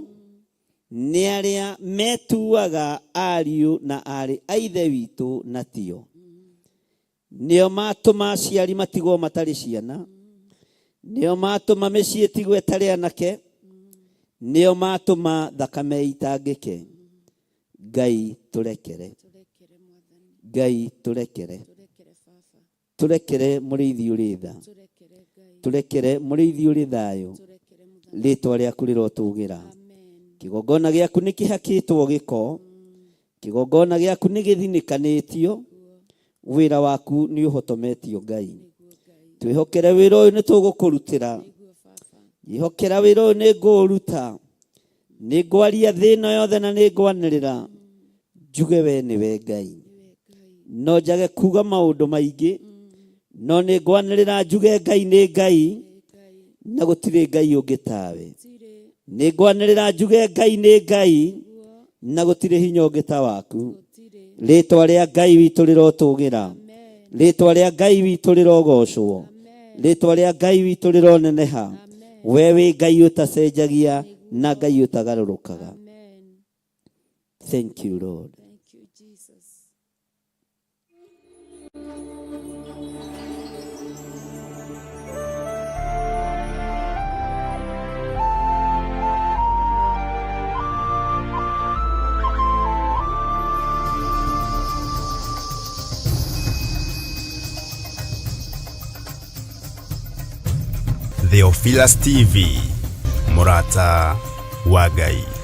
S6: nĩ arĩa metuaga ariũ na arĩ a ithe witũ na tio nĩo matũma aciari matigwo matarĩ ciana nĩo matũma mĩciĩ ĩtigwo ĩtarĩ anake nĩo matũma thakame itangĩke Ngai tũrekere Ngai tũrekere tũrekere mũrĩithi ũrĩ tha tũrekere mũrĩithi ũrĩ thayũ rĩtwa rĩaku rĩrotũgĩra kĩgongona gĩaku nĩ kĩhakĩtwo gĩko kĩgongona gĩaku nĩ gĩthinĩkanĩtio wĩra waku nĩ ũhotometio Ngai twĩhokere wĩra ũyũ nĩ tũgũkũrutĩra ihokera wĩra ũyũ nĩ ngũũruta nĩ ngwaria thĩna yothe na nĩ ngwanĩrĩra njuge we nĩwe Ngai no njage kuga maũndũ maingĩ no nĩ ngwanĩrĩra njuge Ngai nĩ Ngai na gũtirĩ Ngai ũngĩ tawe nĩ ngwanĩrĩra njuge Ngai nĩ Ngai na gũtirĩ hinya ũngĩ ta waku rĩtwa rĩa Ngai witũ rĩrotũgĩra rĩtwa rĩa Ngai witũ rĩrogocwo rĩtwa rĩa Ngai witũ rĩroneneha we wĩ Ngai ũtacenjagia na Ngai ũtagarũrũkaga thank you Lord.
S1: Theophilus TV, Murata wa Ngai.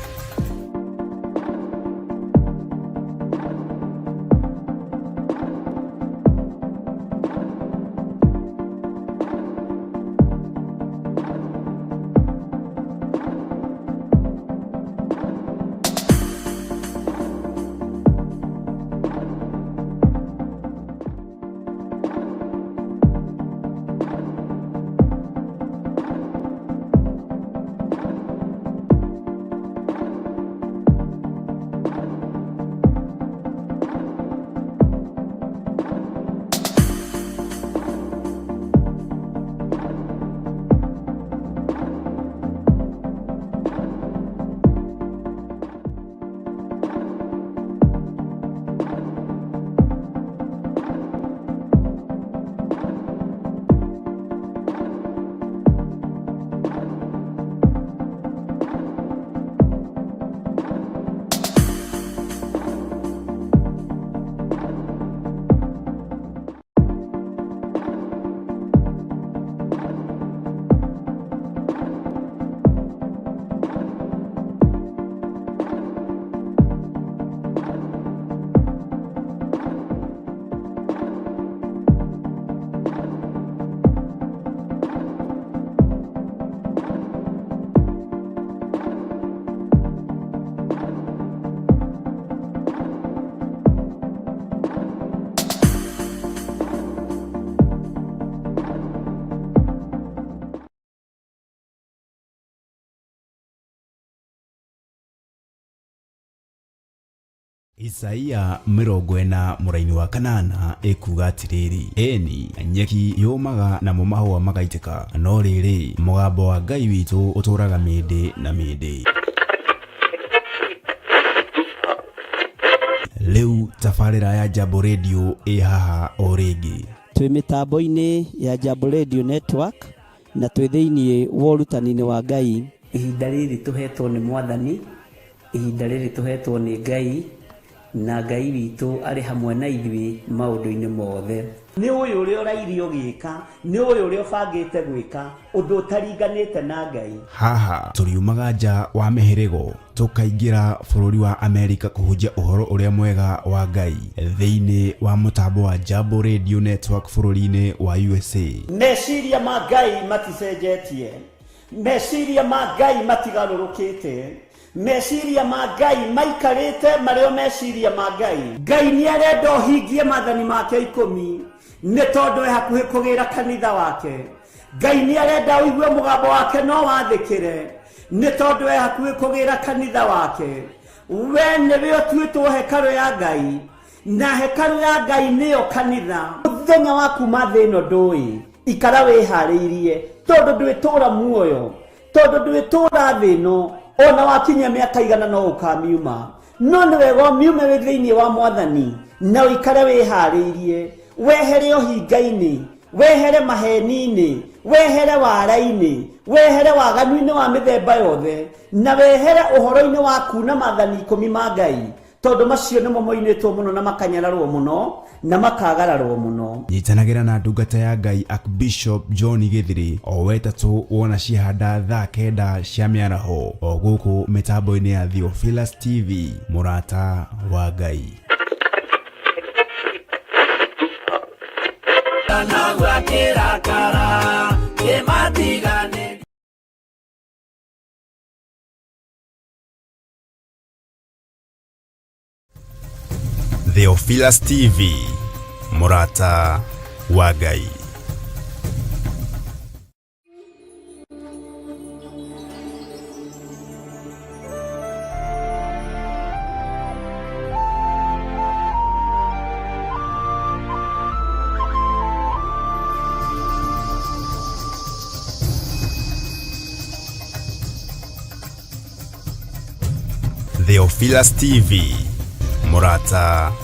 S1: Isaia 40 muraini wa kanana ekuga atiriri, eni nyeki yumaga na mahũa magaitĩka, no rĩrĩ mũgambo wa Ngai witũ ũtũraga mĩndĩ na mĩndĩ. Leu tafarĩra ya Jambo Radio haha o rĩngĩ.
S3: Twĩ mĩtambo-inĩ ya Jambo Radio Network na twĩ thĩinĩ wa ũrutani-inĩ wa Ngai. Ihinda rĩrĩ tũhetwo nĩ Mwathani, ihinda rĩrĩ tũhetwo nĩ Ngai, na Ngai witũ arĩ hamwe na ithuĩ maũndũ-inĩ mothe.
S2: Nĩ ũyũ ũrĩa ũrairio gĩka, nĩ ũyũ ũrĩa ũbangĩte gwĩka ũndũ ũtaringanĩte na Ngai.
S1: Haha tũriumaga nja wa mĩhĩrĩgo tũkaingĩra bũrũri wa Amerika kũhunjia ũhoro ũrĩa mwega wa Ngai thĩinĩ wa mũtambo wa Jambo Radio Network bũrũri-inĩ wa USA.
S2: Meciria ma Ngai maticenjetie, meciria ma Ngai matigarũrũkĩte, meciria ma Ngai maikarĩte marĩo meciria ma Ngai. Ngai nĩ arenda ũhingie maathani make 10 nĩ tondũ hakuhĩ kũgĩra kanitha wake. Ngai nĩ arenda ũigue mũgambo wake no wathĩkĩre nĩ tondũ hakuhĩ kũgĩra kanitha wake. We nĩwe ũtuĩtwo hekarũ ya Ngai, na hekarũ ya Ngai nĩyo kanitha. Mũthenya waku thĩ ĩno ndũĩ, ikara wĩharĩirie tondũ ndwĩtũra muoyo, tondũ ndwĩtũra thĩ ĩno. Ona wakinya mĩaka igana no ũkamiuma, no nĩ wega ũmiume wĩ thĩinĩ wa Mwathani na ũikare wĩharĩirie, wehere ũhinga-inĩ, wehere maheni-inĩ, wehere wara-inĩ, wehere waganu-inĩ wa mĩthemba yothe, na wehere ũhoro-inĩ wa kuna maathani 10 ma Ngai, tondũ macio nĩmo moinĩtwo mũno na makanyararwo mũno na makagararwo mũno.
S1: Nyitanagĩra na ndungata ya Ngai Archbishop John Gĩthiri o wetatũ wona cihanda thaa 9 cia mĩaraho o gũkũ mĩtambo-inĩ ya Theophilus TV, mũrata wa Ngai. Theophilus TV, mũrata wa Ngai. Theophilus TV, mũrata